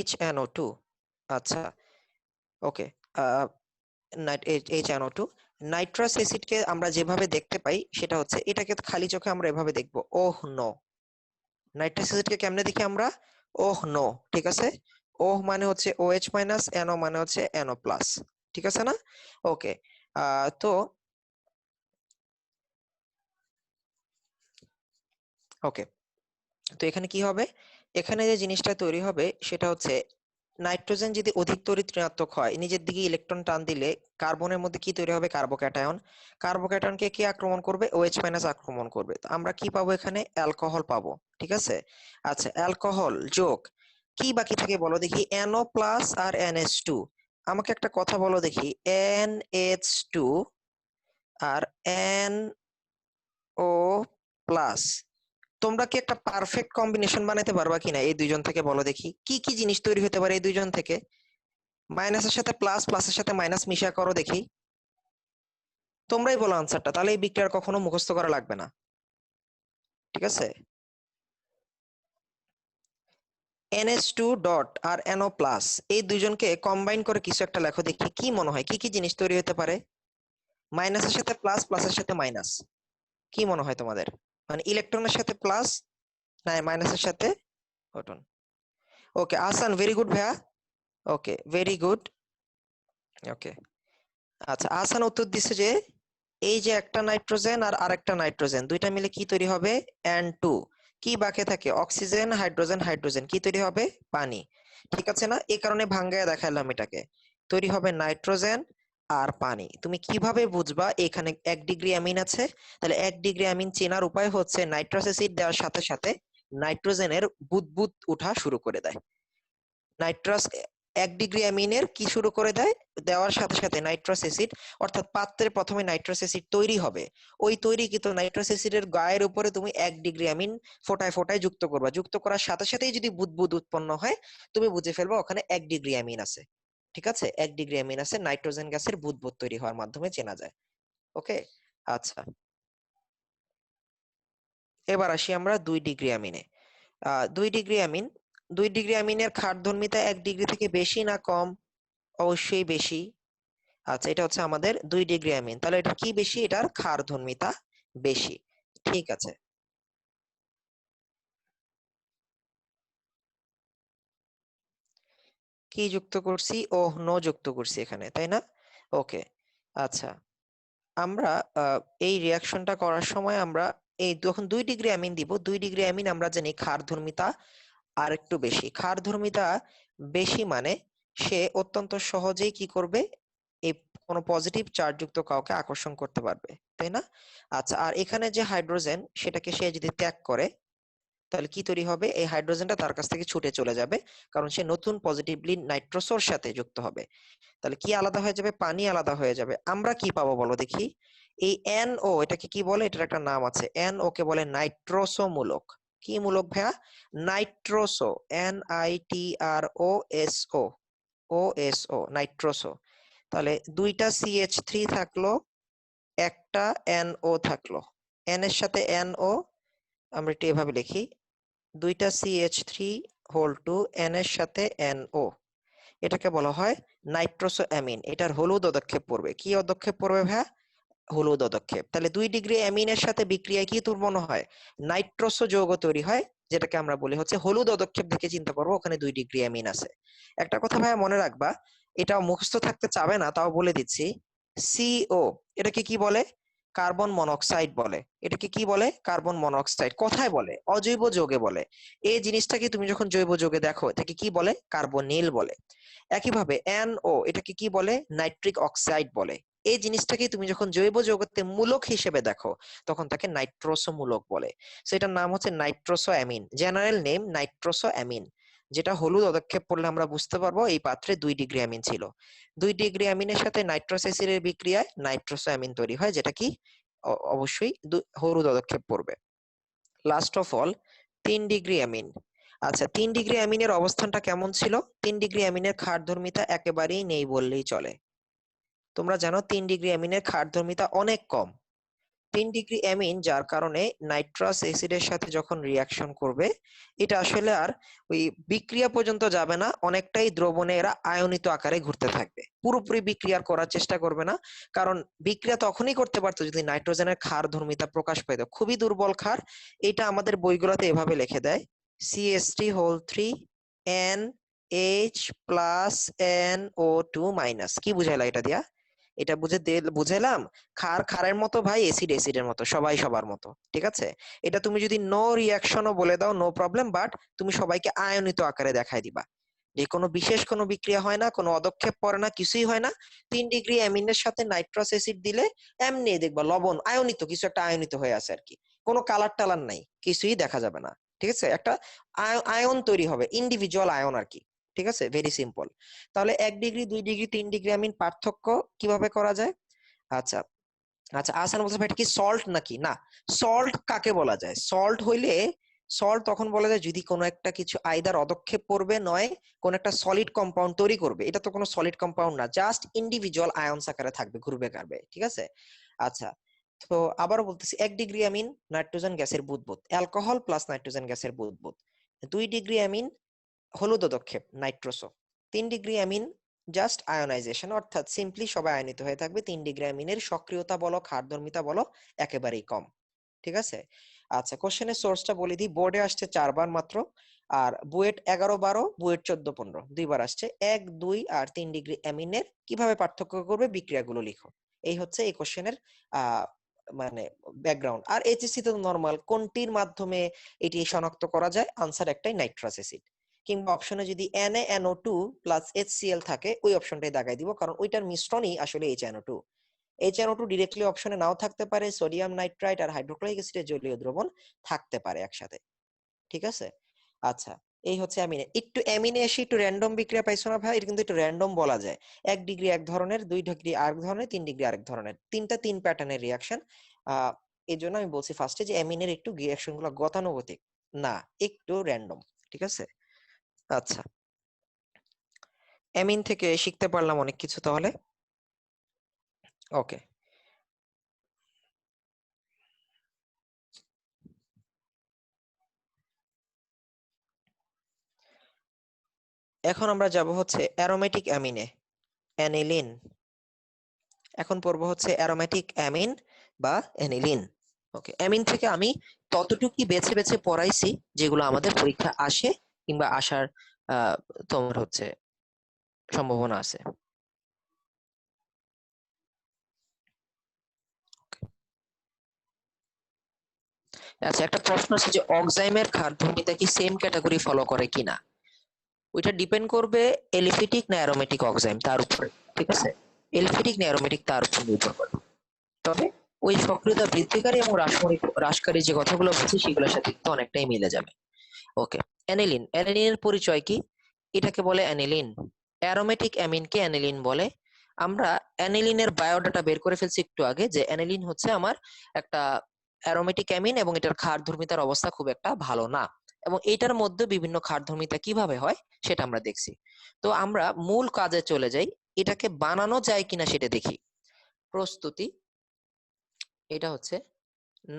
HNO2। আচ্ছা, ওকে, HNO2, নাইট্রাস অ্যাসিডকে আমরা যেভাবে দেখতে পাই সেটা হচ্ছে, এটাকে খালি চোখে আমরা এভাবে দেখবো, ওহ নো। নাইট্রাস অ্যাসিডকে কেমনে দেখি আমরা? ওহ নো, ঠিক আছে, ও মানে হচ্ছে OH মাইনাস, NO মানে হচ্ছে NO প্লাস, ঠিক আছে না? ওকে, তো ওকে, তো এখানে কি হবে, এখানে যে জিনিসটা তৈরি হবে সেটা হচ্ছে নাইট্রোজেন যদি অধিক তড়িৎ ঋণাত্মক হয়, নিজের দিকে ইলেকট্রন টান দিলে কার্বনের মধ্যে কি তৈরি হবে, কার্বোক্যাটায়ন। কার্বোক্যাটায়নকে কি আক্রমণ করবে, OH মাইনাস আক্রমণ করবে। তো আমরা কি পাবো এখানে, অ্যালকোহল পাবো, ঠিক আছে? আচ্ছা, অ্যালকোহল যোগ কি বাকি থাকে বলো দেখি, NO প্লাস আর NH2। আমাকে একটা কথা বলো দেখি, NH2 আর NO প্লাস, তোমরা কি একটা পারফেক্ট কম্বিনেশন বানাতে পারবা কিনা এই দুইজন থেকে, বলো দেখি কি কি জিনিস তৈরি হতে পারে এই দুইজন থেকে। মাইনাসের সাথে প্লাস, প্লাসের সাথে মাইনাস মিশা করো দেখি, তোমরাই বলো আনসারটা, তাহলে এই বিক্রিয়ার কখনো মুখস্থ করা লাগবে না, ঠিক আছে? NH2 ডট আর NO প্লাস, এই দুইজনকে কম্বাইন করে কিছু একটা লেখো দেখি, কি মনে হয় কি কি জিনিস তৈরি হতে পারে? মাইনাসের সাথে প্লাস, প্লাসের সাথে মাইনাস, কি মনে হয় তোমাদের? মানে ইলেকট্রনের সাথে প্লাস, না মাইনাসের সাথে প্রোটন। ওকে আহসান, ভেরি গুড ভাইয়া, ওকে ভেরি গুড। ওকে, আচ্ছা আহসান উত্তর দিচ্ছে যে এই যে একটা নাইট্রোজেন আর আরেকটা নাইট্রোজেন দুইটা মিলে কি তৈরি হবে, N2। কি বাকি থাকে, অক্সিজেন, হাইড্রোজেন, হাইড্রোজেন, কি তৈরি হবে, পানি, ঠিক আছে না? এই কারণে ভাঙ্গায় দেখালাম এটাকে, তৈরি হবে নাইট্রোজেন আর পানি। তুমি কিভাবে বুঝবা এখানে 1 ডিগ্রি অ্যামিন আছে? তাহলে 1 ডিগ্রি অ্যামিন চেনার উপায় হচ্ছে নাইট্রাস অ্যাসিড দেওয়ার সাথে সাথে নাইট্রোজেনের বুদবুদ উঠা শুরু করে দেয়। নাইট্রাস 1 ডিগ্রি অ্যামিনের কি শুরু করে দেয়, দেওয়ার সাথে সাথে নাইট্রাস অ্যাসিড, অর্থাৎ পাত্রে প্রথমে নাইট্রাস অ্যাসিড তৈরি হবে, ওই তৈরিকৃত নাইট্রাস অ্যাসিডের গায়ের উপরে তুমি 1 ডিগ্রি অ্যামিন ফোটায় ফোটায় যুক্ত করবা, যুক্ত করার সাথে সাথেই যদি বুদবুদ উৎপন্ন হয় তুমি বুঝে ফেলবা ওখানে 1 ডিগ্রি অ্যামিন আছে, ঠিক আছে? 1 ডিগ্রি অ্যামিন আছে, নাইট্রোজেন গ্যাসের বুদবুদ তৈরি হওয়ার মাধ্যমে চেনা যায়। ওকে, আচ্ছা এবার আসি আমরা 2 ডিগ্রি অ্যামিনে। 2 ডিগ্রি অ্যামিন, 2 ডিগ্রি অ্যামিনের ক্ষারধর্মিতা 1 ডিগ্রি থেকে বেশি না কম? অবশ্যই বেশি। আচ্ছা, এটা হচ্ছে আমাদের 2 ডিগ্রি অ্যামিন, তাহলে এটা কি বেশি, এটার ক্ষারধর্মিতা বেশি, ঠিক আছে? কি যুক্ত করছি, ও নো যুক্ত করছি এখানে, তাই না? ওকে, আচ্ছা আমরা এই রিয়াকশনটা করার সময় আমরা এই যখন 2 ডিগ্রি অ্যামিন দিব, 2 ডিগ্রি অ্যামিন আমরা জানি ক্ষারধর্মিতা আর একটু বেশি, ক্ষারধর্মিতা বেশি মানে সে অত্যন্ত সহজেই কি করবে, এই কোনো পজিটিভ চার্জ যুক্ত কাউকে আকর্ষণ করতে পারবে, তাই না? আচ্ছা, আর এখানে যে হাইড্রোজেন সেটাকে সে যদি ত্যাগ করে তাহলে কি তৈরি হবে, এই হাইড্রোজেনটা তার কাছ থেকে ছুটে চলে যাবে, কারণ সে নতুন পজিটিভলি নাইট্রোসোর সাথে যুক্ত হবে। তাহলে কি আলাদা হয়ে যাবে, পানি আলাদা হয়ে যাবে। আমরা কি পাবো বলো দেখি, এই NO এটাকে কি বলে, এটার একটা নাম আছে, NO কে বলে নাইট্রোসো মূলক। কি মূলক ভাইয়া, নাইট্রোসো, NITROSO, OSO, নাইট্রোসো। তাহলে দুইটা CH3 থাকলো, একটা NO থাকলো, N এর সাথে NO, আমরা একটু এভাবে লিখি, দুইটা CH3 হোল টু N এর সাথে NO, এটাকে বলা হয় নাইট্রোসো অ্যামিন। এটার হলুদ পদক্ষেপ পড়বে, কি পদক্ষেপ পড়বে ভাইয়া, হলুদ পদক্ষেপ। তাহলে 2 ডিগ্রি অ্যামিনের সাথে বিক্রিয়ায় কি উৎপন্ন হয়, নাইট্রোসো যৌগ তৈরি হয়, যেটাকে আমরা বলি হচ্ছে হলুদ পদক্ষেপ। দেখে চিন্তা করবো ওখানে 2 ডিগ্রি অ্যামিন আছে। একটা কথা ভাইয়া মনে রাখবা, এটা মুখস্থ থাকতে চাবে না তাও বলে দিচ্ছি, CO এটাকে কি বলে, কার্বন মনোক্সাইড বলে। এটাকে কি বলে, কার্বন মনোক্সাইড। কোথায় বলে, অজৈব যৌগে বলে। এই জিনিসটাকে তুমি যখন জৈব যৌগে দেখো এটাকে কি বলে, কার্বনিল বলে। একইভাবে NO এটাকে কি বলে, নাইট্রিক অক্সাইড বলে। এই জিনিসটাকে তুমি যখন জৈব যৌগতে মূলক হিসেবে দেখো তখন তাকে নাইট্রোসো মূলক বলে। সেটার নাম হচ্ছে nitroso amine, general name nitroso amine. যেটা হলুদ পদক্ষেপ পড়লে আমরা বুঝতে পারবো এই পাত্রে 2 ডিগ্রি অ্যামিন ছিল। 2 ডিগ্রি অ্যামিনের সাথে নাইট্রোস অ্যাসিডের বিক্রিয়ায় নাইট্রোসো অ্যামিন তৈরি হয়, যেটা কি অবশ্যই হলুদ পদক্ষেপ পড়বে। Last of all 3 degree amine. আচ্ছা, 3 ডিগ্রি অ্যামিনের অবস্থানটা কেমন ছিল, 3 ডিগ্রি অ্যামিনের ক্ষারধর্মিতা একেবারেই নেই বললেই চলে। তোমরা জানো 3 ডিগ্রি অ্যামিনের ক্ষারধর্মিতা অনেক কম। 3 ডিগ্রি অ্যামিন যার কারণে নাইট্রাস অ্যাসিডের সাথে যখন রিয়াকশন করবে এটা আসলে আর ওই বিক্রিয়া পর্যন্ত যাবে না, অনেকটাই দ্রবণে এরা আয়নিত আকারে ঘুরতে থাকবে, পুরোপুরি বিক্রিয়া করার চেষ্টা করবে না। কারণ বিক্রিয়া তখনই করতে পারতো যদি নাইট্রোজেনের ক্ষারধর্মিতা প্রকাশ পেত, খুবই দুর্বল ক্ষার। এটা আমাদের বইগুলোতে এভাবে লিখে দেয়, CH3 whole 3 H plus NO2 minus. কি বুঝাইলা এটা দিয়া? এটা বুঝাইলাম ক্ষার ক্ষারের মতো ভাই, এসিড এসিডের মতো, সবাই সবার মতো, ঠিক আছে? এটা তুমি যদি নো রিয়াকশনও বলে দাও নো প্রবলেম, বাট তুমি সবাইকে আয়নিত আকারে দেখাই দিবা যে কোনো বিশেষ কোনো বিক্রিয়া হয় না, কোনো অদক্ষেপ পড়ে না, কিছুই হয় না। 3 ডিগ্রি অ্যামিনের সাথে নাইট্রাস অ্যাসিড দিলে এমনি দেখবা লবণ আয়নিত, কিছু একটা আয়নিত হয়ে আছে আর কি। কোনো কালার টালার নাই, কিছুই দেখা যাবে না, ঠিক আছে? একটা আয়ন তৈরি হবে, ইন্ডিভিজুয়াল আয়ন আর কি, ঠিক আছে? Very simple. তাহলে 1 ডিগ্রি, 2 ডিগ্রি, 3 ডিগ্রি অ্যামিন পার্থক্য কিভাবে করা যায়? আচ্ছা আচ্ছা, আসান বলছে ভাই এটা কি সল্ট নাকি? না, সল্ট কাকে বলা যায়? সল্ট হইলে, সল্ট তখন বলা যায় যদি কোনো একটা কিছু আইদার অদক্ষেপ পড়বে, নয় কোন একটা সলিড কম্পাউন্ড তৈরি করবে। এটা তো কোনো সলিড কম্পাউন্ড না, জাস্ট ইন্ডিভিজুয়াল আয়নস আকারে থাকবে, ঘুরবে ঘাড়বে, ঠিক আছে? আচ্ছা, তো আবারও বলতেছি, 1 ডিগ্রি অ্যামিন নাইট্রোজেন গ্যাসের বুদবুদ, অ্যালকোহল প্লাস নাইট্রোজেন গ্যাসের বুদবুদ। 2 ডিগ্রি অ্যামিন হলুদ অদক্ষেপ, nitroso. 3 degree amine just ionisation, অর্থাৎ সিম্পলি সবাই আয়নিত হয়ে থাকবে। 3 ডিগ্রি অ্যামিনের সক্রিয়তা বলো ক্ষারধর্মিতা বলো একেবারেই কম, ঠিক আছে? আচ্ছা, কোশ্চেনের সোর্সটা বলে দিই, বোর্ডে আসছে 4 বার মাত্র, আর বুয়েট 11-12, বুয়েট 14-15 2 বার আসছে। 1, 2 আর 3 ডিগ্রি অ্যামিনের কিভাবে পার্থক্য করবে, বিক্রিয়াগুলো লিখো। এই হচ্ছে এই কোশ্চেনের আহ মানে ব্যাকগ্রাউন্ড। আর এইচএসসি তো নরমাল কোনটির মাধ্যমে এটি শনাক্ত করা যায়, আনসার একটাই, নাইট্রাস অ্যাসিড। কিংবা অপশনে যদি NaNO2 প্লাস HCl থাকে, ওই অপশনটাই দাগাই দিব, কারণ ওইটার মিশ্রণই আসলে HNO2। HNO2 ডিরেক্টলি অপশনে নাও থাকতে পারে, সোডিয়াম নাইট্রাইট আর হাইড্রোক্লোরিক অ্যাসিডের জলীয় দ্রবণ থাকতে পারে একসাথে, ঠিক আছে? আচ্ছা, এই হচ্ছে অ্যামিনে। একটু অ্যামিনে এসে একটু র্যান্ডম বিক্রিয়া পাইছো না ভাই? এটা কিন্তু একটু র্যান্ডম বলা যায়। 1 ডিগ্রি এক ধরনের, 2 ডিগ্রি আরেক ধরনের, 3 ডিগ্রি আরেক ধরনের, তিন প্যাটার্নের রিয়াকশন। এই জন্য আমি বলছি ফার্স্টে যে অ্যামিনের একটু রিয়াকশন গুলো গতানুগতিক না, একটু র্যান্ডম, ঠিক আছে? আচ্ছা, অ্যামিন থেকে শিখতে পারলাম অনেক কিছু তাহলে। ওকে, এখন আমরা যাব হচ্ছে অ্যারোমেটিক অ্যামিনে, অ্যানিলিন। এখন পড়বো হচ্ছে অ্যারোমেটিক অ্যামিন বা অ্যানিলিন। ওকে, অ্যামিন থেকে আমি ততটুকুই বেছে বেছে পড়াইছি যেগুলো আমাদের পরীক্ষা আসে কিংবা আসার আহ তোমার হচ্ছে সম্ভাবনা আছে। আচ্ছা, একটা প্রশ্ন আছে যে অক্সাইমের ক্ষারধর্মিতা কি সেম ক্যাটাগরি ফলো করে কিনা। ওইটা ডিপেন্ড করবে এলিফিটিক না অ্যারোমেটিক অক্সাইম তার উপরে, ঠিক আছে? এলিফিটিক না অ্যারোমেটিক তার উপর নির্ভর করে। তবে ওই সক্রিয়তা বৃদ্ধিকারী এবং হ্রাসকারী যে কথাগুলো বলছি সেগুলোর সাথে কিন্তু অনেকটাই মিলে যাবে। ওকে, অ্যানিলিন, অ্যানিলিনের পরিচয় কি? এটাকে বলে অ্যানিলিন। অ্যারোমেটিক অ্যামিনকে অ্যানিলিন বলে। আমরা অ্যানিলিনের বায়োডাটা বের করে ফেলছি একটু আগে, যে অ্যানিলিন হচ্ছে আমার একটা অ্যারোমেটিক অ্যামিন এবং এটার ক্ষারধর্মিতার অবস্থা খুব একটা ভালো না, এবং এইটার মধ্যে বিভিন্ন ক্ষারধর্মিতা কিভাবে হয় সেটা আমরা দেখছি। তো আমরা মূল কাজে চলে যাই, এটাকে বানানো যায় কিনা সেটা দেখি। প্রস্তুতি, এটা হচ্ছে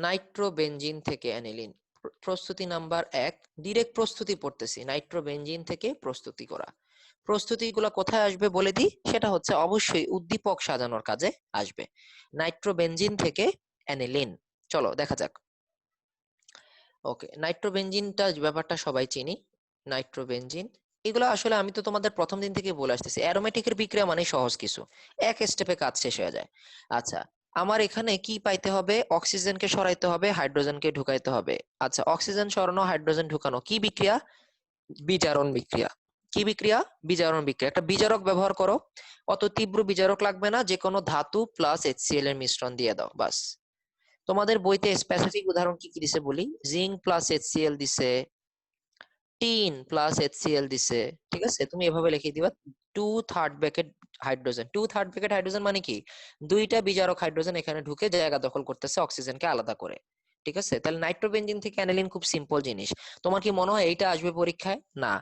নাইট্রোবেনজিন থেকে অ্যানিলিন। প্রস্তুতি নাম্বার 1, ডিরেক্ট প্রস্তুতি পড়তেছি, নাইট্রোবেনজিন থেকে প্রস্তুতি করা। প্রস্তুতিগুলো কোথায় আসবে বলে দিই, সেটা হচ্ছে অবশ্যই উদ্দীপক সাজানোর কাজে আসবে। নাইট্রোবেনজিন থেকে অ্যানিলিন, চলো দেখা যাক। ওকে, নাইট্রোবেনজিনটা ব্যাপারটা সবাই চিনি। নাইট্রোবেনজিন, এগুলো আসলে আমি তো তোমাদের প্রথম দিন থেকে বলে আসতেছি, অ্যারোমেটিকের বিক্রিয়া মানে সহজ কিছু, এক স্টেপে কাজ শেষ হয়ে যায়। আচ্ছা, আমার এখানে কি পাইতে হবে? অক্সিজেনকে সরাইতে হবে, হাইড্রোজেনকে ঢুকাইতে হবে। আচ্ছা, অক্সিজেন সরানো হাইড্রোজেন ঢুকানো কি বিক্রিয়া? বিজারণ বিক্রিয়া। কি বিক্রিয়া? বিজারণ বিক্রিয়া। একটা বিজারক ব্যবহার করো, অত তীব্র বিজারক লাগবে না, যে কোনো ধাতু প্লাস HCl এর মিশ্রণ দিয়ে দাও, বাস। তোমাদের বইতে স্পেসিফিক উদাহরণ কি কি দিছে বলি, জিঙ্ক প্লাস HCl দিছে, টিন প্লাস HCl দিছে, ঠিক আছে? তুমি এভাবে লিখে দিবা, 2/3 ব্র্যাকেট হাইড্রোজেন। 2/3 ব্র্যাকেট হাইড্রোজেন মানে কি? দুইটা বিজারক হাইড্রোজেন এখানে ঢুকে জায়গা দখল করতেছে অক্সিজেনকে আলাদা করে, ঠিক আছে? তাহলে নাইট্রোবেনজিন থেকে অ্যানিলিন খুব সিম্পল জিনিস। তোমার কি মনে হয় এইটা আসবে পরীক্ষায়? না,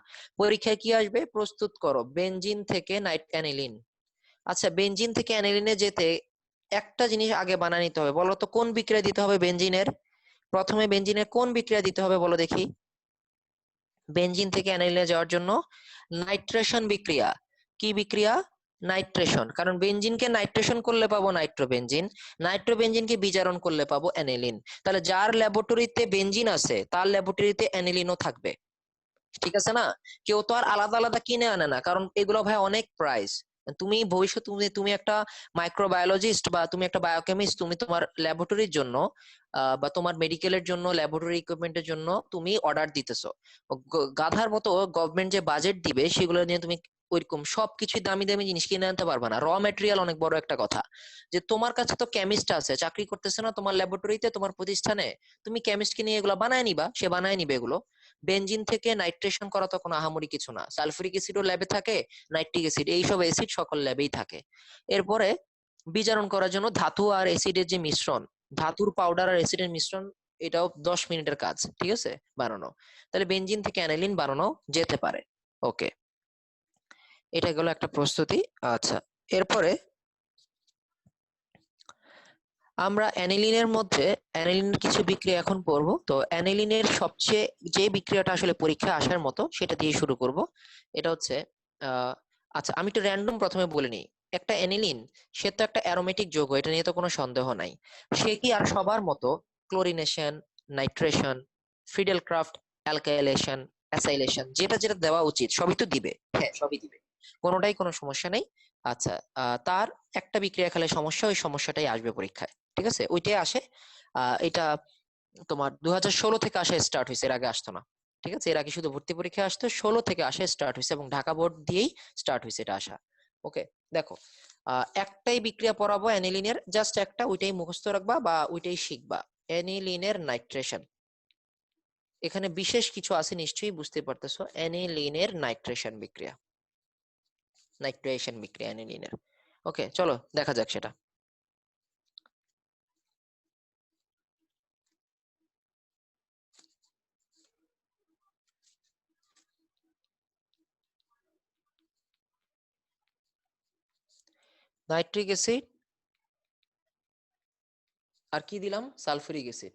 পরীক্ষায় কি আসবে? প্রস্তুত করো বেনজিন থেকে অ্যানিলিন। আচ্ছা, বেনজিন থেকে অ্যানিলিনে যেতে একটা জিনিস আগে বানায় নিতে হবে, বলো তো কোন বিক্রিয়া দিতে হবে বেনজিনের? প্রথমে বেনজিনের কোন বিক্রিয়া দিতে হবে বলো দেখি? বেনজিন থেকে অ্যানিলিনে যাওয়ার জন্য নাইট্রেশন বিক্রিয়া। কি বিক্রিয়া? নাইট্রেশন, কারণ বেনজিনকে নাইট্রেশন করলে পাবো নাইট্রোবেনজিন, নাইট্রোবেনজিনকে বিজারণ করলে পাবো অ্যানিলিন। তাহলে যার ল্যাবরেটরিতে বেনজিন আছে তার ল্যাবরেটরিতে অ্যানিলিনও থাকবে, ঠিক আছে না? কেউ তো আর আলাদা আলাদা কিনে আনে না, কারণ এগুলো ভাই অনেক প্রাইস। তুমি ভবিষ্যৎ তুমি তুমি একটা মাইক্রোবায়োলজিস্ট বা তুমি একটা বায়োকেমিস্ট, তুমি তোমার ল্যাবরেটরির জন্য বা তোমার মেডিকেলের জন্য ল্যাবরেটরি ইকুইপমেন্টের জন্য তুমি অর্ডার দিতেছো। গাধার মতো গভর্নমেন্ট যে বাজেট দিবে সেগুলো নিয়ে তুমি ওইরকম সবকিছু দামি দামি জিনিস কিনে আনতে পারবে না। র মেটেরিয়াল অনেক বড় একটা কথা। যে তোমার কাছে তো কেমিস্ট আছে, চাকরি করতেছে না তোমার ল্যাবরেটরিতে, তোমার প্রতিষ্ঠানে, তুমি কেমিস্টকে নিয়ে এগুলো বানায় নিবা, সে বানায় নিবে এগুলো। বেনজিন থেকে নাইট্রেশন করা তো কোনো আহামরি কিছু না। সালফিউরিক অ্যাসিডও ল্যাবে থাকে, নাইট্রিক অ্যাসিড, এইসব অ্যাসিড সকল ল্যাবেই থাকে। এরপরে বিজারণ করার জন্য ধাতু আর অ্যাসিডের যে মিশ্রণ, ধাতুর পাউডার আর অ্যাসিডের মিশ্রণ, এটাও 10 মিনিটের কাজ, ঠিক আছে, বানানো। তাহলে বেনজিন থেকে অ্যানিলিন বানানো যেতে পারে। ওকে, এটা গেল একটা প্রস্তুতি। আচ্ছা, এরপরে আমরা অ্যানিলিনের মধ্যে অ্যানিলিনের কিছু বিক্রিয়া এখন পড়বো। তো অ্যানিলিনের সবচেয়ে যে বিক্রিয়াটা আসলে পরীক্ষায় আসার মতো সেটা দিয়ে শুরু করব। এটা হচ্ছে আচ্ছা, আমি একটু র্যান্ডম প্রথমে বলে নিই। একটা অ্যানিলিন, সে তো একটা অ্যারোমেটিক যৌগ, এটা নিয়ে তো কোনো সন্দেহ নাই। সে কি আর সবার মতো chlorination, nitration, Friedel craft, alkylation, acylation, যেটা যেটা দেওয়া উচিত সবই তো দিবে? হ্যাঁ, সবই দিবে, কোনোটাই কোনো সমস্যা নেই। আচ্ছা, তার একটা বিক্রিয়া খেলে সমস্যা, ওই সমস্যাটাই আসবে পরীক্ষায়, ঠিক আছে, ওইটাই আসে। এটা তোমার 2016 থেকে আসা স্টার্ট হয়েছে, এর আগে আসতো না। ঠিক আছে, এর আগে শুধু ভর্তি পরীক্ষা আসতো, 16 থেকে আসা স্টার্ট হয়েছে এবং ঢাকা বোর্ড দিয়েই স্টার্ট হয়েছে এটা আসা। ওকে, দেখো, একটাই বিক্রিয়া পড়াবো অ্যানিলিনের, জাস্ট একটা, ওইটাই মুখস্থ রাখবা বা ওইটাই শিখবা। অ্যানিলিনের নাইট্রেশন, এখানে বিশেষ কিছু আছে নিশ্চয়ই বুঝতে পারতেছো। অ্যানিলিনের নাইট্রেশন বিক্রিয়া, নাইট্রেশন বিক্রিয়া অ্যানিলিনের। ওকে, চলো দেখা যাক সেটা। নাইট্রিক অ্যাসিড আর কি দিলাম, সালফিউরিক অ্যাসিড।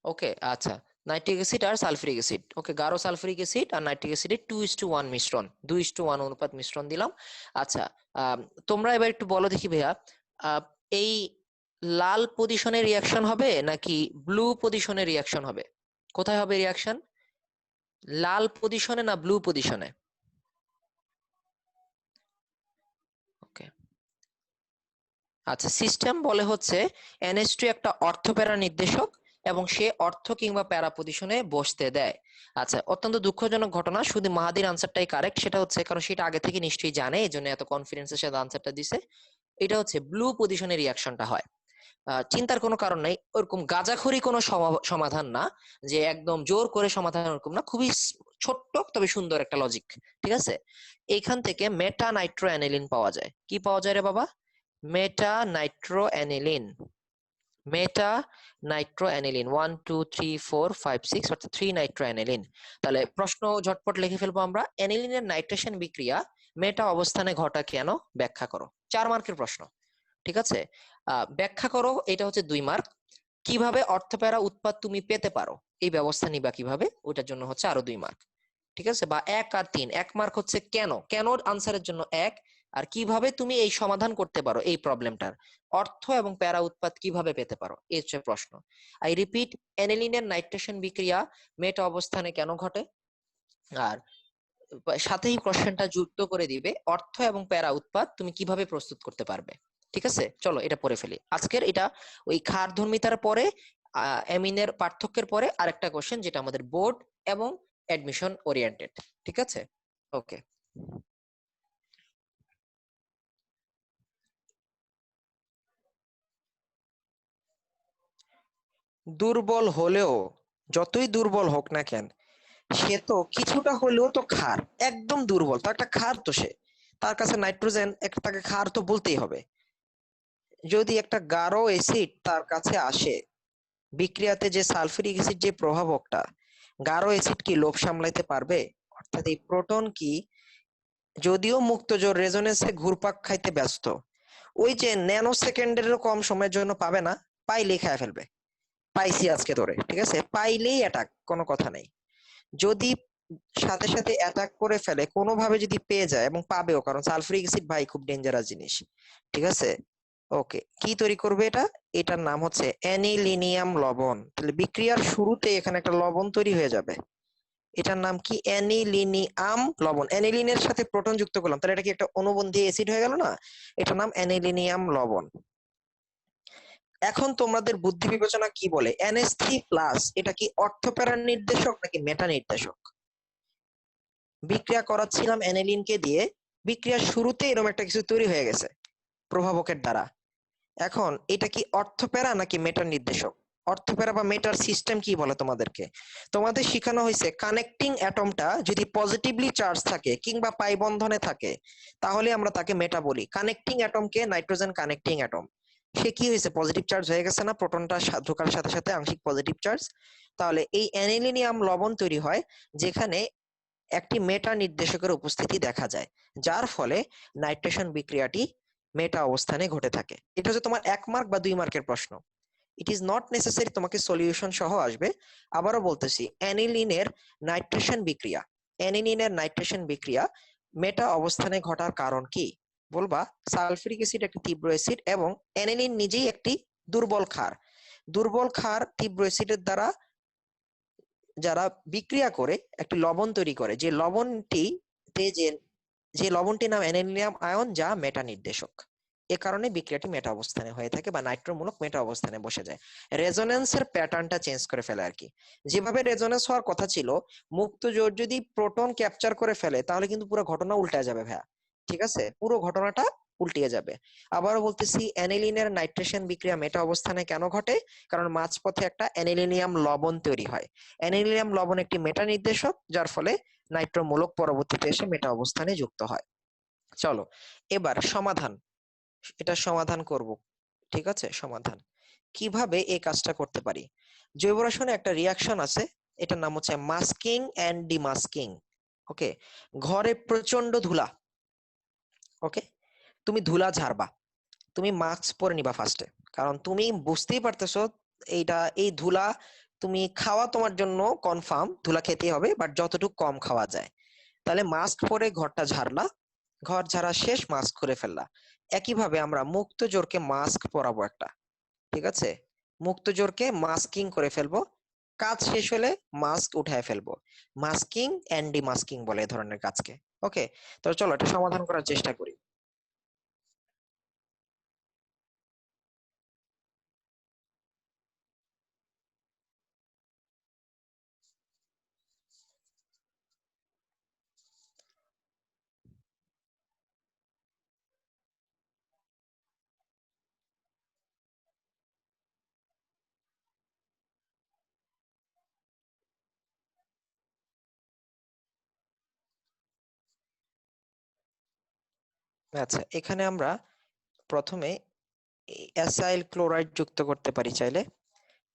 ওকে, আচ্ছা, নাইট্রিক অ্যাসিড আর সালফিউরিক অ্যাসিড, ওকে, গাঢ় সালফিউরিক অ্যাসিড আর নাইট্রিক অ্যাসিডের 2:1 মিশ্রণ, 2:1 অনুপাত মিশ্রণ দিলাম। আচ্ছা, আম, তোমরা এবার একটু বলো দেখি ভাইয়া, আহ, এই লাল পজিশনে রিয়াকশন হবে নাকি ব্লু পজিশনে রিয়াকশন হবে? কোথায় হবে রিয়াকশন, লাল পজিশনে না ব্লু পজিশনে? ওকে, আচ্ছা, সিস্টেম বলে হচ্ছে NH2 একটা অর্থপ্যারা নির্দেশক এবং সে অর্থ কিংবা প্যারা পজিশনে বসতে দেয়। আচ্ছা, অত্যন্ত দুঃখজনক ঘটনা, শুধু মাহাদির আনসারটাই কারেক্ট, সেটা হচ্ছে কারণ সেটা আগে থেকে নিশ্চয়ই জানে, এই জন্য এত কনফিডেন্সের সাথে আনসারটা দিছে। এটা হচ্ছে ব্লু পজিশনে রিয়াকশনটা হয়। চিন্তার কোনো কারণ নাই, ওরকম গাঁজাখড়ি কোনো সমাধান না, যে একদম জোর করে সমাধান, ওরকম না, খুবই ছোট্ট তবে সুন্দর একটা লজিক। ঠিক আছে, এইখান থেকে মেটা নাইট্রো অ্যানিলিন পাওয়া যায়। কি পাওয়া যায় রে বাবা? মেটা নাইট্রো অ্যানিলিন। মেটা নাইট্রো অ্যানিলিন 1 2 3 4 5 6, অর্থাৎ 3 নাইট্রো অ্যানিলিন। তাহলে প্রশ্ন ঝটপট লিখে ফেলবো আমরা, অ্যানিলিনের নাইট্রেশন বিক্রিয়া মেটা অবস্থানে ঘটা কেন, ব্যাখ্যা করো। 4 মার্কের প্রশ্ন, ঠিক আছে। ব্যাখ্যা করো, এটা হচ্ছে 2 মার্ক। কিভাবে অর্থপ্যারা উৎপাদ তুমি পেতে পারো, এই ব্যবস্থা নিবা কিভাবে, ওটার জন্য হচ্ছে আরো 2 মার্ক। ঠিক আছে, বা 1 আর 3, 1 মার্ক হচ্ছে কেন, কেন আনসারের জন্য 1, আর কিভাবে তুমি এই সমাধান করতে পারো এই প্রবলেমটার, অর্থ এবং প্যারা উৎপাদ কিভাবে পেতে পারো, এই হচ্ছে প্রশ্ন। আই রিপিট, অ্যানিলিনের নাইট্রেশন বিক্রিয়া মেটা অবস্থানে কেন ঘটে, আর সাথেই কোশ্চেনটা যুক্ত করে দিবে অর্থ এবং প্যারা উৎপাদ তুমি কিভাবে প্রস্তুত করতে পারবে। ঠিক আছে, চলো এটা পড়ে ফেলি আজকের। এটা ওই ক্ষারধর্মিতার পরে, অ্যামিনের পার্থক্যের পরে আরেকটা কোশ্চেন, যেটা আমাদের বোর্ড এবং অ্যাডমিশন ওরিয়েন্টেড। ঠিক আছে, ওকে। দুর্বল হলেও, যতই দুর্বল হোক না কেন, সে তো কিছুটা হলেও তো ক্ষার, একদম দুর্বল তো একটা ক্ষার, তো সে, তার কাছে নাইট্রোজেন একটা, তাকে ক্ষার তো বলতেই হবে। যদি একটা গাঢ় অ্যাসিড তার কাছে আসে, বিক্রিয়াতে যে সালফিউরিক অ্যাসিড যে প্রভাবকটা, গাঢ় অ্যাসিড কি লোভ সামলাইতে পারবে? অর্থাৎ এই প্রোটন কি, যদিও মুক্ত জোর রেজোনেন্সে ঘুরপাক খাইতে ব্যস্ত, ওই যে ন্যানো সেকেন্ডেরও কম সময়ের জন্য পাবে না, পাইলেই খায় ফেলবে। পাইছি আজকে ধরে, ঠিক আছে, পাইলেই অ্যাটাক, কোনো কথা নেই। যদি সাথে সাথে অ্যাটাক করে ফেলে, কোনোভাবে যদি পেয়ে যায়, এবং পাবেও, কারণ সালফিউরিক অ্যাসিড ভাই খুব ডেঞ্জারাস জিনিস। ঠিক আছে, ওকে, কি তৈরি করবে এটা? এটার নাম হচ্ছে অ্যানিলিনিয়াম লবণ। তাহলে বিক্রিয়ার শুরুতে এখানে একটা লবণ তৈরি হয়ে যাবে। এটার নাম কি? অ্যানিলিনিয়াম লবণ। অ্যানিলিনের সাথে প্রোটন যুক্ত করলাম, তাহলে এটা কি একটা অনুবন্ধী অ্যাসিড হয়ে গেল না? এটার নাম অ্যানিলিনিয়াম লবণ। এখন তোমাদের বুদ্ধি বিবেচনা কি বলে, NH3+ এটা কি অর্থপ্যারা নির্দেশক নাকি মেটা নির্দেশক? বিক্রিয়া করাচ্ছিলাম অ্যানিলিনকে দিয়ে, বিক্রিয়ার শুরুতে এরকম একটা কিছু তৈরি হয়ে গেছে প্রভাবকের দ্বারা। এখন এটা কি অর্থপ্যারা নাকি মেটার নির্দেশক? অর্থপ্যারা বা মেটার সিস্টেম কি বলে তোমাদেরকে? তোমাদের শেখানো হয়েছে কানেক্টিং অ্যাটমটা যদি পজিটিভলি চার্জ থাকে কিংবা পাই বন্ধনে থাকে তাহলে আমরা তাকে মেটা বলি। কানেক্টিং অ্যাটমকে নাইট্রোজেন কানেক্টিং অ্যাটম, সে কি হয়েছে? পজিটিভ চার্জ হয়ে গেছে না, প্রোটনটা ঢোকার সাথে সাথে আংশিক পজিটিভ চার্জ। তাহলে এই অ্যানিলিনিয়াম লবণ তৈরি হয় যেখানে একটি মেটা নির্দেশকের উপস্থিতি দেখা যায়, যার ফলে নাইট্রেশন বিক্রিয়াটি মেটা অবস্থানে ঘটে থাকে। এটা হচ্ছে তোমার 1 মার্ক বা 2 মার্কের প্রশ্ন। ইট ইজ নট নেসেসারি তোমাকে সলিউশন সহ আসবে। আবারও বলতেছি, অ্যানিলিনের নাইট্রেশন বিক্রিয়া মেটা অবস্থানে ঘটার কারণ কি? বলবা সালফিউরিক অ্যাসিড একটি তীব্র অ্যাসিড এবং অ্যানিলিন নিজেই একটি দুর্বল ক্ষার। দুর্বল ক্ষার তীব্র অ্যাসিডের দ্বারা যারা বিক্রিয়া করে একটি লবণ তৈরি করে, যে লবণটি যে যে লবণটির নাম অ্যানিলিয়াম আয়ন, যা মেটা নির্দেশক। এ কারণে বিক্রিয়াটি মেটা অবস্থানে হয়ে থাকে বা নাইট্রোমূলক মেটা অবস্থানে বসে যায়। রেজোন্যান্সের প্যাটার্নটা চেঞ্জ করে ফেলে আর কি। যেভাবে রেজোন্যান্স হওয়ার কথা ছিল, মুক্ত জোড় যদি প্রোটন ক্যাপচার করে ফেলে তাহলে কিন্তু পুরো ঘটনা উল্টে যাবে ভাইয়া। ঠিক আছে, পুরো ঘটনাটা উল্টিয়ে যাবে। আবারও বলতেছি, অ্যানিলিনের নাইট্রেশন বিক্রিয়া মেটা অবস্থানে কেন ঘটে? কারণ মাঝপথে একটা অ্যানিলিনিয়াম লবণ তৈরি হয়। অ্যানিলিনিয়াম লবণ একটি মেটা নির্দেশক, যার ফলে নাইট্রোমূলক পরবর্তীতে এসে মেটা অবস্থানে যুক্ত হয়। চলো এবার সমাধান, এটা সমাধান করব। ঠিক আছে, সমাধান কিভাবে এই কাজটা করতে পারি। জৈব রসায়নে একটা রিয়াকশন আছে, এটার নাম হচ্ছে মাস্কিং এন্ড ডিমাস্কিং। ওকে, ঘরে প্রচন্ড ধুলা। ওকে, তুমি ধুলা ঝাড়বা, তুমি মাস্ক পরে নিবা ফার্স্টে, কারণ তুমি বুঝতেই পারতেছো এই ধুলা তুমি খাওয়া তোমার জন্য কনফার্ম, ধুলা খেতেই হবে, বাট যতটুকু কম খাওয়া যায়। তাহলে মাস্ক পরে ঘরটা ঝাড়লা, ঘর ঝাড়া শেষ, মাস্ক খুলে ফেললা। একইভাবে আমরা মুক্ত জোরকে মাস্ক পরাবো একটা। ঠিক আছে, মুক্ত জোরকে মাস্কিং করে ফেলবো, কাজ শেষ হলে মাস্ক উঠায় ফেলবো। মাস্কিং এন্ড ডিমাস্কিং বলে এই ধরনের কাজকে। ওকে, তো চলো এটা সমাধান করার চেষ্টা করি। আচ্ছা, এখানে আমরা প্রথমে অ্যাসাইল ক্লোরাইড যুক্ত করতে পারি চাইলে।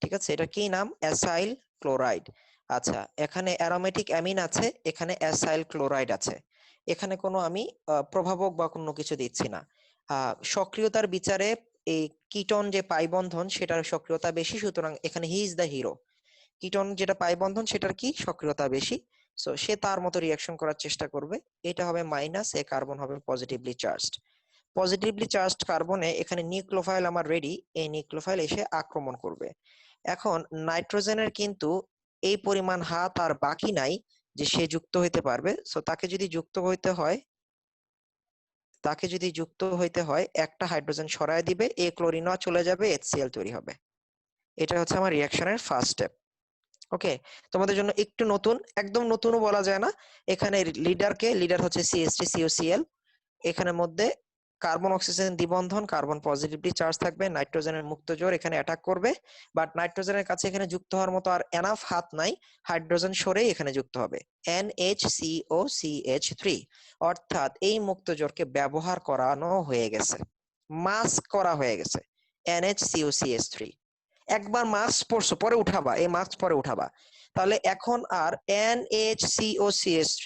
ঠিক আছে, এটা কি নাম? Acyl chloride. আচ্ছা, এখানে অ্যারোমেটিক অ্যামিন আছে, এখানে অ্যাসাইল ক্লোরাইড আছে। এখানে কোনো আমি প্রভাবক বা কোনো কিছু দিচ্ছি না। সক্রিয়তার বিচারে এই কিটন যে পাই বন্ধন সেটার সক্রিয়তা বেশি, সুতরাং এখানে he is the hero. Ketone যেটা পাই বন্ধন সেটার কি সক্রিয়তা বেশি, সো সে তার মতো রিয়াকশন করার চেষ্টা করবে। এটা হবে মাইনাস, এ কার্বন হবে পজিটিভলি চার্জড। পজিটিভলি চার্জড কার্বনে এখানে নিউক্লিওফাইল আমার রেডি, এই নিউক্লিওফাইল এসে আক্রমণ করবে। এখন নাইট্রোজেনের কিন্তু এই পরিমাণ হাত আর বাকি নাই যে সে যুক্ত হইতে পারবে। সো তাকে যদি যুক্ত হইতে হয় একটা হাইড্রোজেন সরায় দিবে, এ ক্লোরিন চলে যাবে, HCl তৈরি হবে। এটা হচ্ছে আমার রিয়াকশনের ফার্স্ট স্টেপ। ওকে, তোমাদের জন্য একটু নতুন, একদম নতুনও বলা যায় না। এখানে লিডার হচ্ছে CH3COCl। এখানের মধ্যে কার্বন অক্সিজেন দ্বিবন্ধন, কার্বন পজিটিভলি চার্জ থাকবে, নাইট্রোজেনের মুক্ত জোড় এখানে অ্যাটাক করবে, বাট নাইট্রোজেনের কাছে এখানে যুক্ত হওয়ার মতো আর এনাফ হাত নাই, হাইড্রোজেন সরেই এখানে যুক্ত হবে, NHCOCH3। অর্থাৎ এই মুক্ত জোড়কে ব্যবহার করানো হয়ে গেছে, মাস্ক করা হয়ে গেছে, NHCOCH3। একবার মাস্ক পরছো, পরে উঠাবা, এই মাস্ক পরে উঠাবা। তাহলে এখন আর NHCOCH3,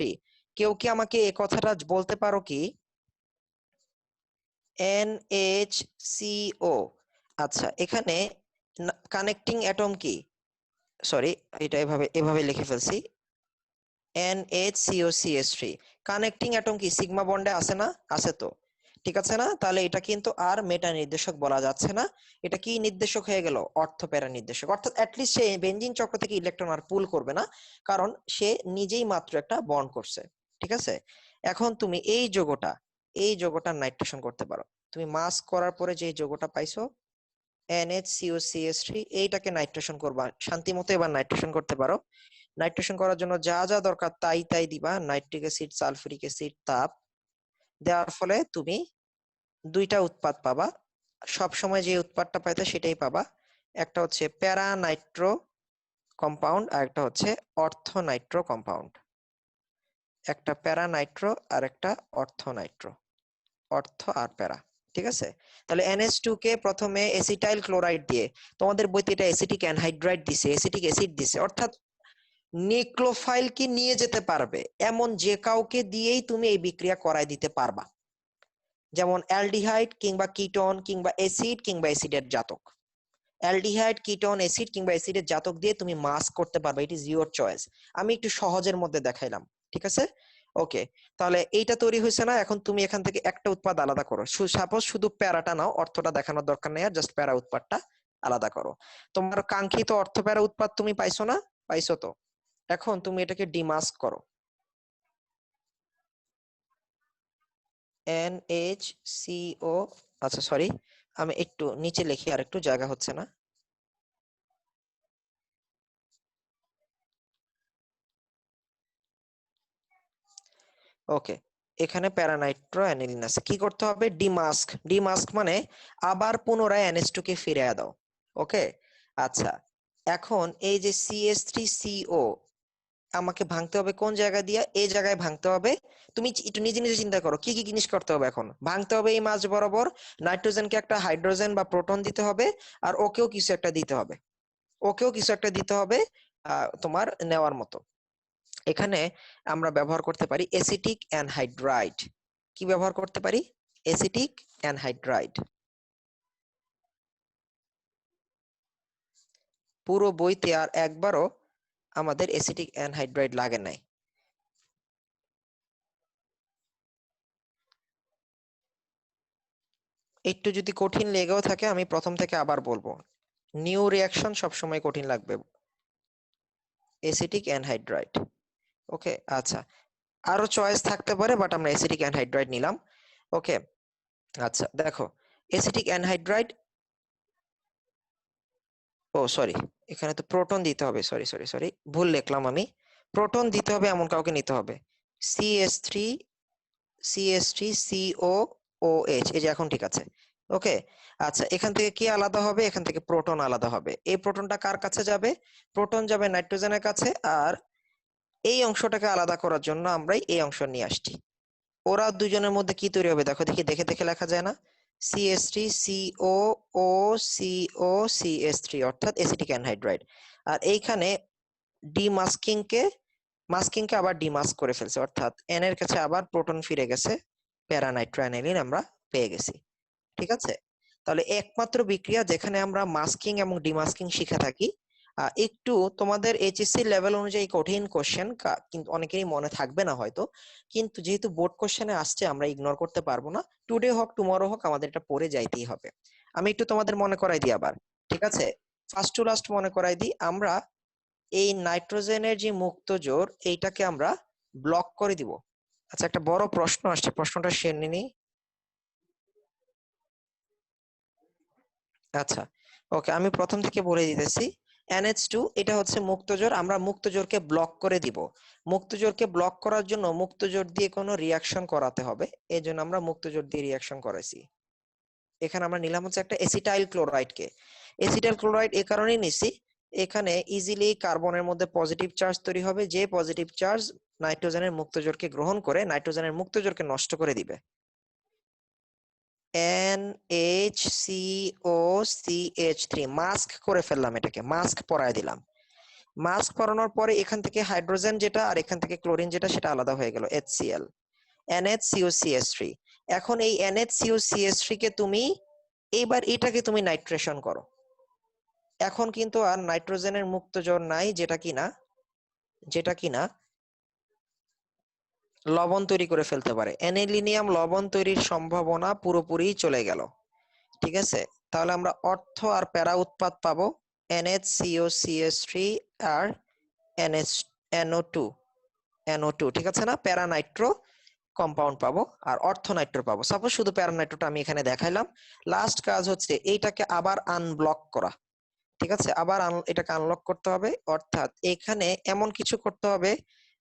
কেউ কি আমাকে এই কথাটা বলতে পারো কি NHCO? আচ্ছা, এখানে কানেক্টিং অ্যাটম কি? সরি, এটা এভাবে এভাবে লিখে ফেলছি, NHCOCH3। কানেক্টিং অ্যাটম কি সিগমা বন্ডে আছে না? আছে তো। ঠিক আছে না? তাহলে এটা কিন্তু আর মেটা নির্দেশক বলা যাচ্ছে না, এটা কি নির্দেশক হয়ে গেল? অর্থ প্যারা নির্দেশক। অর্থাৎ অ্যাটলিস্ট সে বেনজিন চক্র থেকে ইলেকট্রন আর পুল করবে না, কারণ সে নিজেই মাত্র একটা বন্ড করছে। ঠিক আছে, এখন তুমি এই যৌগটা নাইট্রেশন করতে পারো। তুমি মাস করার পরে যে যৌগটা পাইছো NHCOCH3, এইটাকে নাইট্রেশন করবা শান্তি মতো। এবার নাইট্রেশন করতে পারো। নাইট্রেশন করার জন্য যা যা দরকার তাই তাই দিবা, নাইট্রিক অ্যাসিড, সালফিউরিক অ্যাসিড, তাপ দেওয়ার ফলে তুমি দুইটা উৎপাদ পাবা। সব সময় যে উৎপাদটা পাইতে সেটাই পাবা। একটা হচ্ছে প্যারা নাইট্রো কম্পাউন্ড আর একটা হচ্ছে অর্থ নাইট্রো কম্পাউন্ড। একটা প্যারা নাইট্রো আর একটা অর্থ নাইট্রো, অর্থ আর প্যারা। ঠিক আছে, তাহলে NH2 কে প্রথমে এসিটাইল ক্লোরাইড দিয়ে, তোমাদের বইতে এটা এসিটিক অ্যানহাইড্রাইড দিছে, এসিটিক অ্যাসিড দিছে, অর্থাৎ নিক্লোফাইল কি নিয়ে যেতে পারবে এমন যে কাউকে দিয়েই তুমি এই বিক্রিয়া করাই দিতে পারবা, যেমন অ্যালডিহাইড কিংবা কিটোন কিংবা অ্যাসিড কিংবা অ্যাসিডের জাতক। অ্যালডিহাইড, কিটোন, অ্যাসিড কিংবা অ্যাসিডের জাতক দিয়ে তুমি মাস্ক করতে পারবে, ইট ইজ ইউর চয়েস। আমি একটু সহজের মধ্যে দেখাইলাম। ঠিক আছে, ওকে। তাহলে এইটা তৈরি হয়েছে না, এখন তুমি এখান থেকে একটা উৎপাদ আলাদা করো। সাপোজ শুধু প্যারাটা নাও, অর্থটা দেখানোর দরকার নেই, আর জাস্ট প্যারা উৎপাদটা আলাদা করো। তোমার কাঙ্ক্ষিত অর্থ প্যারা উৎপাদ তুমি পাইছো না? পাইছো তো। এখন তুমি এটাকে ডিমাস্ক করো। NHCO, আচ্ছা সরি, আমি একটু নিচে লিখি, আর একটু জায়গা হচ্ছে না। ওকে, এখানে প্যারানাইট্রো অ্যানিলিন আছে। কি করতে হবে? ডিমাস্ক। ডিমাস্ক মানে আবার পুনরায় NH2 কে ফিরিয়ে দাও। ওকে, আচ্ছা। এখন এই যে CH3CO আমাকে ভাঙতে হবে কোন জায়গা দিয়ে? এই জায়গায় ভাঙতে হবে। তুমি একটু নিজে নিজে চিন্তা করো কি কি জিনিস করতে হবে। এখন ভাঙতে হবে এই মাঝ বরাবর, নাইট্রোজেনকে একটা হাইড্রোজেন বা প্রোটন দিতে হবে, আর ওকেও কিছু একটা দিতে হবে, ওকেও কিছু একটা দিতে হবে তোমার নেওয়ার মতো। এখানে আমরা ব্যবহার করতে পারি এসিটিক অ্যানহাইড্রাইড। কি ব্যবহার করতে পারি? Acetic anhydride. পুরো বইতে আর একবারও আমাদের এসিটিক অ্যানহাইড্রাইড লাগে নাই। একটু যদি কঠিন লেগেও থাকে আমি প্রথম থেকে আবার বলবো, নিউ রিঅ্যাকশন সবসময় কঠিন লাগবে। Acetic anhydride. ওকে, আচ্ছা। আরো চয়েস থাকতে পারে, বাট আমরা এসিটিক অ্যানহাইড্রাইড নিলাম। ওকে, আচ্ছা দেখো, এসিটিক অ্যানহাইড্রাইড, ও সরি, এখানে তো প্রোটন দিতে হবে, সরি সরি সরি, ভুল লিখলাম আমি। প্রোটন দিতে হবে এমন কাউকে নিতে হবে। CH3, CH3COOH, এই যে এখন ঠিক আছে। ওকে, আচ্ছা, এখান থেকে কি আলাদা হবে? এখান থেকে প্রোটন আলাদা হবে। এই প্রোটনটা কার কাছে যাবে? প্রোটন যাবে নাইট্রোজেনের কাছে, আর এই অংশটাকে আলাদা করার জন্য আমরাই এই অংশ নিয়ে আসছি। ওরা দুজনের মধ্যে কি তৈরি হবে দেখো দেখি, দেখে দেখে লেখা যায় না? CH3COO COCH3, অর্থাৎ এসিটিক অ্যানহাইড্রাইড। আর এইখানে মাস্কিং কে আবার ডিমাস্ক করে ফেলছে, অর্থাৎ এন এর কাছে আবার প্রোটন ফিরে গেছে, প্যারানাইট্রোঅ্যানিলিন আমরা পেয়ে গেছি। ঠিক আছে, তাহলে একমাত্র বিক্রিয়া যেখানে আমরা মাস্কিং এবং ডিমাস্কিং শিখে থাকি। একটু তোমাদের এইচএসসি লেভেল অনুযায়ী কঠিন কোশ্চেন, কিন্তু অনেকেরই মনে থাকবে না হয়তো, কিন্তু যেহেতু বোর্ড কোশ্চেনে আসছে আমরা ইগনোর করতে পারবো না। টুডে হোক টুমরো হোক আমাদের এটা পড়ে যাইতেই হবে। আমি একটু তোমাদের মনে করাই দিই আবার। ঠিক আছে, ফার্স্ট টু লাস্ট মনে করাই দিই। আমরা এই নাইট্রোজেনের যে মুক্ত জোর, এইটাকে আমরা ব্লক করে দিব। আচ্ছা, একটা বড় প্রশ্ন আসছে, প্রশ্নটা শুনে নিই। আচ্ছা, ওকে, আমি প্রথম থেকে বলে দিতেছি। NH2 এটা হচ্ছে মুক্তজোর, আমরা মুক্তজোরকে ব্লক করে দিব। মুক্তজোরকে ব্লক করার জন্য মুক্তজোর দিয়ে কোনো রিয়াকশন করাতে হবে, এই জন্য আমরা মুক্তজোর দিয়ে রিয়াকশন করাইছি। এখানে আমরা নিলাম হচ্ছে একটা এসিটাইল ক্লোরাইড কে। এসিটাইল ক্লোরাইড এ কারণেই নিছি, এখানে ইজিলি কার্বনের মধ্যে পজিটিভ চার্জ তৈরি হবে, যে পজিটিভ চার্জ নাইট্রোজেনের মুক্তজোরকে গ্রহণ করে নাইট্রোজেনের মুক্তজোরকে নষ্ট করে দিবে। NHCOCH3 মাস্ক করে ফেললাম, এটাকে মাস্ক পরায় দিলাম। মাস্ক পরানোর পরে এখান থেকে হাইড্রোজেন যেটা আর এখান থেকে ক্লোরিন যেটা সেটা আলাদা হয়ে গেল, HCl, NHCOCH3। এখন এই NHCOCH3 কে তুমি এইবার এটাকে তুমি নাইট্রেশন করো। এখন কিন্তু আর নাইট্রোজেনের মুক্ত জোর নাই, যেটা কিনা লবণ তৈরি করে ফেলতে পারে। অ্যানিলিনিয়াম লবণ তৈরির সম্ভাবনা পুরোপুরি চলে গেল। ঠিক আছে, তাহলে আমরা অর্থ আর প্যারা উৎপাদ পাবো NH CO CH3 আর NH NO2 NO2, ঠিক আছে না? প্যারা নাইট্রো কম্পাউন্ড পাবো আর অর্থনাইট্রো পাবো। সাপোজ শুধু প্যারানাইট্রোটা আমি এখানে দেখাইলাম। লাস্ট কাজ হচ্ছে এইটাকে আবার আনব্লক করা। ঠিক আছে, আবার এটাকে আনলক করতে হবে, অর্থাৎ এখানে এমন কিছু করতে হবে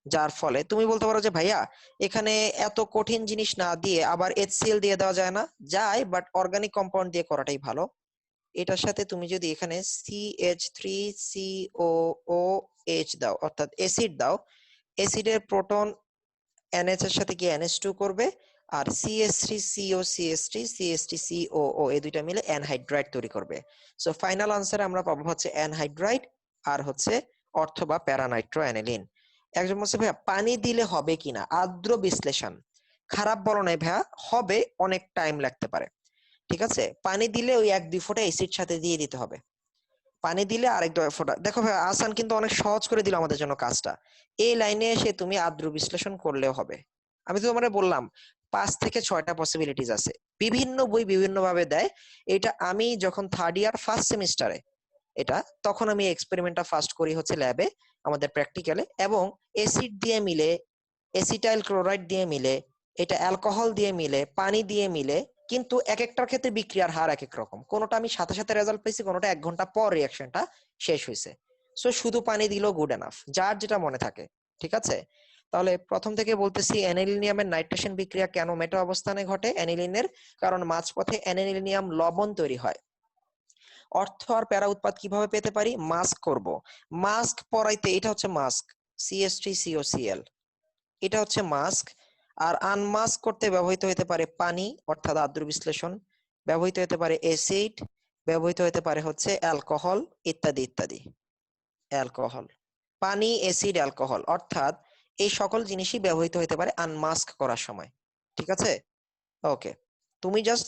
যার ফলে তুমি বলতে পারো যে ভাইয়া এখানে এত কঠিন জিনিস না দিয়ে আবার HCl দিয়ে দেওয়া যায় না? যায়, বাট অর্গানিক কম্পাউন্ড দিয়ে করাটাই ভালো। এটার সাথে তুমি যদি এখানে CH3COOH দাও, অর্থাৎ অ্যাসিড দাও, অ্যাসিডের প্রোটন NH এর সাথে গিয়ে NH2 করবে, আর CH3COCH3CH3COO এই দুইটা মিলে অ্যানহাইড্রাইড তৈরি করবে। সো ফাইনাল আনসারে আমরা পাবো হচ্ছে অ্যানহাইড্রাইড আর হচ্ছে অর্থ বা প্যারানাইট্রো অ্যানিলিন। একজন বলছে ভাইয়া পানি দিলে হবে কিনা? আর্দ্র বিশ্লেষণ খারাপ বলো নাই ভাইয়া, হবে, অনেক টাইম লাগতে পারে। ঠিক আছে, পানি দিলে ওই 1-2 ফোঁটা অ্যাসিড সাথে দিয়ে দিতে হবে। পানি দিলে আরেক ফোঁটা। দেখো ভাই আসান কিন্তু অনেক সহজ করে দিল আমাদের জন্য কাজটা। এই লাইনে এসে তুমি আর্দ্র বিশ্লেষণ করলেও হবে। আমি তো তোমারে বললাম 5 থেকে 6টা পসিবিলিটিস আছে। বিভিন্ন বই বিভিন্ন ভাবে দেয়। এটা আমি যখন থার্ড ইয়ার ফার্স্ট সেমিস্টারে এটা, তখন আমি এক্সপেরিমেন্টটা ফার্স্ট করি হচ্ছে ল্যাবে আমাদের প্র্যাকটিক্যালে, এবং অ্যাসিড দিয়ে মিলে, এসিটাইল ক্লোরাইড দিয়ে মিলে, এটা অ্যালকোহল দিয়ে মিলে, পানি দিয়ে মিলে, কিন্তু এক একটার ক্ষেত্রে বিক্রিয়ার হার এক এক রকম। কোনোটা আমি সাথে সাথে রেজাল্ট পাইছি, কোনোটা 1 ঘন্টা পর রিয়াকশনটা শেষ হয়েছে। সো শুধু পানি দিলেও গুড এনাফ, যার যেটা মনে থাকে। ঠিক আছে, তাহলে প্রথম থেকে বলতেছি অ্যানিলিনিয়ামের নাইট্রেশন বিক্রিয়া কেন মেটা অবস্থানে ঘটে? অ্যানিলিনের কারণ মাঝপথে অ্যানিলিনিয়াম লবণ তৈরি হয়। অর্থ আর প্যারা উৎপাদ কিভাবে পেতে পারি? মাস্ক করব। মাস্ক পরাইতে, এটা হচ্ছে মাস্ক, CH3COCl, এটা হচ্ছে মাস্ক। আর আনমাস্ক করতে ব্যবহৃত হতে পারে পানি অর্থাৎ আর্দ্র বিশ্লেষণ, ব্যবহৃত হতে পারে অ্যাসিড, ব্যবহৃত হতে পারে হচ্ছে অ্যালকোহল, ইত্যাদি ইত্যাদি। অ্যালকোহল, পানি, অ্যাসিড, অ্যালকোহল, অর্থাৎ এই সকল জিনিসই ব্যবহৃত হতে পারে আনমাস্ক করার সময়। ঠিক আছে, ওকে। তুমি জাস্ট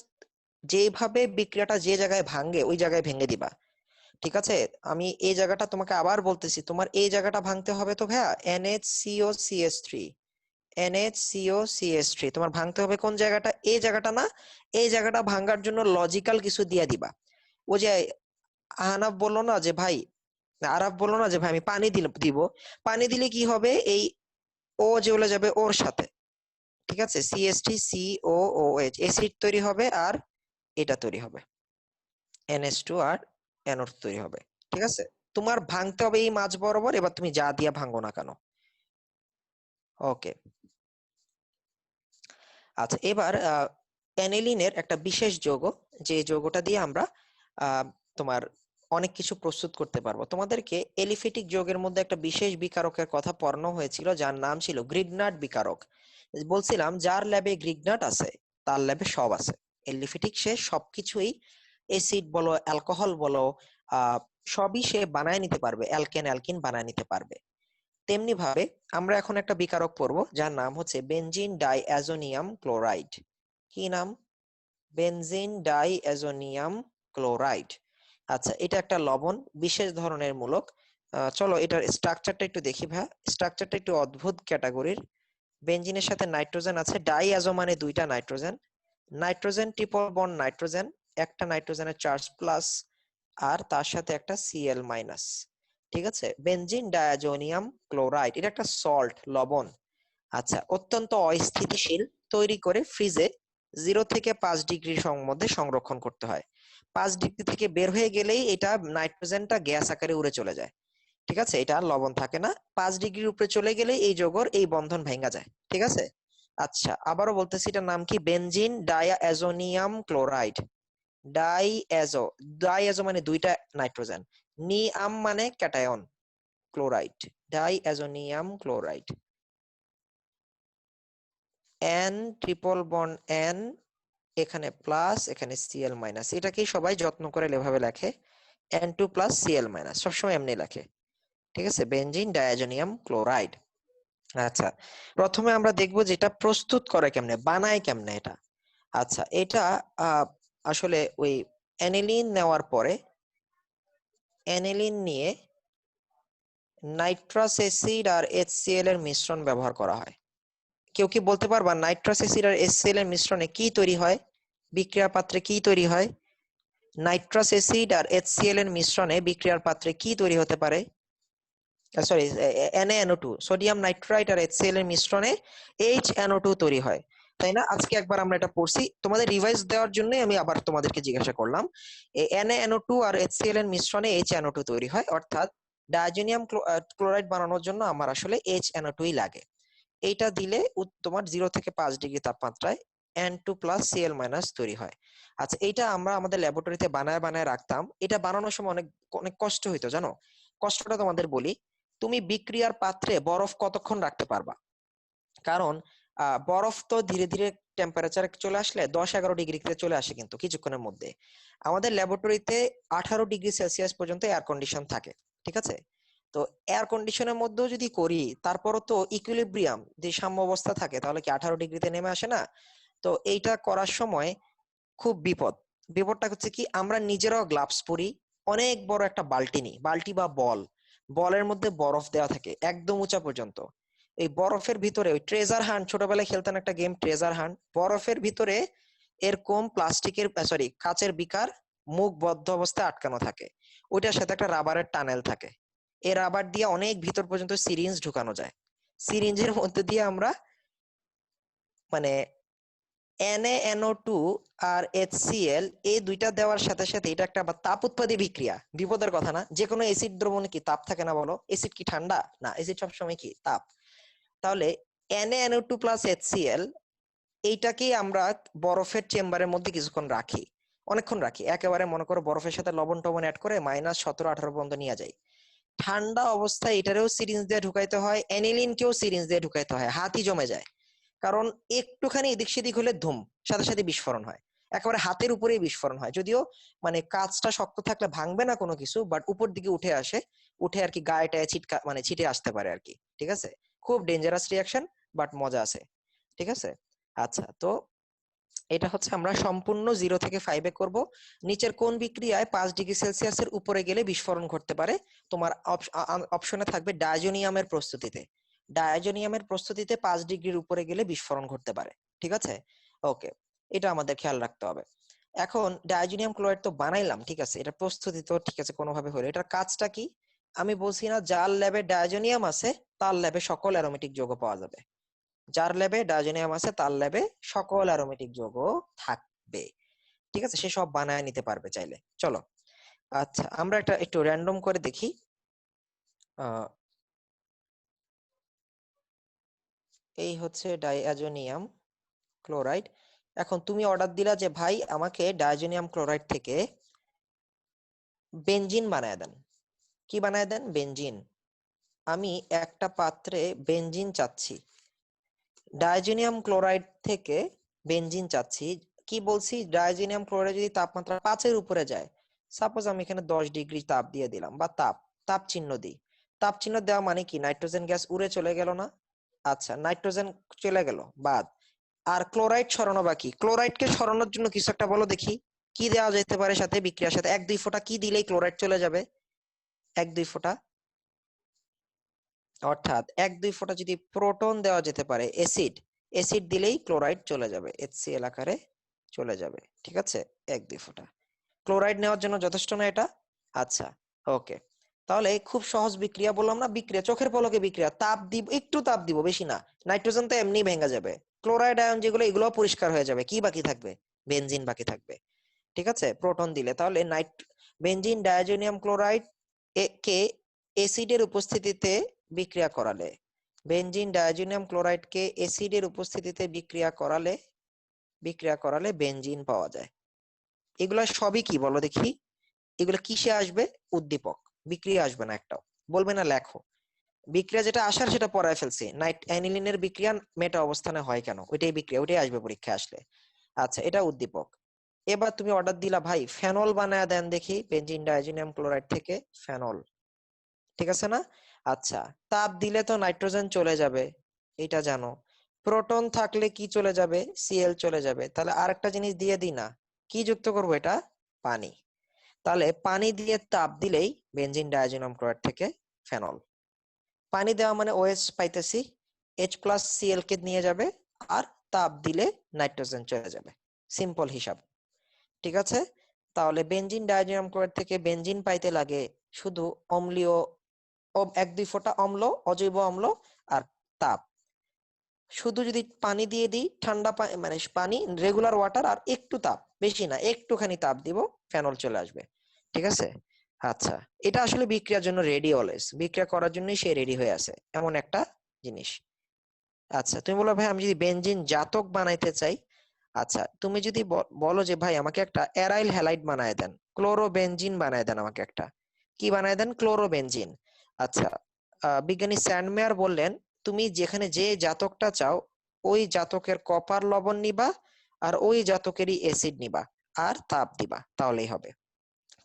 যেভাবে বিক্রিয়াটা যে জায়গায় ভাঙে ওই জায়গায় ভেঙে দিবা। ঠিক আছে, আমি এই জায়গাটা তোমাকে আবার বলতেছি, তোমার এই জায়গাটা ভাঙতে হবে তো ভাইয়া, NHCOCH3, NHCOCH3 তোমার ভাঙতে হবে কোন জায়গাটা? এই জায়গাটা না, এই জায়গাটা ভাঙার জন্য লজিক্যাল কিছু দিয়ে দিবা। ও যে আহনাফ বললো না যে ভাই, আরাফ বললো না যে ভাই আমি পানি দিব, পানি দিলে কি হবে? এই ও যেগুলো যাবে ওর সাথে, ঠিক আছে, CH3COOH অ্যাসিড তৈরি হবে, আর এটা তৈরি হবে NH2 আর NO2 তৈরি হবে। ঠিক আছে, তোমার ভাঙতে হবে এই মাঝ বরাবর, এবার তুমি যা দিয়া ভাঙো না কেন। ওকে, আচ্ছা, এবার অ্যানিলিনের একটা বিশেষ যৌগ, যে যৌগটা দিয়ে আমরা আহ, তোমার অনেক কিছু প্রস্তুত করতে পারবো। তোমাদেরকে এলিফেটিক যৌগের মধ্যে একটা বিশেষ বিকারকের কথা পড়ানো হয়েছিল, যার নাম ছিল গ্রিগনার্ড বিকারক। বলছিলাম যার ল্যাবে গ্রিগনার্ড আছে তার ল্যাবে সব আছে। এলিফেটিক সে সবকিছুই, এসিড বলো, অ্যালকোহল বলো, আহ সবই সে বানায় নিতে পারবে, অ্যালকেন অ্যালকিন বানায় নিতে পারবে। তেমনি ভাবে আমরা এখন একটা বিকারক পড়বো যার নাম হচ্ছে বেনজিন ডাইঅ্যাজোনিয়াম ক্লোরাইড। কি নাম? Benzene diazonium chloride. আচ্ছা, এটা একটা লবণ, বিশেষ ধরনের মূলক। চলো এটার স্ট্রাকচারটা একটু দেখি ভাই। স্ট্রাকচারটা একটু অদ্ভুত ক্যাটাগরির। বেনজিনের সাথে নাইট্রোজেন আছে, ডাইঅ্যাজো মানে দুইটা nitrogen, nitrogen triple bond nitrogen, একটা নাইট্রোজেনের চার্জ প্লাস, আর তার সাথে একটা Cl মাইনাস। ঠিক আছে, বেনজিন ডায়াজোনিয়াম ক্লোরাইড, এটা একটা সল্ট, লবণ। আচ্ছা, অত্যন্ত অস্থিতিশীল, তৈরি করে ফ্রিজে 0 থেকে 5 ডিগ্রির মধ্যে সংরক্ষণ করতে হয়। 5 ডিগ্রি থেকে বের হয়ে গেলেই এটা নাইট্রোজেনটা গ্যাস আকারে উড়ে চলে যায়। ঠিক আছে, এটা আর লবণ থাকে না। 5 ডিগ্রির উপরে চলে গেলে এই যৌগের এই বন্ধন ভেঙে যায়। ঠিক আছে, আচ্ছা আবারও বলতেছি, এটার নাম কি? Benzene diazonium chloride. Diazo, diazo মানে দুইটা নাইট্রোজেন, নিয়াম মানে cation, chloride, diazonium chloride. N triple bond N, এখানে প্লাস, এখানে Cl মাইনাস। এটাকেই সবাই যত্ন করে এভাবে লেখে, N2+Cl মাইনাস, সবসময় এমনি লেখে। ঠিক আছে, বেনজিন ডায়াজোনিয়াম ক্লোরাইড। আচ্ছা, প্রথমে আমরা দেখবো যে এটা প্রস্তুত করে কেমনে, বানায় কেমনে এটা। আচ্ছা, এটা আসলে ওই অ্যানিলিন নেওয়ার পরে, অ্যানিলিন নিয়ে নাইট্রাস অ্যাসিড আর HCl এর মিশ্রণ ব্যবহার করা হয়। কেউ কি বলতে পারবা নাইট্রাস অ্যাসিড আর HCl এর মিশ্রণে কি তৈরি হয়? বিক্রিয়ার পাত্রে কি তৈরি হয়? নাইট্রাস অ্যাসিড আর HCl এর মিশ্রণে বিক্রিয়ার পাত্রে কি তৈরি হতে পারে? সরি, NaNO2, সোডিয়াম নাইট্রাইট আর HCl এর মিশ্রণে HNO2 তৈরি হয়, তাই না? আজকে একবার আমরা এটা পড়ছি, তোমাদের রিভাইজ দেওয়ার জন্য আমি আবার তোমাদেরকে জিজ্ঞাসা করলাম। এই NaNO2 আর HCl এর মিশ্রণে HNO2 তৈরি হয়, অর্থাৎ ডাইজোনিয়াম ক্লোরাইড বানানোর জন্য আমার আসলে HNO2 লাগে। এইটা দিলে তোমার 0 থেকে 5 ডিগ্রি তাপমাত্রায় N2+Cl- তৈরি হয়। আচ্ছা, এইটা আমরা আমাদের ল্যাবরেটরিতে বানায় বানায় রাখতাম। এটা বানানোর সময় অনেক অনেক কষ্ট হইতো, জানো? কষ্টটা তোমাদের বলি। তুমি বিক্রিয়ার পাত্রে বরফ কতক্ষণ রাখতে পারবা? কারণ বরফ তো ধীরে ধীরে টেম্পারেচার চলে আসলে 10-11 ডিগ্রিতে চলে আসে কিন্তু কিছুক্ষণের মধ্যে। আমাদের ল্যাবরেটরিতে 18 ডিগ্রি সেলসিয়াস পর্যন্ত এয়ার কন্ডিশন থাকে, ঠিক আছে? তো এয়ার কন্ডিশনের মধ্যেও যদি করি, তারপরও তো ইকুইলিব্রিয়াম যে সাম্য অবস্থা থাকে, তাহলে কি 18 ডিগ্রিতে নেমে আসে না? তো এইটা করার সময় খুব বিপদটা হচ্ছে কি, আমরা নিজেরাও গ্লাভস পরি, অনেক বড় একটা বালতি নিই, বালতি বা বলের মধ্যে বরফ দেওয়া থাকে একদম উঁচা পর্যন্ত। এই বরফের ভিতরে ওই ট্রেজার হান্ট, ছোটবেলায় খেলতেন একটা গেম ট্রেজার হান্ট, বরফের ভিতরে এরকম প্লাস্টিকের সরি কাচের বিকার মুখ বদ্ধ অবস্থায় আটকানো থাকে, ওইটার সাথে একটা রাবারের টানেল থাকে। এই রাবার দিয়ে অনেক ভিতর পর্যন্ত সিরিঞ্জ ঢুকানো যায়। সিরিঞ্জের মধ্যে দিয়ে আমরা মানে NaNO2 আর HCl এই দুইটা দেওয়ার সাথে সাথে এটা একটা আবার তাপ উৎপাদী বিক্রিয়া। বিপদের কথা না? যে কোনো অ্যাসিড দ্রবণে কি তাপ থাকে না বলো? অ্যাসিড কি ঠান্ডা? না, অ্যাসিড সবসময় কি তাপ। তাহলে NaNO2+HCl এইটাকেই আমরা বরফের চেম্বারের মধ্যে কিছুক্ষণ রাখি, অনেকক্ষণ রাখি, একেবারে মনে করো বরফের সাথে লবণ টবণ অ্যাড করে -17-18 পর্যন্ত নিয়ে যাই। ঠান্ডা অবস্থায় এটারেও সিরিঞ্জ দিয়ে ঢুকাইতে হয়, অ্যানিলিনকেও সিরিঞ্জ দিয়ে ঢুকাইতে হয়, হাতই জমে যায়। কারণ একটুখানি এদিক সেদিক হলে ধুম, সাথে সাথে বিস্ফোরণ হয়, একেবারে হাতের উপরেই বিস্ফোরণ হয়। যদিও মানে কাঁচটা শক্ত থাকলে ভাঙবে না কোনো কিছু, বাট উপর দিকে উঠে আসে, উঠে আর কি গায়ে টায়ে ছিটে আসতে পারে আর কি, ঠিক আছে? খুব ডেঞ্জারাস রিয়াকশন, বাট মজা আছে, ঠিক আছে? আচ্ছা, তো এটা হচ্ছে আমরা সম্পূর্ণ 0 থেকে 5-এ করব। নিচের কোন বিক্রিয়ায় 5 ডিগ্রি সেলসিয়াসের উপরে গেলে বিস্ফোরণ ঘটতে পারে? তোমার অপশনে থাকবে ডায়োজোনিয়ামের প্রস্তুতিতে। ডায়োজোনিয়ামের প্রস্তুতিতে 5 ডিগ্রির উপরে গেলে বিস্ফোরণ ঘটতে পারে, ঠিক আছে? ওকে, এটা আমাদের খেয়াল রাখতে হবে। এখন ডায়োজোনিয়াম ক্লোরাইড তো বানাইলাম, ঠিক আছে, এটা প্রস্তুতি তো ঠিক আছে কোনোভাবে হলো, এটার কাজটা কি? আমি বলছি না যার ল্যাবে ডায়োজোনিয়াম আছে তার ল্যাবে সকল অ্যারোমেটিক যৌগ পাওয়া যাবে, যার ল্যাবে ডায়োজেনিয়াম আছে তার ল্যাবে সকল অ্যারোমেটিক যৌগ থাকবে, ঠিক আছে? সে সব বানায় নিতে পারবে চাইলে। চলো, আচ্ছা আমরা একটা একটু র্যান্ডম করে দেখি। আহ, এই হচ্ছে ডাইঅ্যাজোনিয়াম ক্লোরাইড। এখন তুমি অর্ডার দিলা যে ভাই আমাকে ডাইঅ্যাজোনিয়াম ক্লোরাইড থেকে বেনজিন বানায় দেন। কি বানায় দেন? বেনজিন। আমি একটা পাত্রে বেনজিন চাচ্ছি, ডাইজোনিয়াম ক্লোরাইড থেকে বেনজিন চাচ্ছি। কি বলছি, ডাইজোনিয়াম ক্লোরাইড যদি তাপমাত্রা 5-এর উপরে যায়, সাপোজ আমি এখানে 10 ডিগ্রি তাপ দিয়ে দিলাম, বা তাপ চিহ্ন দিই। তাপ চিহ্ন দেওয়া মানে কি, নাইট্রোজেন গ্যাস উড়ে চলে গেল না? আচ্ছা, নাইট্রোজেন চলে গেল বাদ, আর ক্লোরাইড সরানো বাকি। ক্লোরাইডকে সরানোর জন্য কিছু একটা বলো দেখি, কি দেওয়া যেতে পারে সাথে, বিক্রিয়ার সাথে 1-2 ফোঁটা কি দিলেই ক্লোরাইড চলে যাবে? 1-2 ফোঁটা, অর্থাৎ 1-2 ফোঁটা যদি প্রোটন দেওয়া যেতে পারে, অ্যাসিড দিলেই ক্লোরাইড চলে যাবে, HCl আকারে চলে যাবে, ঠিক আছে? 1-2 ফোঁটা ক্লোরাইড নেওয়ার জন্য যথেষ্ট না এটা? আচ্ছা, ওকে। তাহলে খুব সহজ বিক্রিয়া বললাম না, বিক্রিয়া চোখের পলকে বিক্রিয়া, তাপ দিব, একটু তাপ দিব, বেশি না। নাইট্রোজেন তো এমনি ভেঙে যাবে, ক্লোরাইড আয়ন যেগুলো এগুলো পরিষ্কার হয়ে যাবে, কি বাকি থাকবে? বেনজিন বাকি থাকবে, ঠিক আছে? প্রোটন দিলে তাহলে বেনজিন ডায়োজোনিয়াম ক্লোরাইড কে অ্যাসিডের উপস্থিতিতে বিক্রিয়া করালে, বেনজিন ডায়োজোনিয়াম ক্লোরাইডকে অ্যাসিডের উপস্থিতিতে বিক্রিয়া করালে বেনজিন পাওয়া যায়। এগুলা সবই কি বলো দেখি, এগুলো কিসে আসবে? উদ্দীপক, বিক্রিয়া আসবে না একটাও। বলবে না লেখো, বিক্রিয়া যেটা আসার সেটা পড়ায় ফেলছি। অ্যানিলিনের বিক্রিয়া মেটা অবস্থানে হয় কেন, ওইটাই বিক্রিয়া, ওইটাই আসবে পরীক্ষায় আসলে। আচ্ছা, এটা উদ্দীপক। এবার তুমি অর্ডার দিলা ভাই ফেনল বানায় দেন দেখি বেনজিন ডায়োজোনিয়াম ক্লোরাইড থেকে ফেনল, ঠিক আছে না? আচ্ছা, তাপ দিলে তো নাইট্রোজেন চলে যাবে, এটা জানো। প্রোটন থাকলে কি চলে যাবে? Cl চলে যাবে। তাহলে আরেকটা জিনিস দিয়ে দিই না, কি যুক্ত করবো এটা? পানি। তাহলে পানি দিয়ে তাপ দিলেই বেনজিন ডায়োজোনিয়াম ক্লোরাইড থেকে ফেনল। পানি দেওয়া মানে OH পাইতেছি, H+Cl কে নিয়ে যাবে, আর তাপ দিলে নাইট্রোজেন চলে যাবে। সিম্পল হিসাব, ঠিক আছে? তাহলে বেনজিন ডাইজোনিয়াম ক্লোরাইড থেকে বেনজিন পাইতে লাগে শুধু অম্লীয় 1-2 ফোঁটা অম্ল, অজৈব অম্ল আর তাপ। শুধু যদি পানি দিয়ে দিই, ঠান্ডা মানে পানি, রেগুলার ওয়াটার আর একটু তাপ, বেশি না, একটুখানি তাপ দিব, ফেনল চলে আসবে, ঠিক আছে? আচ্ছা, এটা আসলে বিক্রিয়ার জন্য রেডি, অলওয়েজ বিক্রিয়া করার জন্যই সে রেডি হয়ে আছে, এমন একটা জিনিস। আচ্ছা, তুমি বলো ভাই আমি যদি বেনজিন জাতক বানাইতে চাই, আচ্ছা তুমি যদি বলো যে ভাই আমাকে একটা অ্যারাইল হ্যালাইড বানায় দেন, ক্লোরোবেনজিন বানায় দেন, আমাকে একটা কি বানায় দেন, ক্লোরোবেনজিন। আচ্ছা, বিজ্ঞানী স্যান্ডমেয়ার বললেন তুমি যেখানে যে জাতকটা চাও ওই জাতকের কপার লবণ নিবা, আর ওই জাতকেরই অ্যাসিড নিবা, আর তাপ দিবা, তাহলেই হবে।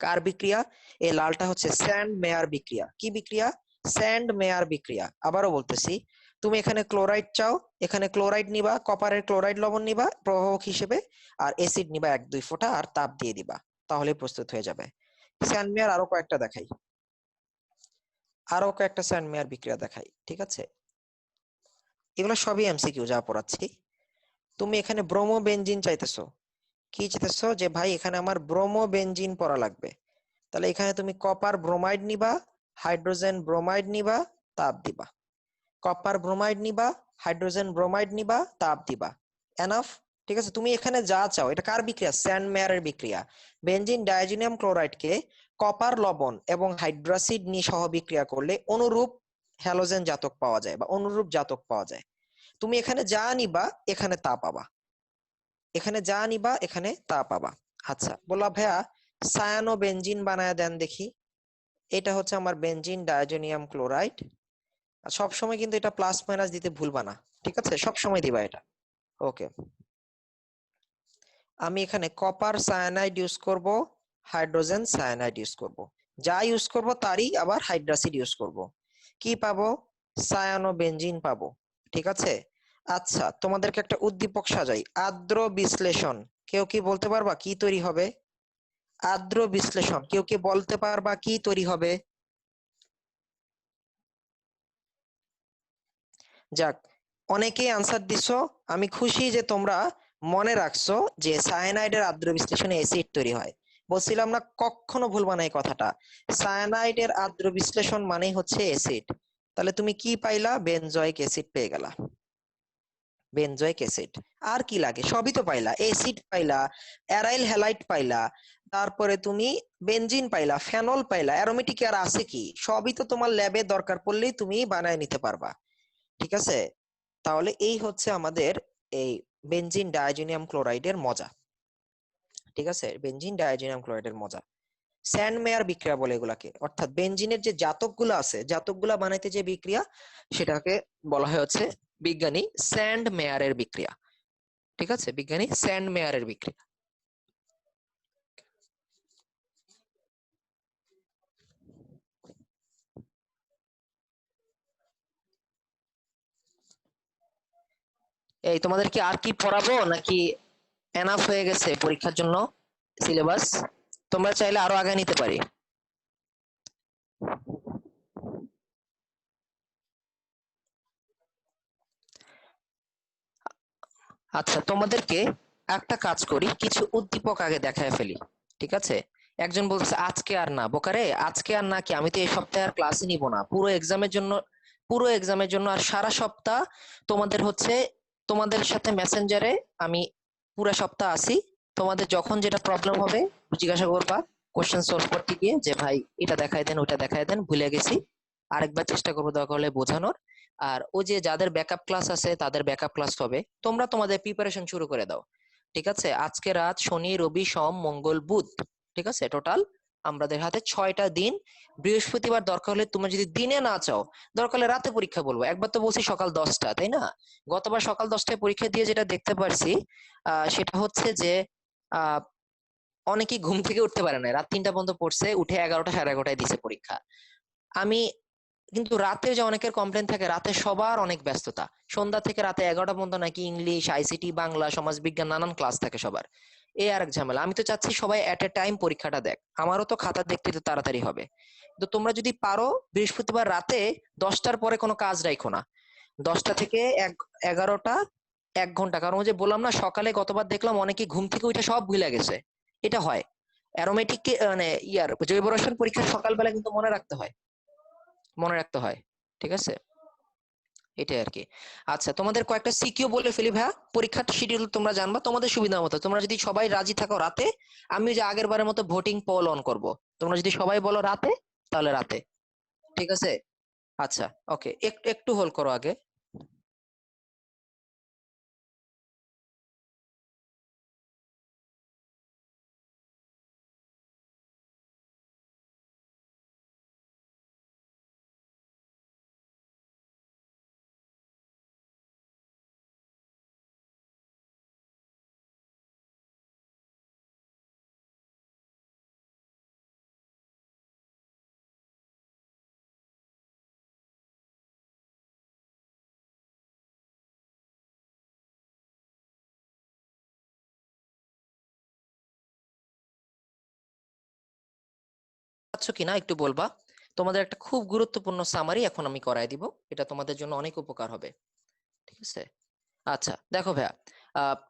কার বিক্রিয়া? এই লালটা হচ্ছে স্যান্ডমেয়ার বিক্রিয়া। কি বিক্রিয়া? স্যান্ডমেয়ার বিক্রিয়া। আবারও বলতেছি, তুমি এখানে ক্লোরাইড চাও, এখানে ক্লোরাইড নিবা, কপারের ক্লোরাইড লবণ নিবা প্রভাবক হিসেবে, আর অ্যাসিড নিবা 1-2 ফোঁটা, আর তাপ দিয়ে দিবা, তাহলে প্রস্তুত হয়ে যাবে। স্যান্ডমেয়ার আরো কয়েকটা দেখাই, আরো কয়েকটা স্যান্ডমেয়ার বিক্রিয়া দেখাই, ঠিক আছে? এগুলো সবই এমসিকিউ যা পড়াচ্ছি। তুমি এখানে ব্রোমোবেনজিন চাইতেছো, কি চাইতেছো যে ভাই এখানে আমার ব্রোমোবেনজিন পড়া লাগবে, তাহলে এখানে তুমি কপার ব্রোমাইড নিবা, হাইড্রোজেন ব্রোমাইড নিবা, তাপ দিবা। কপার ব্রোমাইড নিবা, হাইড্রোজেন ব্রোমাইড নিবা, তাপ দিবা, এনাফ। ঠিক আছে, তুমি এখানে যা চাও, এটা কার বিক্রিয়া? স্যান্ডমেয়ারের বিক্রিয়া। বেনজিন ডাইজোনিয়াম ক্লোরাইডকে কপার লবণ এবং হাইড্রোসিড নিয়ে সহ বিক্রিয়া করলে অনুরূপ হ্যালোজেন জাতক পাওয়া যায় বা অনুরূপ জাতক পাওয়া যায়। তুমি এখানে যা নিবা এখানে তা পাবা, এখানে যা নিবা এখানে তা পাবা। আচ্ছা, বললা ভাইয়া সায়ানো বেনজিন বানায় দেন দেখি। এটা হচ্ছে আমার বেনজিন ডাইজোনিয়াম ক্লোরাইড। সব সময় কিন্তু এটা প্লাস মাইনাস দিতে ভুলবা না, ঠিক আছে? সব সময় দিবা এটা। ওকে, আমি এখানে কপার সায়ানাইড ইউজ করব, হাইড্রোজেন সায়ানাইড ইউজ করব, যা ইউজ করব তারই আবার হাইড্রাসিড ইউজ করব। কি পাবো? সায়ানো বেনজিন পাবো, ঠিক আছে? আচ্ছা, তোমাদেরকে একটা উদ্দীপক সাজাই, আর্দ্র বিশ্লেষণ। কেউ কি বলতে পারবা কি তৈরি হবে? আর্দ্র বিশ্লেষণ, কেউ কি বলতে পারবা কি তৈরি হবে? যাক, অনেকেই আনসার দিছো, আমি খুশি যে তোমরা মনে রাখছো যে সায়ানাইডের আর্দ্র বিশ্লেষণে অ্যাসিড তৈরি হয়। বলছিলাম না, কখনো ভুলবা না এই কথাটা। সায়ানাইডের আর্দ্র বিশ্লেষণ মানেই হচ্ছে অ্যাসিড। তাহলে তুমি কি পাইলা? বেনজয়েক অ্যাসিড পেয়ে গেলা, বেনজয়েক অ্যাসিড। আর কি লাগে? সবই তো পাইলা, অ্যাসিড পাইলা, অ্যারাইল হ্যালাইড পাইলা, তারপরে তুমি বেনজিন পাইলা, ফেনল পাইলা, অ্যারোমেটিক আর আছে কি? সবই তো তোমার ল্যাবে দরকার পড়লেই তুমি বানায় নিতে পারবা, ঠিক আছে? তাহলে এই হচ্ছে আমাদের এই বেনজিন ডাইজোনিয়াম ক্লোরাইডের মজা, ঠিক আছে? বেনজিন ডাইজোনিয়াম ক্লোরাইডের মজা। স্যান্ডমেয়ার বিক্রিয়া বলে এগুলাকে, অর্থাৎ বেনজিনের যে জাতকগুলো আছে, জাতকগুলা বানাইতে যে বিক্রিয়া, সেটাকে বলা হয় হচ্ছে বিজ্ঞানী স্যান্ডমেয়ারের বিক্রিয়া, ঠিক আছে? বিজ্ঞানী স্যান্ডমেয়ারের বিক্রিয়া। এই তোমাদের কি আর কি পড়াবো, নাকি এনাফ হয়ে গেছে পরীক্ষার জন্য সিলেবাস? তোমরা চাইলে আরো আগে নিতে পারি। আচ্ছা, তোমাদেরকে একটা কাজ করি, কিছু উদ্দীপক আগে দেখায় ফেলি, ঠিক আছে? একজন বলছে আজকে আর না, বোকারে আজকে আর না কি, আমি তো এই সপ্তাহে আর ক্লাসই নিব না পুরো এক্সামের জন্য, পুরো এক্সামের জন্য আর সারা সপ্তাহ তোমাদের হচ্ছে, তোমাদের সাথে মেসেঞ্জারে আমি পুরো সপ্তাহ আসি। তোমাদের যখন যেটা প্রবলেম হবে জিজ্ঞাসা করবা, কোশ্চেন সলভ করতে গিয়ে যে ভাই এটা দেখায় দেন, ওটা দেখায় দেন, ভুলে গেছি, আরেকবার চেষ্টা করবো দরকার হলে বোঝানোর। আর ওই যে যাদের ব্যাকআপ ক্লাস আছে তাদের ব্যাকআপ ক্লাস হবে, তোমরা তোমাদের প্রিপারেশন শুরু করে দাও, ঠিক আছে? আজকে রাত, শনি রবি সোম মঙ্গল বুধ, ঠিক আছে? টোটাল আমাদের হাতে 6টা দিন। বৃহস্পতিবার দরকার হলে তোমরা যদি দিনে না চাও, দরকার হলে রাতে পরীক্ষা বলবো। একবার তো বলছি সকাল 10টা, তাই না? গতবার সকাল 10টায় পরীক্ষা দিয়ে যেটা দেখতে পারছি, সেটা হচ্ছে যে আহ অনেকেই ঘুম থেকে উঠতে পারে না, রাত 3টা পর্যন্ত পড়ছে, উঠে 11টা সাড়ে 11টায় দিছে পরীক্ষা। আমি কিন্তু রাতে যে অনেকের কমপ্লেন থাকে, রাতে সবার অনেক ব্যস্ততা, সন্ধ্যা থেকে রাতে 11টা পর্যন্ত নাকি ইংলিশ, আইসিটি, বাংলা, সমাজবিজ্ঞান নানান ক্লাস থাকে সবার। এই আর এক ঝামেলা। আমি তো চাচ্ছি সবাই এট এ টাইম পরীক্ষাটা দেখ, আমারও তো খাতা দেখতে তো তাড়াতাড়ি হবে। তো তোমরা যদি পারো বৃহস্পতিবার রাতে 10টার পরে কোনো কাজ রাখো না, 10টা থেকে 11টা, 1 ঘন্টা। কারণ ওই যে বললাম না, সকালে গতবার দেখলাম অনেকে ঘুম থেকে উঠে সব ভুলে গেছে। এটা হয় অ্যারোমেটিক মানে জৈব রসায়ন পরীক্ষা সকালবেলা কিন্তু মনে রাখতে হয়, মনে রাখতে হয়। ঠিক আছে, এটাই আর কি। আচ্ছা, তোমাদের কয়েকটা সিকিউ বলে ফেলি ভাইয়া, পরীক্ষার শিডিউল তোমরা জানবা তোমাদের সুবিধা মতো। তোমরা যদি সবাই রাজি থাকো রাতে, আমি যে আগের বারের মতো ভোটিং পোল অন করব। তোমরা যদি সবাই বলো রাতে, তাহলে রাতে। ঠিক আছে। আচ্ছা, ওকে, একটু একটু হোল্ড করো আগে। পাচ্ছ কিনা একটু বলবা। তোমাদের একটা খুব গুরুত্বপূর্ণ সামারি এখন আমি করায় দিব, এটা তোমাদের জন্য অনেক উপকার হবে। ঠিক আছে। আচ্ছা দেখো ভাইয়া,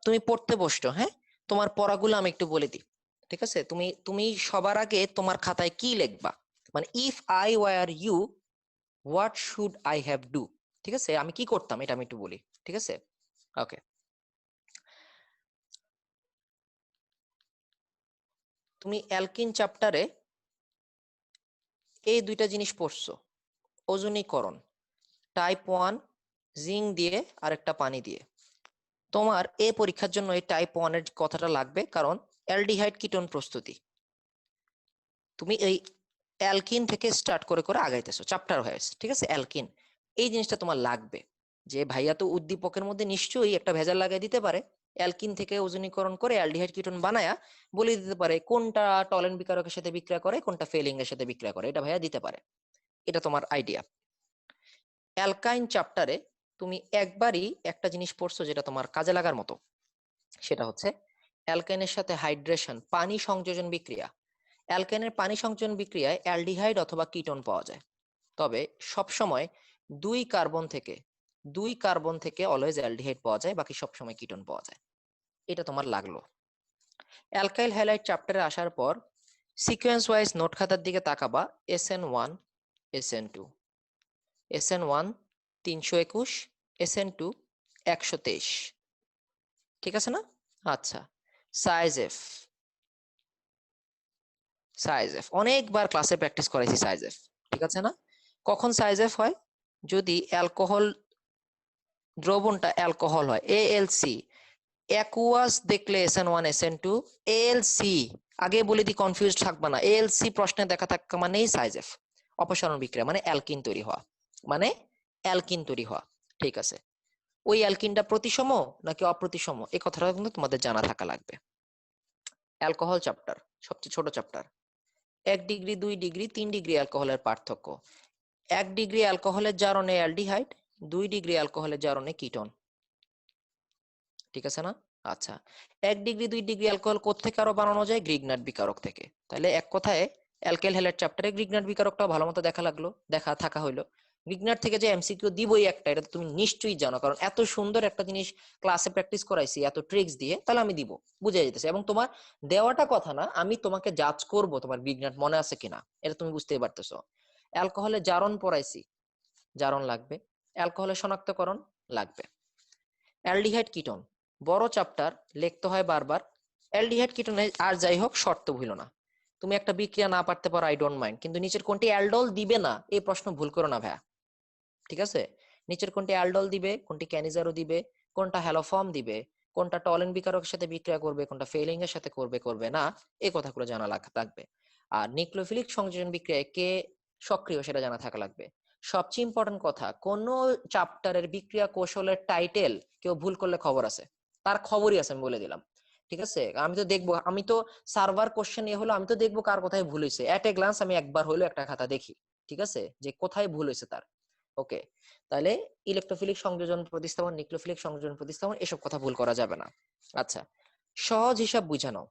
তুমি পড়তে বসছো, হ্যাঁ? তোমার পড়াগুলো আমি একটু বলে দিই। ঠিক আছে, তুমি তুমি সবার আগে তোমার খাতায় কি লিখবা, মানে if I were you what should I have do. ঠিক আছে, আমি কি করতাম এটা আমি একটু বলি। ঠিক আছে, ওকে। তুমি অ্যালকিন চ্যাপ্টারে এই দুইটা জিনিস পড়ছো, ওজনীকরণ, টাইপ 1 জিঙ্ক দিয়ে আর একটা পানি দিয়ে। তোমার এই পরীক্ষার জন্য এই টাইপ 1 এর কথাটা লাগবে, কারণ অ্যালডিহাইড কিটোন প্রস্তুতি। তুমি এই অ্যালকিন থেকে স্টার্ট করে করে আগাইতেছো, চ্যাপ্টার ওয়াইজ। ঠিক আছে, অ্যালকিন এই জিনিসটা তোমার লাগবে। যে ভাইয়া তো উদ্দীপকের মধ্যে নিশ্চয়ই একটা ভেজাল লাগাই দিতে পারে, অ্যালকিন থেকে ওজনীকরণ করে অ্যালডিহাইড কিটোন বানায়া বলে দিতে পারে কোনটা টলেন বিকারকের সাথে বিক্রিয়া করে, কোনটা ফেলিং এর সাথে বিক্রিয়া করে, এটা ভাইয়া দিতে পারে। এটা তোমার আইডিয়া। অ্যালকাইন চ্যাপ্টারে তুমি একবারই একটা জিনিস পড়ছো যেটা তোমার কাজে লাগার মতো, সেটা হচ্ছে অ্যালকাইনের সাথে হাইড্রেশন, পানি সংযোজন বিক্রিয়া। অ্যালকেনের পানি সংযোজন বিক্রিয়ায় অ্যালডিহাইড অথবা কিটোন পাওয়া যায়। তবে সব সময় দুই কার্বন থেকে দুই কার্বন থেকে অলওয়েজ অ্যালডিহাইড পাওয়া যায়, বাকি সব সময় কিটোন পাওয়া যায়। এটা তোমার লাগলো। অ্যালকাইল হ্যালাইড চ্যাপ্টারে আসার পর সিকোয়েন্স ওয়াইজ নোট খাতার দিকে তাকাবা। SN1, SN2, SN1 321, SN2 123। ঠিক আছে না? আচ্ছা, সাইজ এফ, সাইজ এফ অনেকবার ক্লাসে প্র্যাকটিস করাইছি সাইজ এফ। ঠিক আছে না? কখন সাইজ এফ হয়? যদি অ্যালকোহল দ্রবণটা অ্যালকোহল হয়, ALC। অ্যাকুয়াস দেখলে SN1, SN2, ALC আগে বলে দি, কনফিউজ থাকবা না। ALC প্রশ্নে দেখা থাকা মানেই সাইজ এফ, অপসারণ বিক্রিয়া, মানে অ্যালকিন তৈরি হওয়া, মানে অ্যালকিন তৈরি হওয়া। ঠিক আছে, ওই অ্যালকিনটা প্রতিসম নাকি অপ্রতিসম এই কথাটা কিন্তু তোমাদের জানা থাকা লাগবে। অ্যালকোহল চ্যাপ্টার সবচেয়ে ছোট চ্যাপ্টার। 1 ডিগ্রি, 2 ডিগ্রি, 3 ডিগ্রি অ্যালকোহলের পার্থক্য। 1 ডিগ্রি অ্যালকোহলের জারণে অ্যালডিহাইড, 2 ডিগ্রি অ্যালকোহলের জারণে কিটোন। ঠিক আছে না? আচ্ছা, 1 ডিগ্রি, 2 ডিগ্রি অ্যালকোহল কোত্থেকে আরো বানানো যায়? গ্রিগনাট বিকারক থেকে। তাহলে এক কথায় অ্যালকেল হ্যালাইড চ্যাপ্টারে গ্রিগনাট বিকারকটা ভালো মতো দেখা লাগলো, দেখা থাকা হইলো। গ্রিগনাট থেকে যে MCQ দিবই একটা, এটা তুমি নিশ্চয়ই জানো, কারণ এত সুন্দর একটা জিনিস ক্লাসে প্র্যাকটিস করাইছি এত ট্রিক্স দিয়ে, তাহলে আমি দিব, বুঝে যেতেছে। এবং তোমার দেওয়াটা কথা না, আমি তোমাকে জাজ করব তোমার গ্রিগনাট মনে আছে কিনা, এটা তুমি বুঝতেই পারতেছো। অ্যালকোহলের জারণ পড়াইছি, জারণ লাগবে। অ্যালকোহলের শনাক্তকরণ লাগবে। অ্যালডিহাইড কিটোন বড় চ্যাপ্টার, লিখতে হয় বারবার। অ্যালডিহাইড কিটোনে আর যাই হোক শর্ত ভুল না। তুমি একটা বিক্রিয়া না পারতে পারো, আই ডোন্ট মাইন্ড, কিন্তু নিচের কোনটি অ্যালডল দিবে না এই প্রশ্ন ভুল করো না ভাইয়া। ঠিক আছে, নিচের কোনটি অ্যালডল দিবে, কোনটি ক্যানিজারো দিবে, কোনটা হ্যালোফর্ম দিবে, কোনটা টলেন বিকারকের সাথে বিক্রিয়া করবে, কোনটা ফেলিং এর সাথে করবে করবে না, এই কথাগুলো জানা লাগবে। আর নিউক্লিওফিলিক সংযোজন বিক্রিয়ায় কে সক্রিয় সেটা জানা থাকা লাগবে। সবচেয়ে ইম্পর্টেন্ট কথা, কোন চ্যাপ্টারের বিক্রিয়া কৌশলের টাইটেল কেউ ভুল করলে খবর আছে, তার খবরই আছে, আমি বলে দিলাম। ঠিক আছে, আমি তো দেখবো, আমি তো সার্ভার কোশ্চেন হলো, আমি তো দেখবো কার কোথায় ভুল হয়েছে। এট এ গ্লান্স আমি একবার হইলো একটা খাতা দেখি, ঠিক আছে, যে কোথায় ভুল হয়েছে তার। ওকে, তাহলে ইলেকট্রোফিলিক সংযোজন প্রতিস্থাপন, নিউক্লিওফিলিক সংযোজন প্রতিস্থাপন, এসব কথা ভুল করা যাবে না। আচ্ছা, সহজ হিসাব বুঝানো।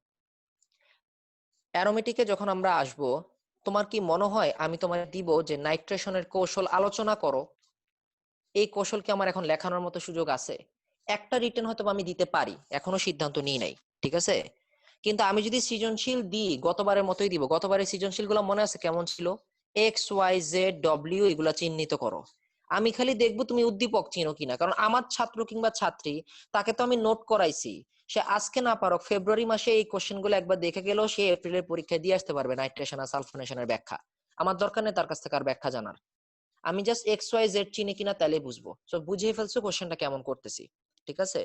অ্যারোমেটিকে যখন আমরা আসব, তোমার কি মনে হয় আমি তোমার দিব যে নাইট্রেশনের কৌশল আলোচনা করো? এই কৌশল কি আমার এখন লেখানোর মতো সুযোগ আছে? একটা রিটেন হয়তো আমি দিতে পারি, এখনো সিদ্ধান্ত নিই নাই, ঠিক আছে? কিন্তু আমি যদি সৃজনশীল দিই গতবারের মতোই দিব। গতবারের সৃজনশীল গুলো মনে আছে কেমন ছিল? এক্স ওয়াই জেড ডব্লিউ এগুলা চিহ্নিত করো। আমি খালি দেখবো তুমি উদ্দীপক চিনো কিনা, কারণ আমার ছাত্র কিংবা ছাত্রী, তাকে তো আমি নোট করাইছি। সে আজকে না পারো ফেব্রুয়ারি মাসে এই কোশ্চেন গুলো একবার দেখে গেলেও সে এপ্রিলের পরীক্ষায় দিয়ে আসতে পারবে নাইট্রেশন আর সালফোনেশনের ব্যাখ্যা। আমার দরকার নেই তার কাছ থেকে আর ব্যাখ্যা জানার। আমি জাস্ট এক্স ওয়াই জেড চিনি কিনা তাহলে বুঝবো। সো বুঝিয়ে ফেলছো কোশ্চেনটা কেমন করতেছি, ঠিক আছে?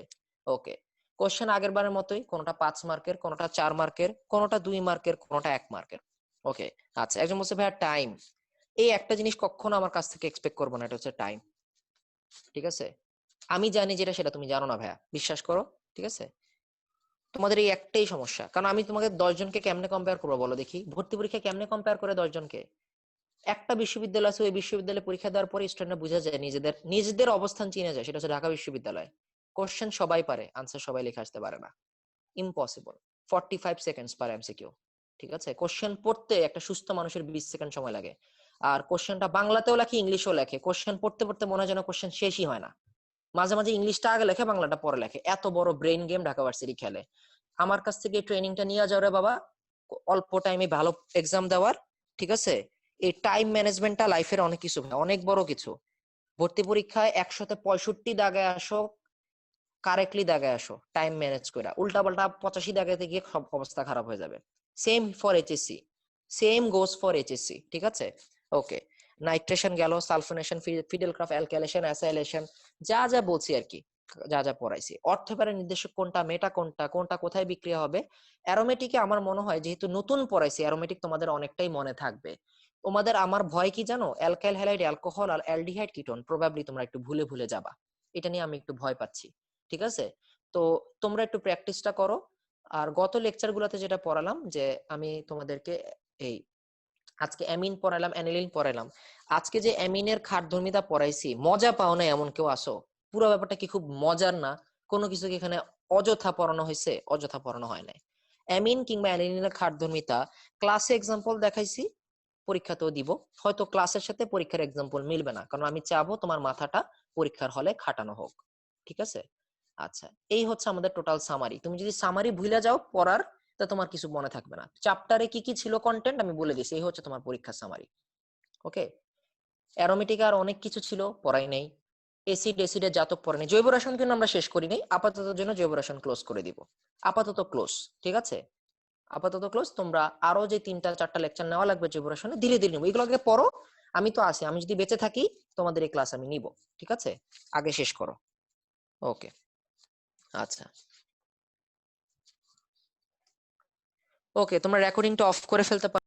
ওকে, কোশ্চেন আগের বারের মতোই, কোনোটা 5 মার্কের, কোনোটা 4 মার্কের, কোনোটা 2 মার্কের, কোনোটা 1 মার্কের। ওকে, আচ্ছা, একজন বলছে ভাইয়া টাইম। এই একটা জিনিস কখনো আমার কাছ থেকে এক্সপেক্ট করবো না, এটা হচ্ছে টাইম, ঠিক আছে? আমি জানি যেটা সেটা তুমি জানো না ভাইয়া, বিশ্বাস করো, ঠিক আছে? তোমাদের এই একটাই সমস্যা, কারণ আমি তোমাকে 10 জনকে কেমনে কম্পেয়ার করবো বলো দেখি? ভর্তি পরীক্ষা কেমনে কম্পেয়ার করে 10 জনকে? একটা বিশ্ববিদ্যালয় আছে, ওই বিশ্ববিদ্যালয়ে পরীক্ষা দেওয়ার পরে স্টুডেন্টরা বুঝা যায়, নিজেদের নিজেদের অবস্থান চিনে যায়, সেটা হচ্ছে ঢাকা বিশ্ববিদ্যালয়। কোশ্চেন সবাই পারে, আনসার সবাই লিখে আসতে পারে না, ইম্পসিবল। 45 সেকেন্ডস পার এমসিকিউ, ঠিক আছে? কোশ্চেন পড়তে একটা সুস্থ মানুষের 20 সেকেন্ড সময় লাগে। আর কোশ্চেনটা বাংলাতেও লেখে, ইংলিশেও লেখে, কোশ্চেন পড়তে পড়তে মনে হয় যেন কোশ্চেন শেষই হয় না। মাঝে মাঝে ইংলিশটা আগে লেখে, বাংলাটা পরে লেখে। এত বড় ব্রেন গেম ঢাকা ভার্সিটি খেলে। আমার কাছ থেকে ট্রেনিংটা নিয়ে যাও রে বাবা, অল্প টাইমে ভালো এক্সাম দেওয়ার, ঠিক আছে? এই টাইম ম্যানেজমেন্টটা লাইফের অনেক কিছু, অনেক বড় কিছু। ভর্তি পরীক্ষায় 165 দাগায় আসো, কারেক্টলি দাগায় আসো, টাইম ম্যানেজ করে। উল্টা পাল্টা 85 দাগাতে গিয়ে সব অবস্থা খারাপ হয়ে যাবে। Same for HSC, same goes for HSC, ঠিক আছে? ওকে, নাইট্রেশন গেল, সালফোনেশন, ফিডেলক্রাফট, অ্যালকাইলেশন, অ্যাসাইলেশন, যা যা বলছি আর কি, যা যা পড়াইছি। অর্থোপ্যারের নির্দেশক কোনটা, মেটা কোনটা, কোনটা কোথায় বিক্রিয়া হবে। অ্যারোমেটিকে আমার মনে হয় যেহেতু নতুন পড়াইছি, অ্যারোমেটিক তোমাদের অনেকটাই মনে থাকবে। তোমাদের আমার ভয় কি জানো? অ্যালকাইল হ্যালাইড অ্যালকোহল আর অ্যালডিহাইড কিটোন প্রবাবলি তোমরা একটু ভুলে ভুলে যাবা। এটা নিয়ে আমি একটু ভয় পাচ্ছি, ঠিক আছে? তো তোমরা একটু প্র্যাকটিসটা করো। আর গত লেকচার গুলোতে যেটা পড়ালাম, যে আমি তোমাদেরকে এই আজকে অ্যামিন পড়াইলাম, অ্যানিলিন পড়াইলাম। আজকে যে অ্যামিনের খাটধর্মিতা পড়াইছি, মজা পাও না এমন কেউ আসো? পুরো ব্যাপারটা কি খুব মজার না? কোনো কিছু কি এখানে অযথা পড়ানো হয়েছে? অযথা পড়ানো হয় নাই। অ্যামিন কিংবা অ্যানিলিনের খাটধর্মিতা ক্লাসে এক্সাম্পল দেখাইছি, পরীক্ষাতেও দিব। হয়তো ক্লাসের সাথে পরীক্ষার এক্সাম্পল মিলবে না, কারণ আমি চাবো তোমার মাথাটা পরীক্ষার হলে খাটানো হোক, ঠিক আছে? আচ্ছা, এই হচ্ছে আমাদের টোটাল সামারি। তুমি যদি সামারি ভুলে যাও পড়ার, তা তোমার কিছু মনে থাকবে না। চ্যাপ্টারে কি কি ছিল কন্টেন্ট আমি বলে দিছি, এই হচ্ছে তোমার পরীক্ষার সামারি। ওকে, অ্যারোমেটিক আর অনেক কিছু ছিল, পড়াই নাই। অ্যাসিডের জাতক পড়াই নাই। জৈব রসায়ন কিন্তু আমরা শেষ করি নাই, আপাতত জন্য জৈব রসায়ন ক্লোজ করে দিব। আপাতত ক্লোজ, ঠিক আছে? আপাতত ক্লোজ। তোমরা আরো যে 3টা 4টা লেকচার নেওয়া লাগবে জৈব রসায়নে, ধীরে ধীরে নিবো। এগুলো আগে পড়ো, আমি তো আছি, আমি যদি বেঁচে থাকি তোমাদের এই ক্লাস আমি নিব, ঠিক আছে? আগে শেষ করো। ওকে, আচ্ছা। ওকে, তোমরা রেকর্ডিংটা অফ করে ফেলতে পারো।